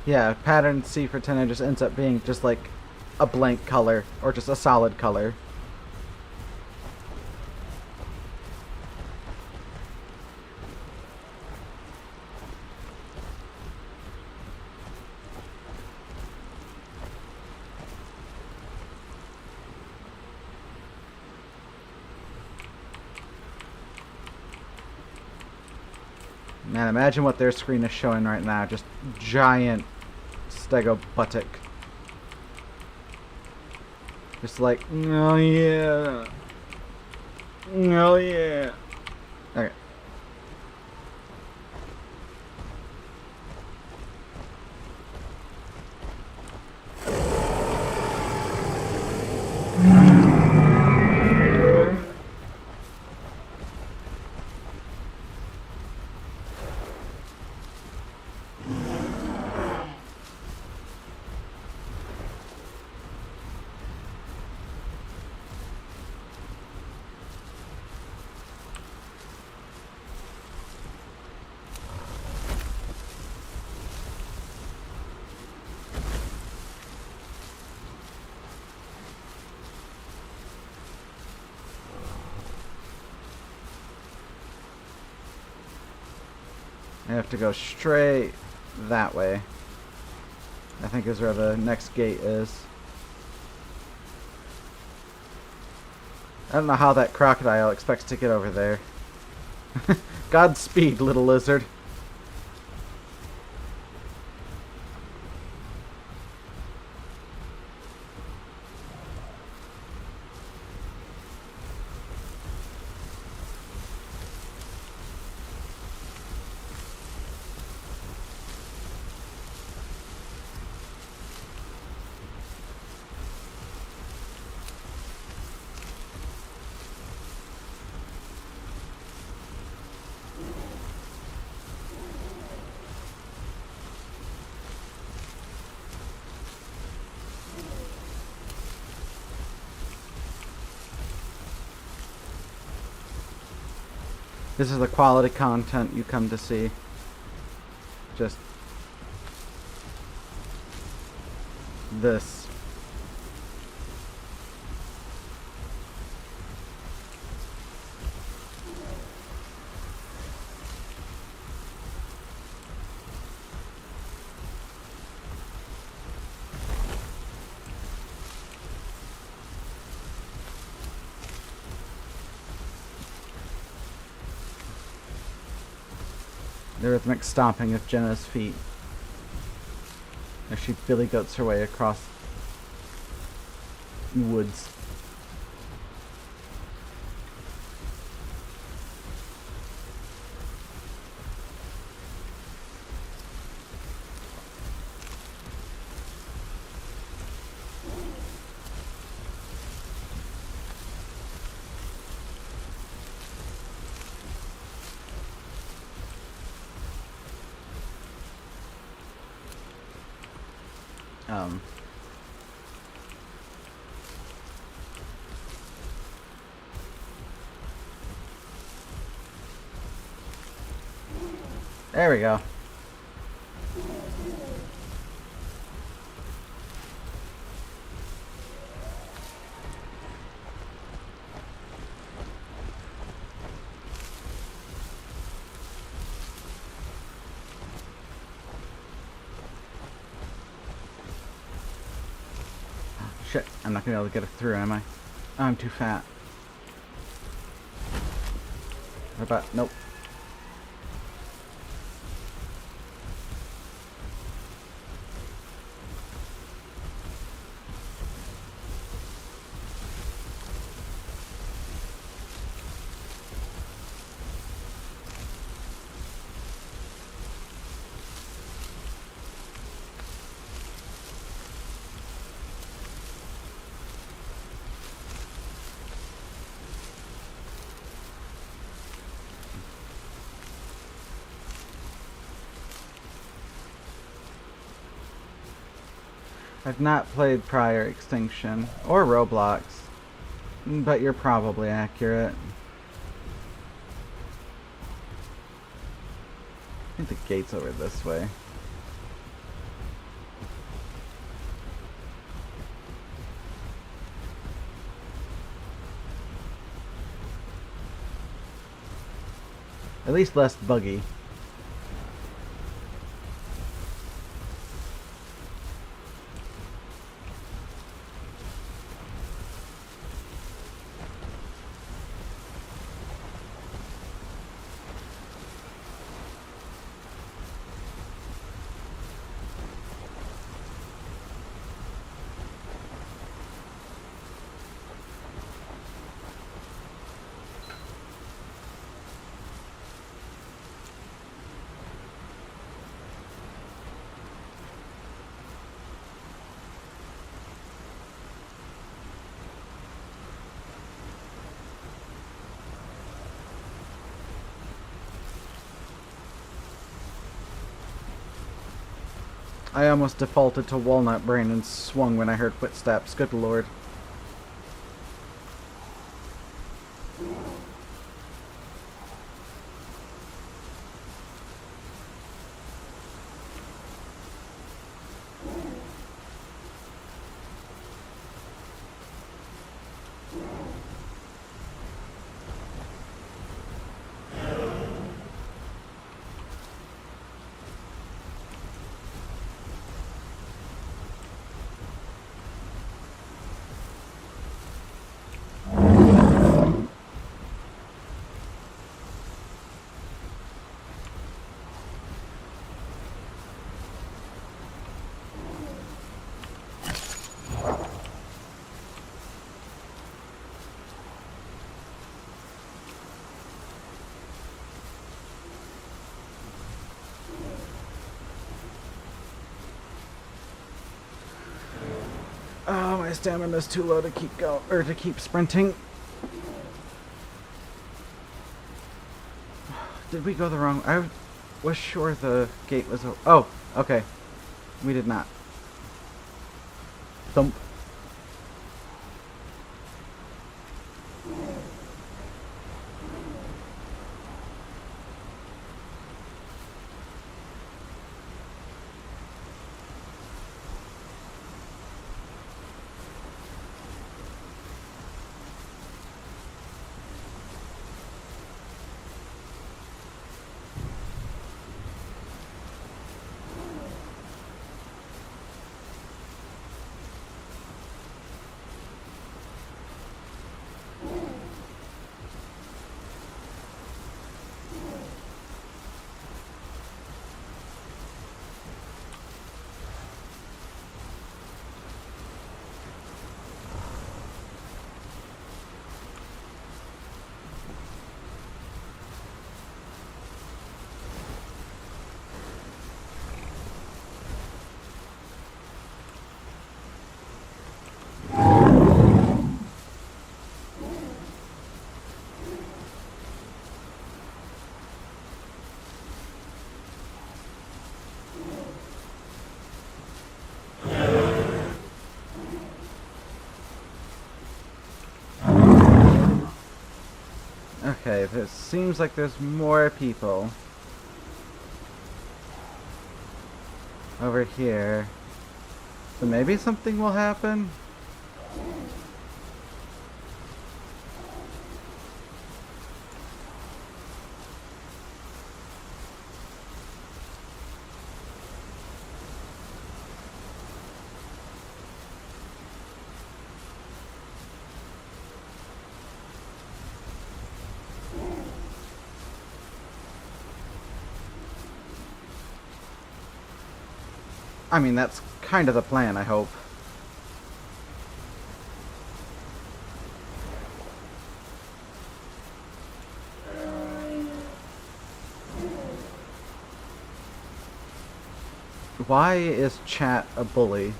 Speaker 1: Yeah, pattern C for 10 just ends up being just like a blank color or just a solid color. Man, imagine what their screen is showing right now. Just giant stegobutic. Just like, oh yeah. Oh yeah. Okay. I have to go straight that way. I think is where the next gate is. I don't know how that crocodile expects to get over there. Godspeed, little lizard. This is the quality content you come to see. Just this. The rhythmic stomping of Genna's feet as she billy goats her way across woods. Um, There we go. Shit, I'm not gonna be able to get it through, am I? Oh, I'm too fat. What about... Nope. I've not played prior Extinction or Roblox, but you're probably accurate. I think the gate's over this way. At least less buggy. I almost defaulted to Walnut Brain and swung when I heard footsteps. Good lord. Oh, my stamina's too low to keep going, or to keep sprinting. Did we go the wrong? I was sure the gate was. Oh, okay. We did not. Thump. Okay, it seems like there's more people. over here. So maybe something will happen? I mean, that's kind of the plan, I hope. Why is chat a bully?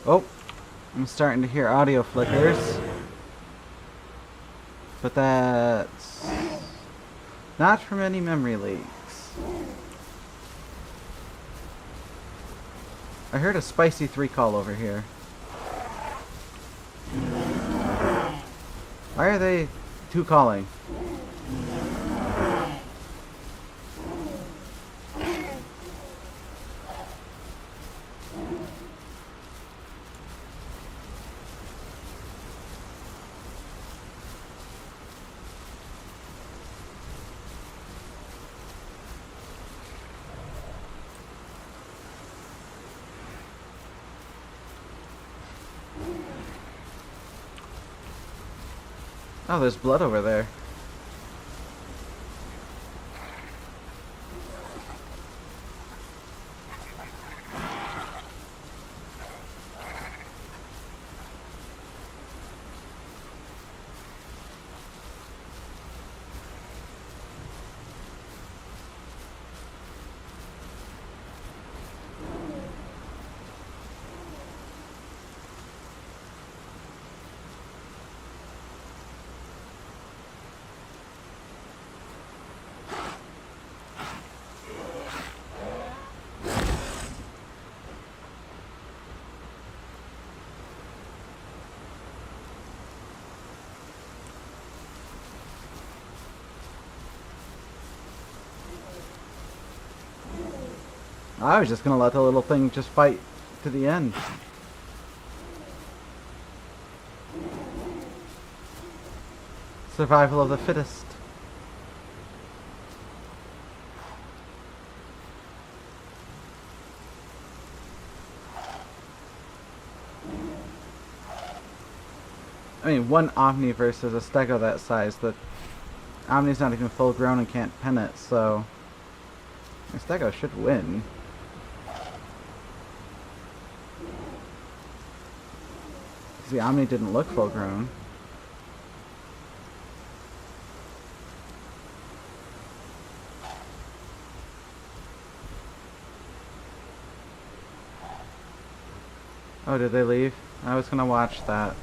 Speaker 1: Oh, I'm starting to hear audio flickers. But that's not from any memory leaks. I heard a spicy 3 call over here. Why are they 2 calling? Oh, there's blood over there. I was just gonna let the little thing just fight to the end. Survival of the fittest. I mean, one Omni versus a Stego that size. The Omni's not even full grown and can't pen it, so the Stego should win. The Omni didn't look full grown. Oh, did they leave? I was gonna watch that.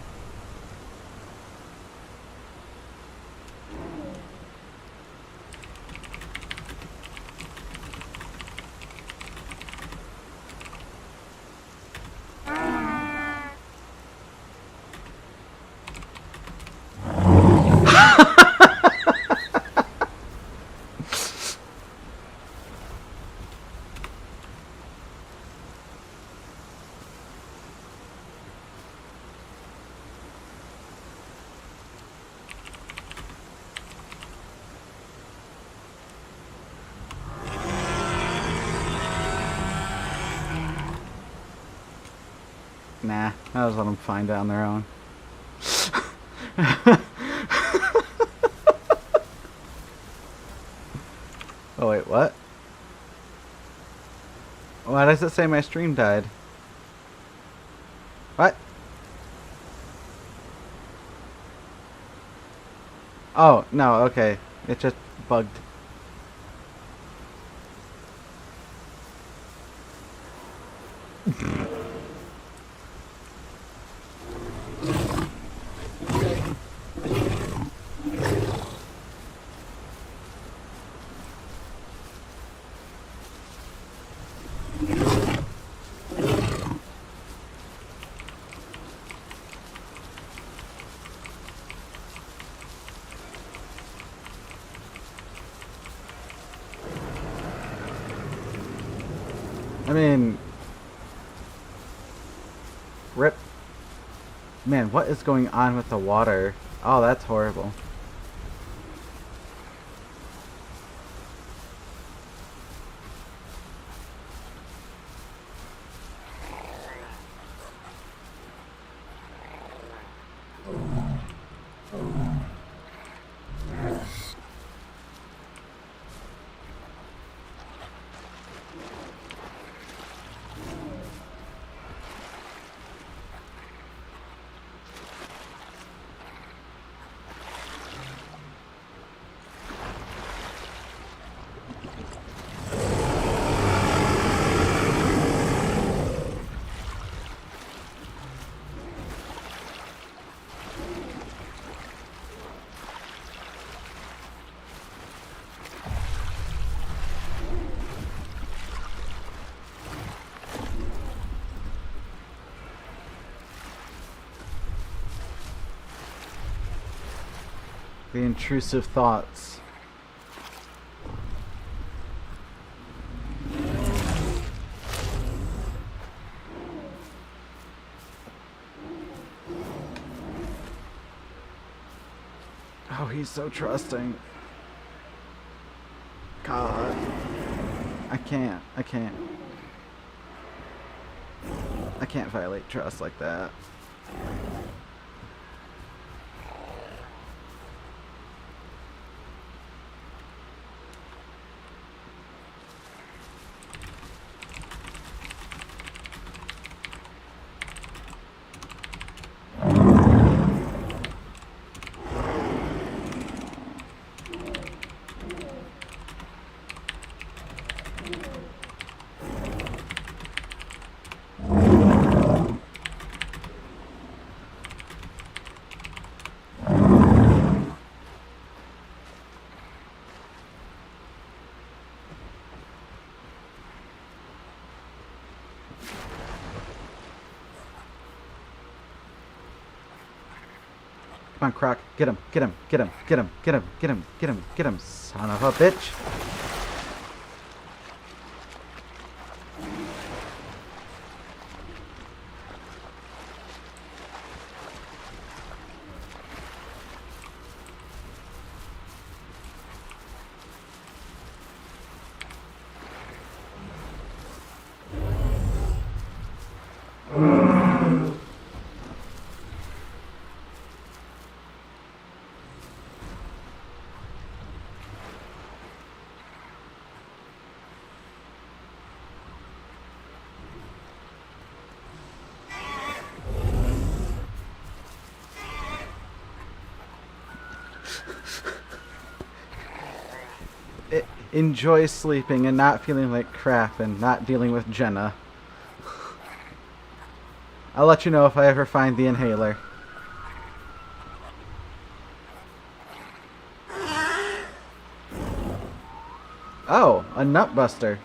Speaker 1: Nah, I'll just let them find it on their own. Oh wait, what? Why does it say my stream died? What? Oh, no, okay. It just bugged. I mean, rip. Man, what is going on with the water? Oh, that's horrible. The intrusive thoughts. Oh, he's so trusting. God. I can't. I can't violate trust like that. Come on, Croc. Get him. Get him. Get him. Get him. Get him. Get him. Get him. Get him. Son of a bitch. Enjoy sleeping and not feeling like crap and not dealing with Genna. I'll let you know if I ever find the inhaler. Oh, a nutbuster.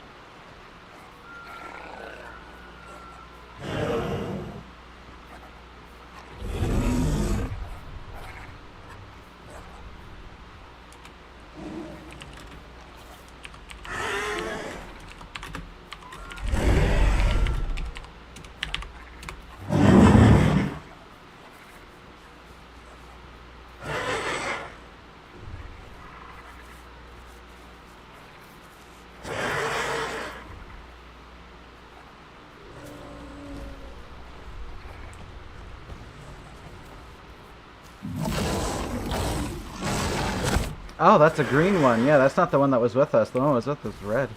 Speaker 1: Oh, that's a green one. Yeah, that's not the one that was with us. The one that was with us was red.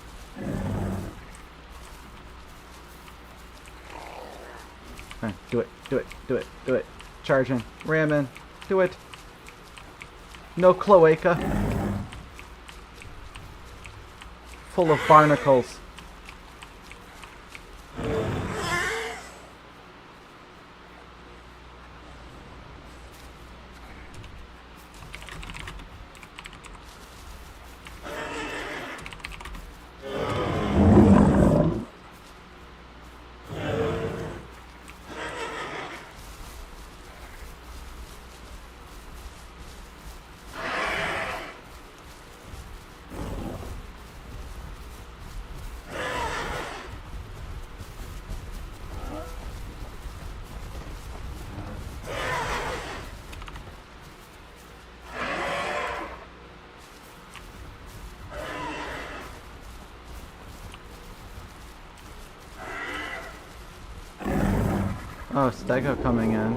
Speaker 1: Okay, do it. Do it. Do it. Do it. Charging. Ramming. Do it. No cloaca. full of barnacles. Oh, Stego coming in.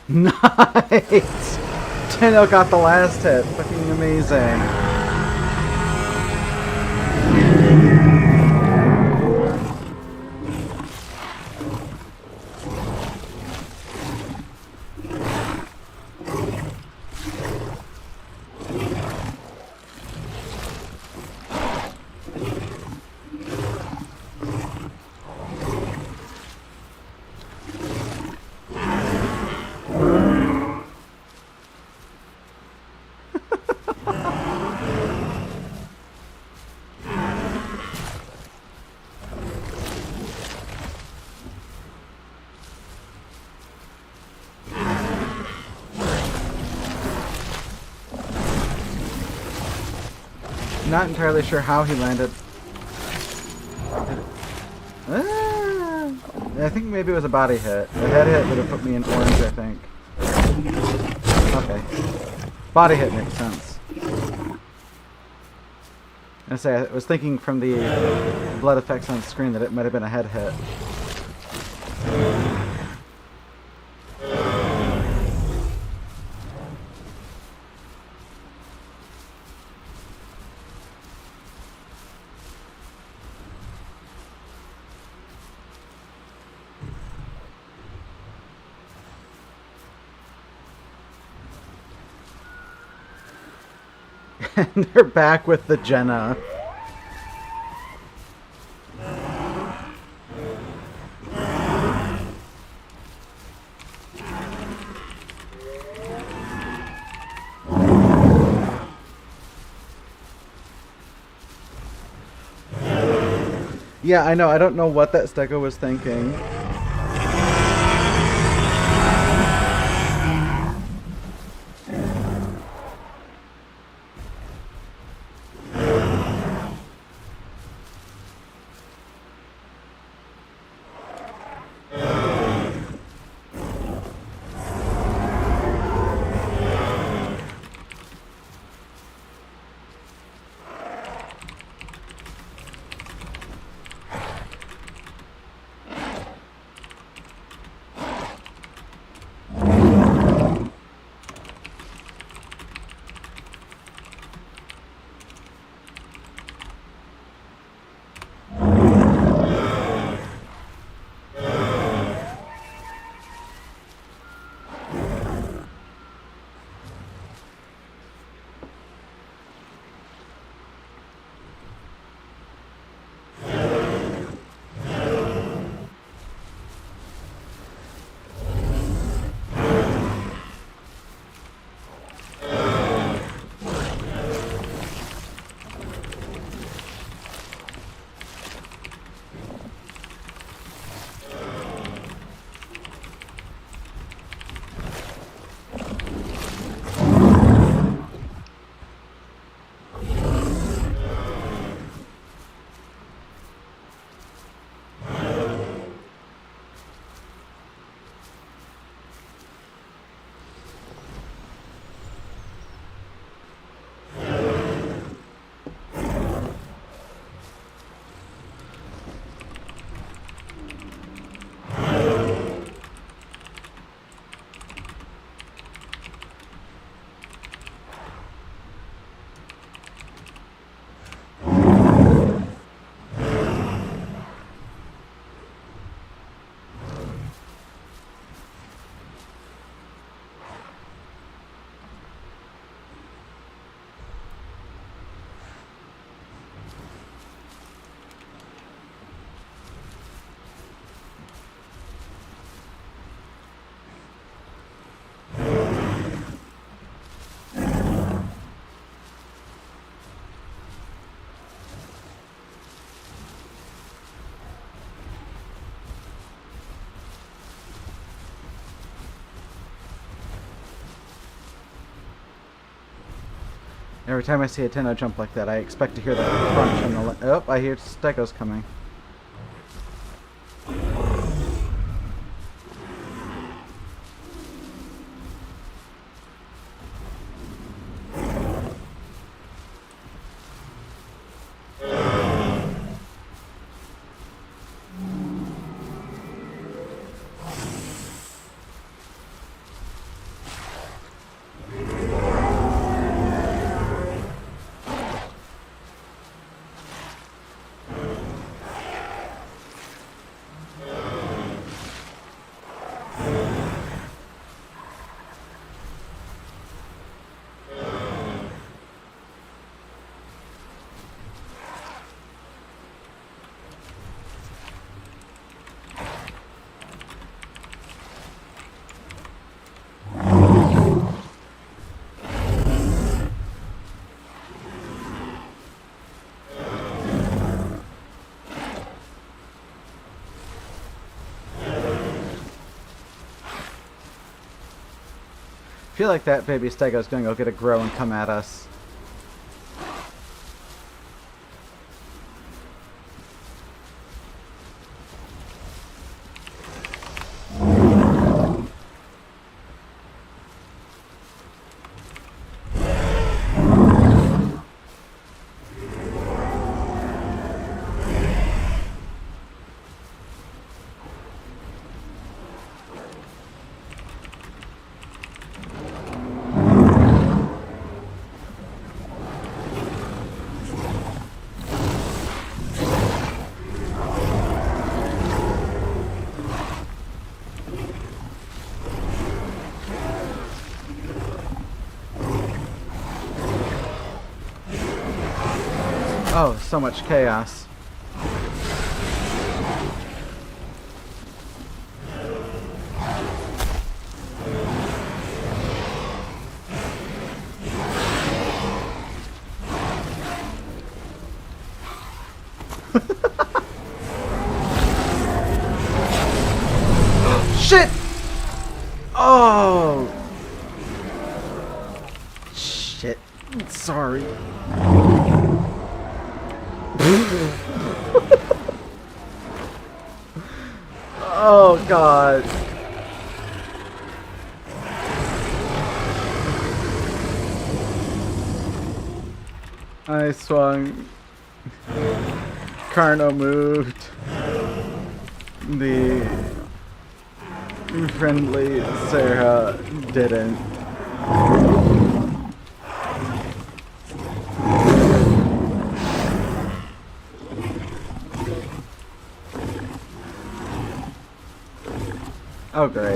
Speaker 1: Nice! Tino got the last hit. Fucking amazing. Not entirely sure how he landed. I think maybe it was a body hit. A head hit would have put me in orange, I think. Okay. Body hit makes sense. I was thinking from the blood effects on the screen that it might have been a head hit. And they're back with the Genna. Yeah, I know. I don't know what that Stego was thinking. Every time I see a Tenno jump like that, I expect to hear the crunch and the... Oh, I hear Stegos coming. I feel like that baby Stego's gonna go get a grow and come at us. Oh, so much chaos. Shit! Oh! Shit. Sorry. Oh god. I swung. Carno moved. The friendly Sarah didn't. Oh, great.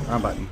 Speaker 1: Wrong button.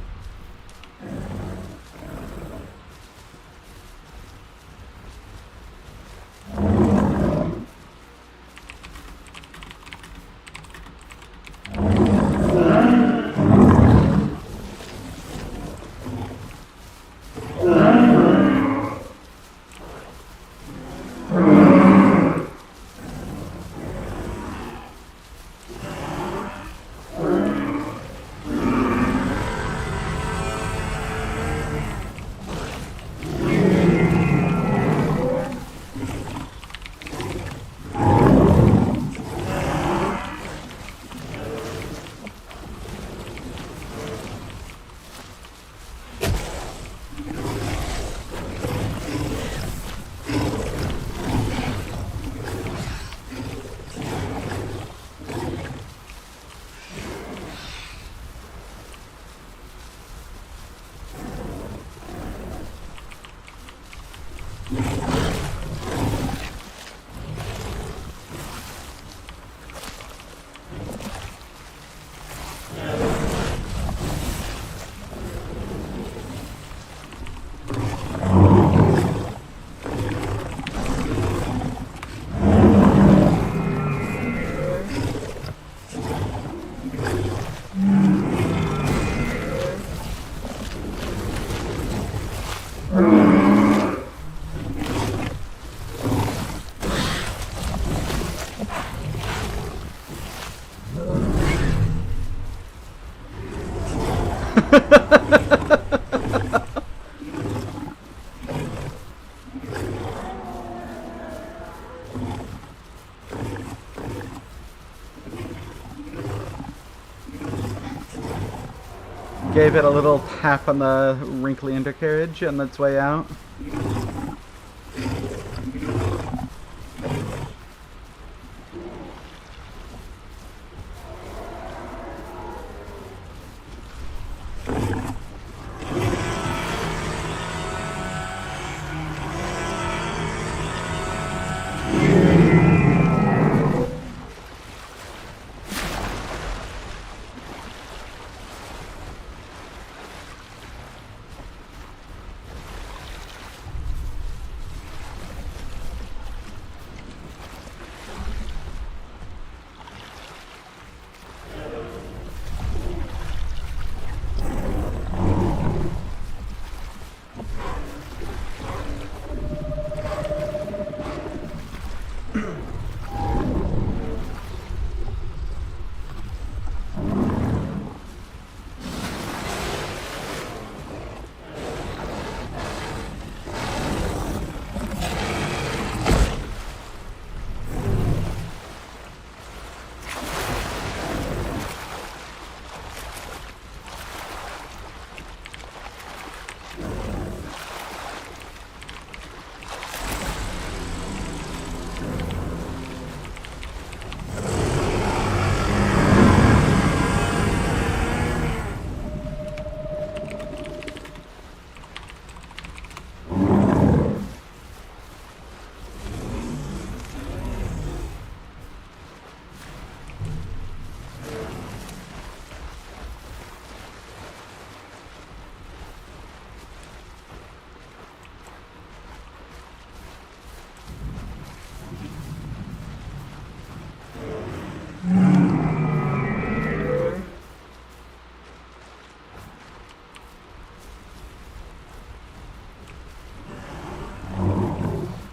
Speaker 1: Gave it a little tap on the wrinkly undercarriage on its way out.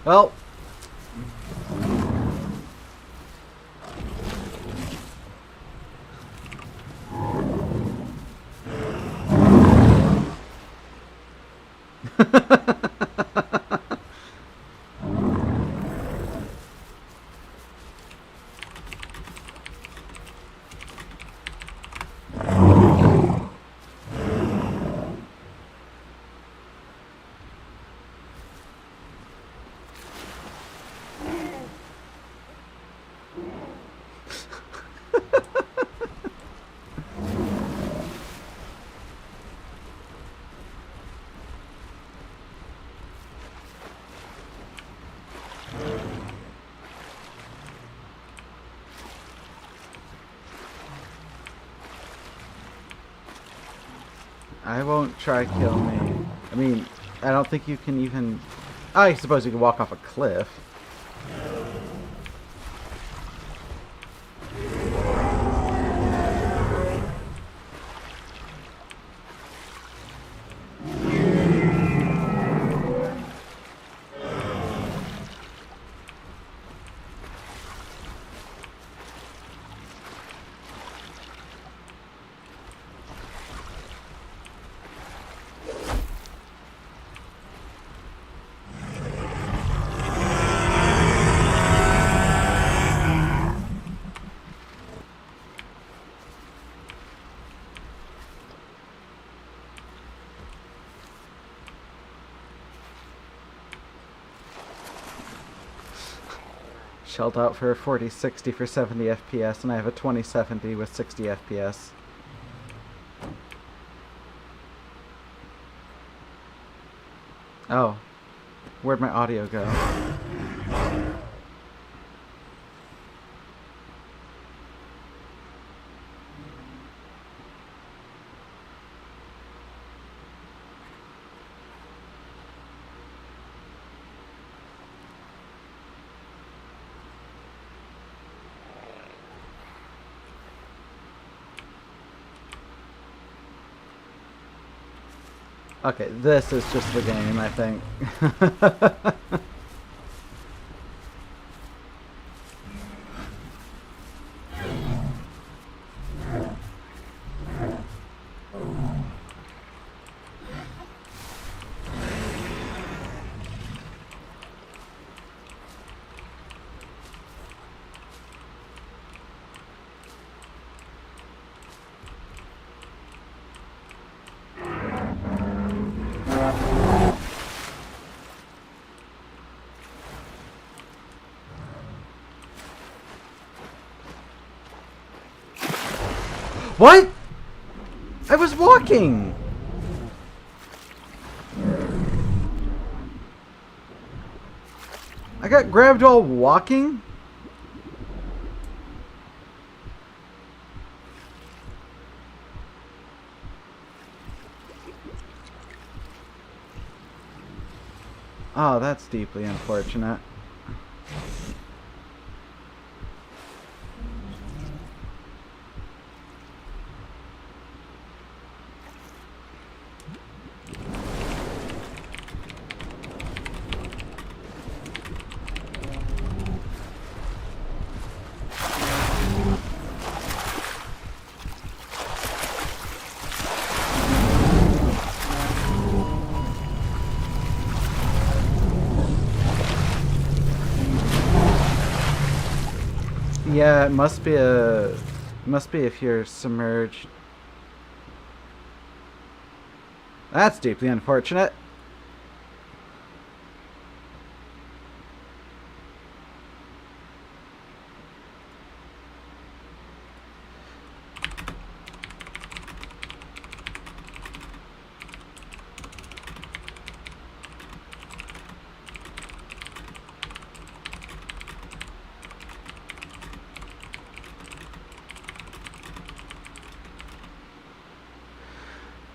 Speaker 1: Well. I won't try kill me. I mean, I don't think you can even... I suppose you can walk off a cliff. Shelled out for a 4060 for 70 FPS, and I have a 2070 with 60 FPS. Oh, where'd my audio go? Okay, this is just the game, I think. What? I was walking! I got grabbed while walking? Oh, that's deeply unfortunate. Yeah, it must be if you're submerged. That's deeply unfortunate.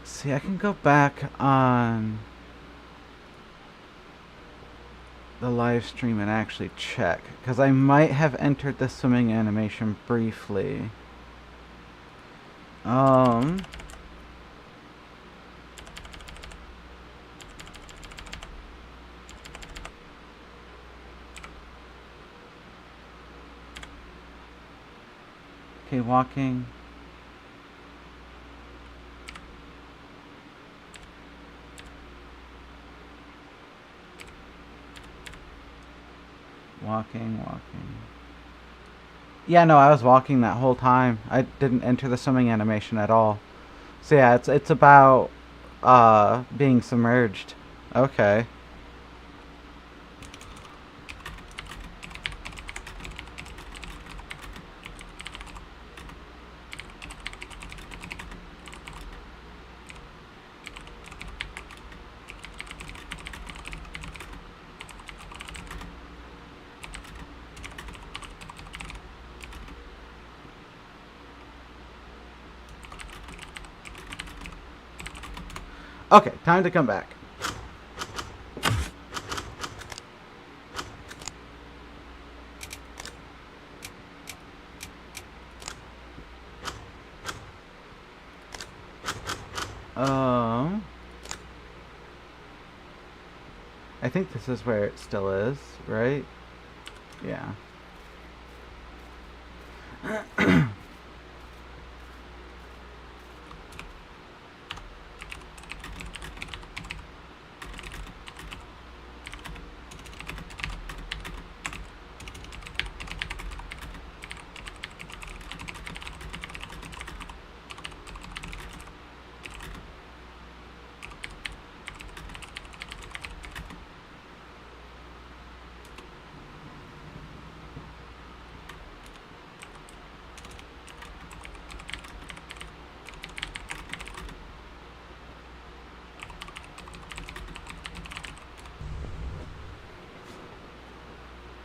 Speaker 1: See, I can go back on the live stream and actually check, because I might have entered the swimming animation briefly. Okay, walking. Walking. Yeah, no, I was walking that whole time. I didn't enter the swimming animation at all. So yeah, it's about being submerged. Okay. Okay, time to come back. I think this is where it still is, right? Yeah.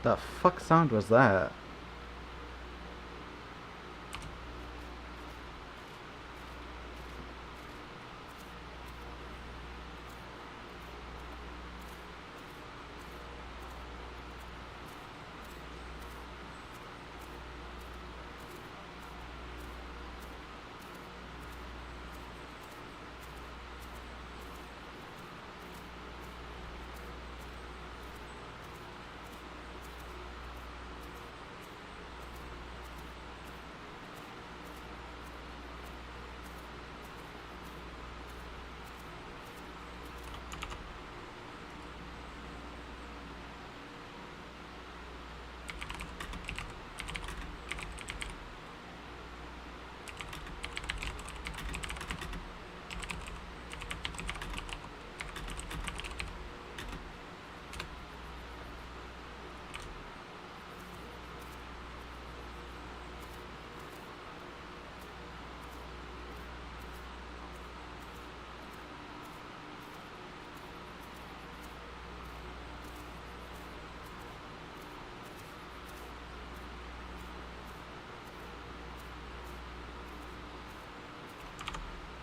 Speaker 1: The fuck sound was that?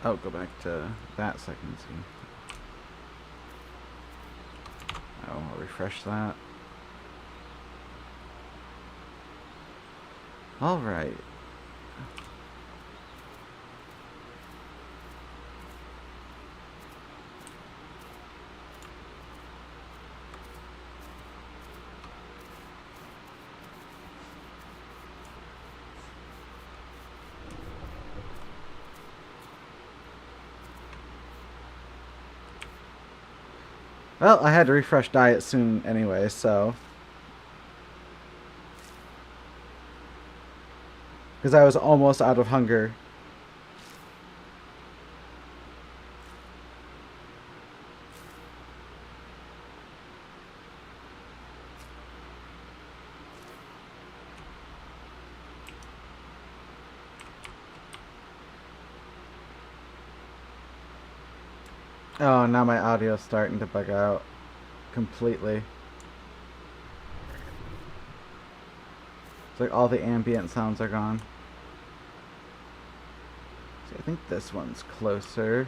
Speaker 1: Oh, go back to that so I can see. Oh, I'll refresh that. Alright. Well, I had to refresh diet soon anyway, so. Because I was almost out of hunger. Oh, now my audio's starting to bug out completely. It's like all the ambient sounds are gone. See, I think this one's closer.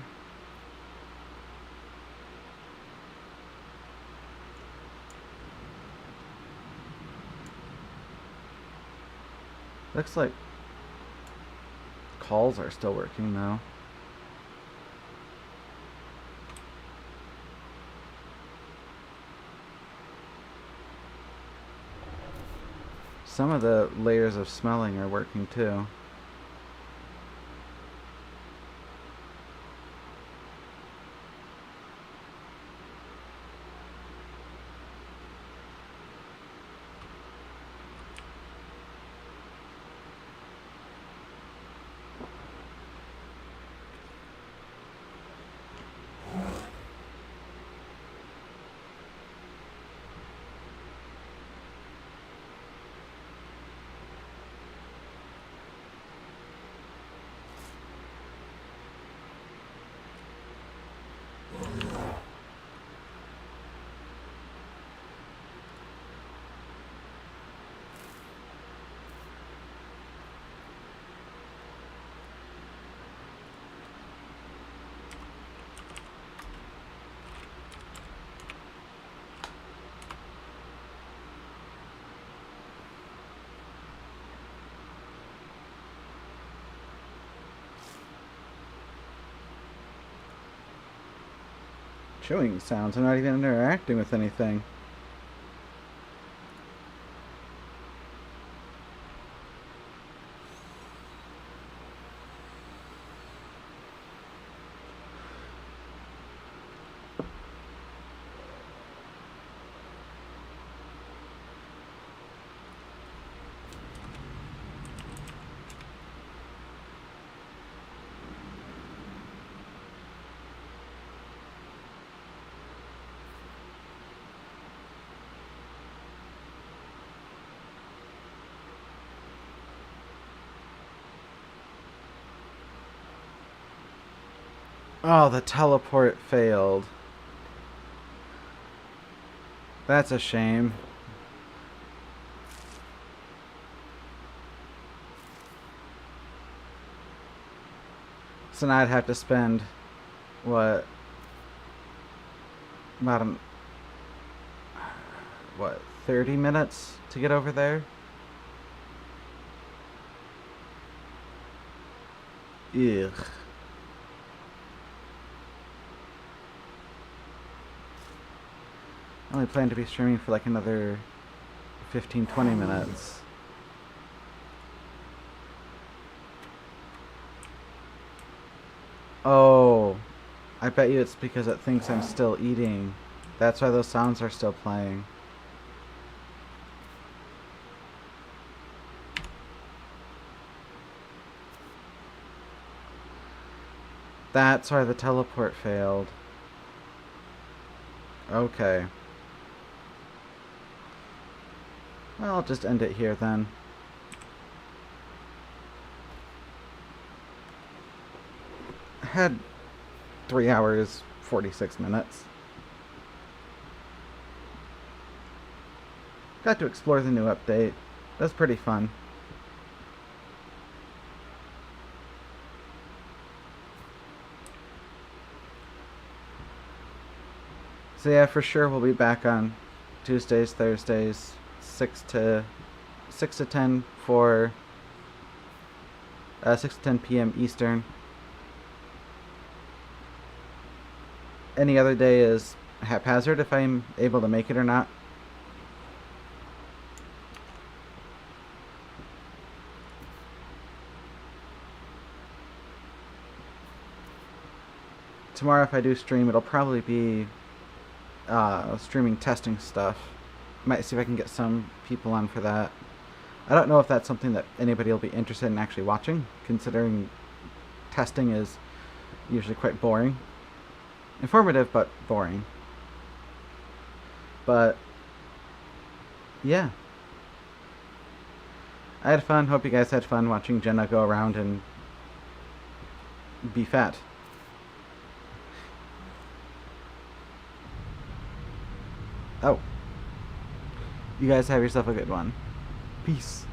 Speaker 1: Looks like calls are still working though. Some of the layers of smelling are working too. Chewing sounds. I'm not even interacting with anything. Oh, the teleport failed. That's a shame. So now I'd have to spend, what, about, 30 minutes to get over there? Ugh. I only plan to be streaming for like another 15-20 minutes. Oh, I bet you it's because it thinks I'm still eating. That's why those sounds are still playing. That's why the teleport failed. Okay. Well, I'll just end it here then. I had 3 hours, 46 minutes. Got to explore the new update. That's pretty fun. So yeah, for sure we'll be back on Tuesdays, Thursdays, 6 to 10 for 6 to 10 p.m. Eastern. Any other day is haphazard if I'm able to make it or not. Tomorrow, if I do stream, it'll probably be streaming testing stuff. Might see if I can get some people on for that. I don't know if that's something that anybody will be interested in actually watching, considering testing is usually quite boring. Informative, but boring. But, yeah. I had fun. Hope you guys had fun watching Genna go around and be fat. Oh. You guys have yourself a good one. Peace.